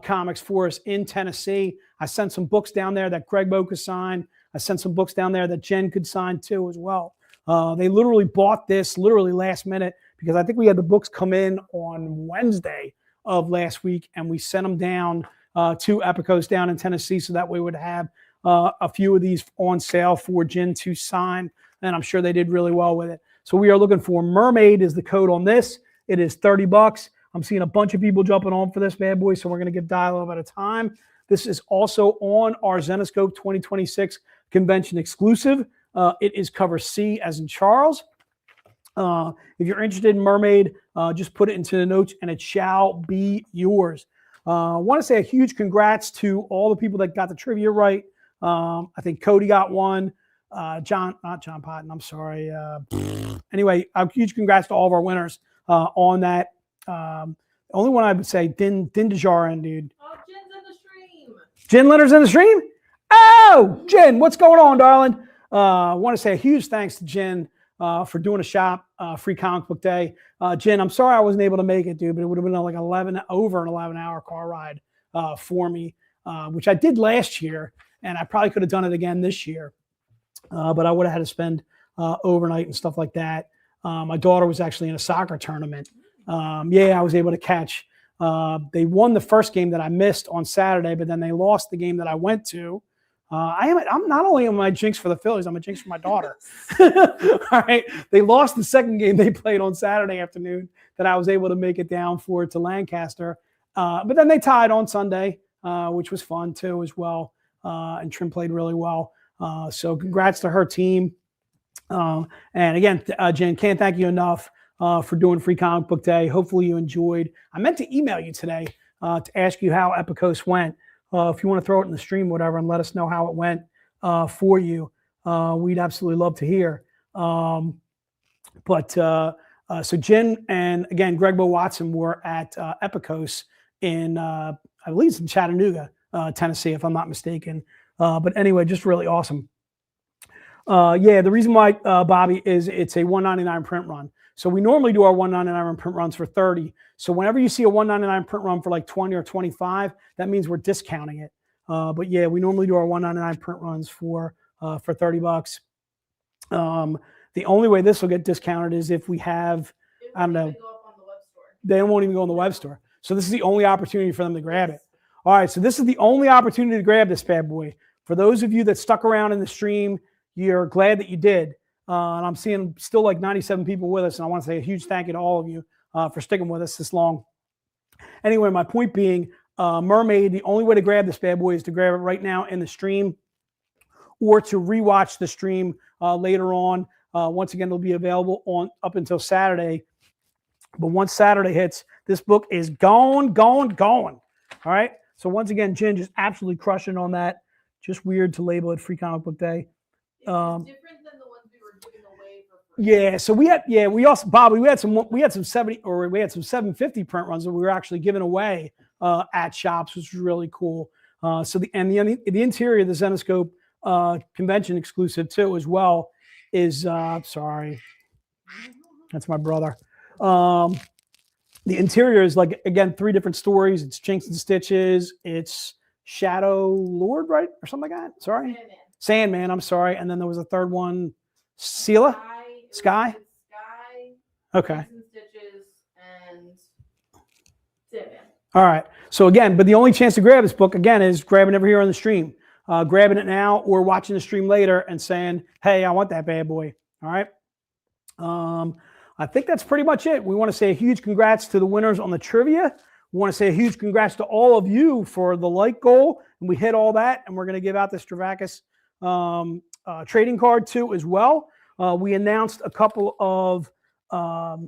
comics for us in Tennessee. I sent some books down there that Greg Bo could sign. I sent some books down there that Jen could sign too as well. They literally bought this last minute because I think we had the books come in on Wednesday of last week and we sent them down to Epicos down in Tennessee so that we would have a few of these on sale for Jen to sign. And I'm sure they did really well with it. So we are looking for Mermaid is the code on this. It is 30 bucks. I'm seeing a bunch of people jumping on for this bad boy, so we're going to give dialogue at a time. This is also on our Zenescope 2026 convention exclusive. It is cover C as in Charles. If you're interested in Mermaid, just put it into the notes and it shall be yours. I want to say a huge congrats to all the people that got the trivia right. I think Cody got one. Not John Potton, I'm sorry. Anyway, a huge congrats to all of our winners on that. Only one I would say, Din Djarin, dude. Oh, Jen's in the stream. Jen Leonard's in the stream? Oh, Jen, what's going on, darling? I want to say a huge thanks to Jen for doing a shop, Free Comic Book Day. Jen, I'm sorry I wasn't able to make it, dude, but it would have been like over an 11-hour car ride for me, which I did last year, and I probably could have done it again this year. But I would have had to spend overnight and stuff like that. My daughter was actually in a soccer tournament. I was able to catch. They won the first game that I missed on Saturday, but then they lost the game that I went to. I'm not only am I jinx for the Phillies, I'm a jinx for my daughter. All right. They lost the second game they played on Saturday afternoon that I was able to make it down for to Lancaster. But then they tied on Sunday, which was fun too as well. And Trim played really well. So congrats to her team. And again, Jen, can't thank you enough for doing Free Comic Book Day. Hopefully you enjoyed. I meant to email you today to ask you how Epicos went. If you want to throw it in the stream, whatever, and let us know how it went for you, we'd absolutely love to hear. So Jen and again, Greg Bo Watson were at Epicos in, I believe it's in Chattanooga, Tennessee, if I'm not mistaken. But anyway, just really awesome. The reason why, Bobby, is it's a $1.99 print run. So we normally do our $1.99 print runs for 30. So whenever you see a $1.99 print run for like 20 or 25, that means we're discounting it. But yeah, we normally do our $1.99 print runs for 30 bucks. The only way this will get discounted is if we have, I don't know, they won't even go on the web store. So this is the only opportunity for them to grab it. All right, so this is the only opportunity to grab this bad boy. For those of you that stuck around in the stream, you're glad that you did. And I'm seeing still like 97 people with us. And I want to say a huge thank you to all of you for sticking with us this long. Anyway, my point being, Mermaid, the only way to grab this bad boy is to grab it right now in the stream or to rewatch the stream later on. Once again, it'll be available on up until Saturday. But once Saturday hits, this book is gone. All right. So once again, Jen just absolutely crushing on that. Just weird to label it Free Comic Book Day. It's different than the ones we were giving away for free. Yeah, so we also, Bobby, we had some 70 or we had some 750 print runs that we were actually giving away at shops, which was really cool. So the interior of the Zenescope convention exclusive too as well is sorry, that's my brother. The interior is like, again, 3 different stories. It's Jinx and Stitches. It's Shadow Lord, right, or something like that. Sorry, Sandman. I'm sorry, and then there was a third one, Sela. Sky? Okay. And Stitches and Sandman. All right. So again, but the only chance to grab this book again is grabbing it over here on the stream, grabbing it now or watching the stream later and saying, "Hey, I want that bad boy." All right. I think that's pretty much it. We want to say a huge congrats to the winners on the trivia. We want to say a huge congrats to all of you for the like goal, and we hit all that. And we're going to give out the Stravakis trading card too as well. We announced a couple of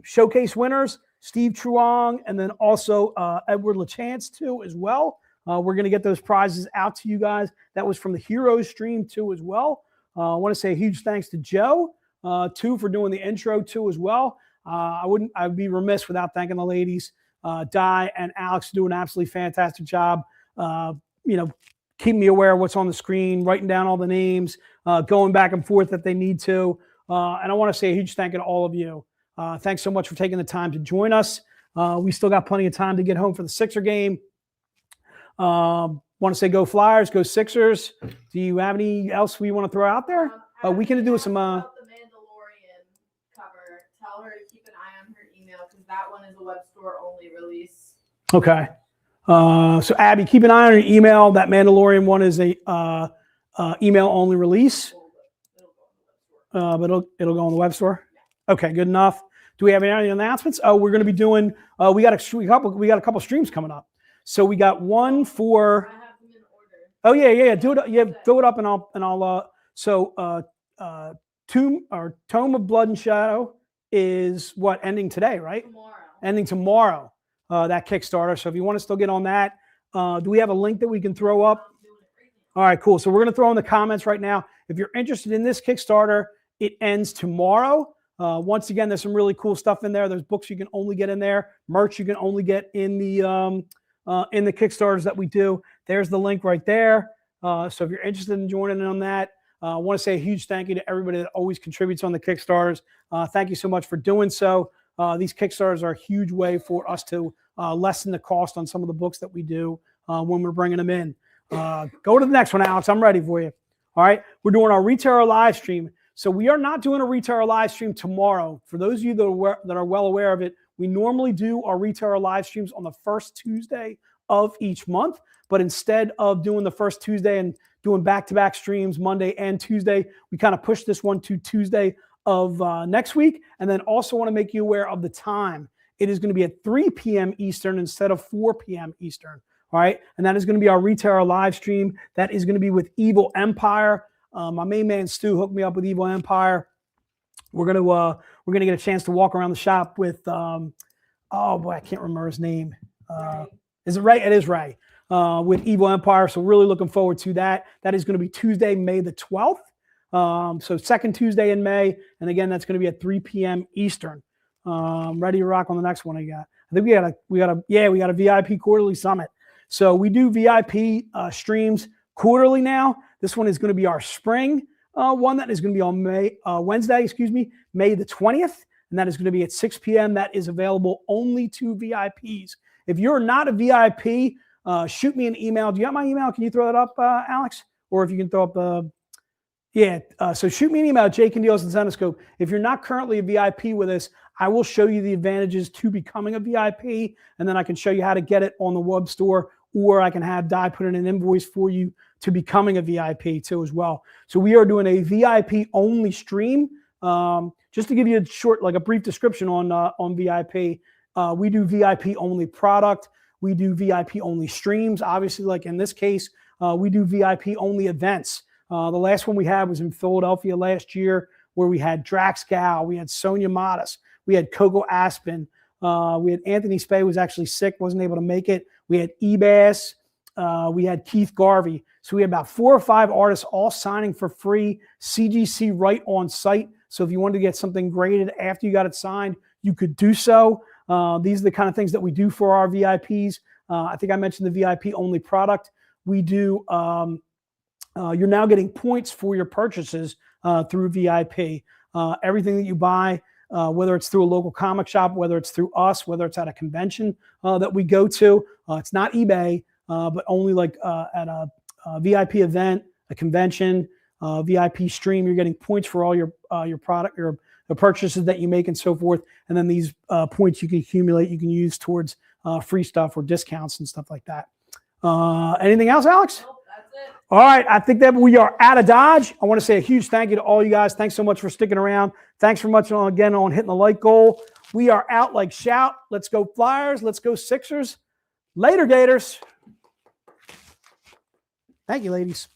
showcase winners, Steve Truong, and then also Edward LaChance too as well. We're going to get those prizes out to you guys. That was from the Heroes stream too as well. I want to say a huge thanks to Joe too for doing the intro too as well. I'd be remiss without thanking the ladies, Di and Alex, do an absolutely fantastic job. Keep me aware of what's on the screen, writing down all the names, going back and forth if they need to. And I want to say a huge thank you to all of you. Thanks so much for taking the time to join us. We still got plenty of time to get home for the Sixer game. Want to say go Flyers, go Sixers. Do you have any else we want to throw out there? We can do some. About the Mandalorian cover. Tell her to keep an eye on her email because that one is a web store only release. Okay. So Abby, keep an eye on your email. That Mandalorian one is a email only release. But it'll go on the web store. Okay, good enough. Do we have any announcements? Oh, we're going to be doing. We got a couple streams coming up. So we got one for. I have them in order. Oh yeah. Do it. Yeah, fill it up and I'll. So Tome of Blood and Shadow is what ending today, right? Tomorrow. Ending tomorrow. That Kickstarter. So if you want to still get on that, do we have a link that we can throw up? I'm doing it right now. All right, cool. So we're going to throw in the comments right now. If you're interested in this Kickstarter, it ends tomorrow. Once again, there's some really cool stuff in there. There's books you can only get in there, merch you can only get in the Kickstarters that we do. There's the link right there. So if you're interested in joining in on that, I want to say a huge thank you to everybody that always contributes on the Kickstarters. Thank you so much for doing so. These Kickstarters are a huge way for us to lessen the cost on some of the books that we do when we're bringing them in. Go to the next one, Alex. I'm ready for you. All right. We're doing our retailer live stream. So we are not doing a retailer live stream tomorrow. For those of you that are well aware of it, we normally do our retailer live streams on the first Tuesday of each month. But instead of doing the first Tuesday and doing back-to-back streams Monday and Tuesday, we kind of push this one to Tuesday of next week. And then also want to make you aware of the time. It is going to be at 3 p.m. Eastern instead of 4 p.m. Eastern. All right. And that is going to be our retailer live stream. That is going to be with Evil Empire. My main man Stu hooked me up with Evil Empire. We're gonna get a chance to walk around the shop with oh boy, I can't remember his name. Is it Ray? It is Ray. With Evil Empire. So really looking forward to that. That is going to be Tuesday, May the 12th. So second Tuesday in May, and again that's going to be at 3 p.m. Eastern. Ready to rock on the next one I got. I think we got a VIP quarterly summit. So we do VIP streams quarterly now. This one is going to be our spring one that is going to be on Wednesday, May the 20th. And that is going to be at 6 p.m. That is available only to VIPs. If you're not a VIP, shoot me an email. Do you have my email? Can you throw that up, Alex? Or if you can throw up so shoot me an email, Jake and Deals and Zenescope. If you're not currently a VIP with us, I will show you the advantages to becoming a VIP, and then I can show you how to get it on the web store, or I can have Di put in an invoice for you to becoming a VIP too as well. So we are doing a VIP only stream. Just to give you a brief description on VIP, we do VIP only product. We do VIP only streams. Obviously, like in this case, we do VIP only events. The last one we had was in Philadelphia last year, where we had Drax Gal, we had Sonia Modis, we had Coco Aspen, we had Anthony Spay was actually sick, wasn't able to make it. We had Ebass, we had Keith Garvey. So we had about 4 or 5 artists all signing for free, CGC right on site. So if you wanted to get something graded after you got it signed, you could do so. These are the kind of things that we do for our VIPs. I think I mentioned the VIP only product. We do, you're now getting points for your purchases through VIP. Everything that you buy, whether it's through a local comic shop, whether it's through us, whether it's at a convention that we go to, it's not eBay, but only like at a VIP event, a convention, VIP stream, you're getting points for all your product, the purchases that you make and so forth. And then these points you can accumulate, you can use towards free stuff or discounts and stuff like that. Anything else, Alex? Nope, that's it. All right. I think that we are out of Dodge. I want to say a huge thank you to all you guys. Thanks so much for sticking around. Thanks so much again on hitting the like goal. We are out like shout. Let's go Flyers. Let's go Sixers. Later, Gators. Thank you, ladies.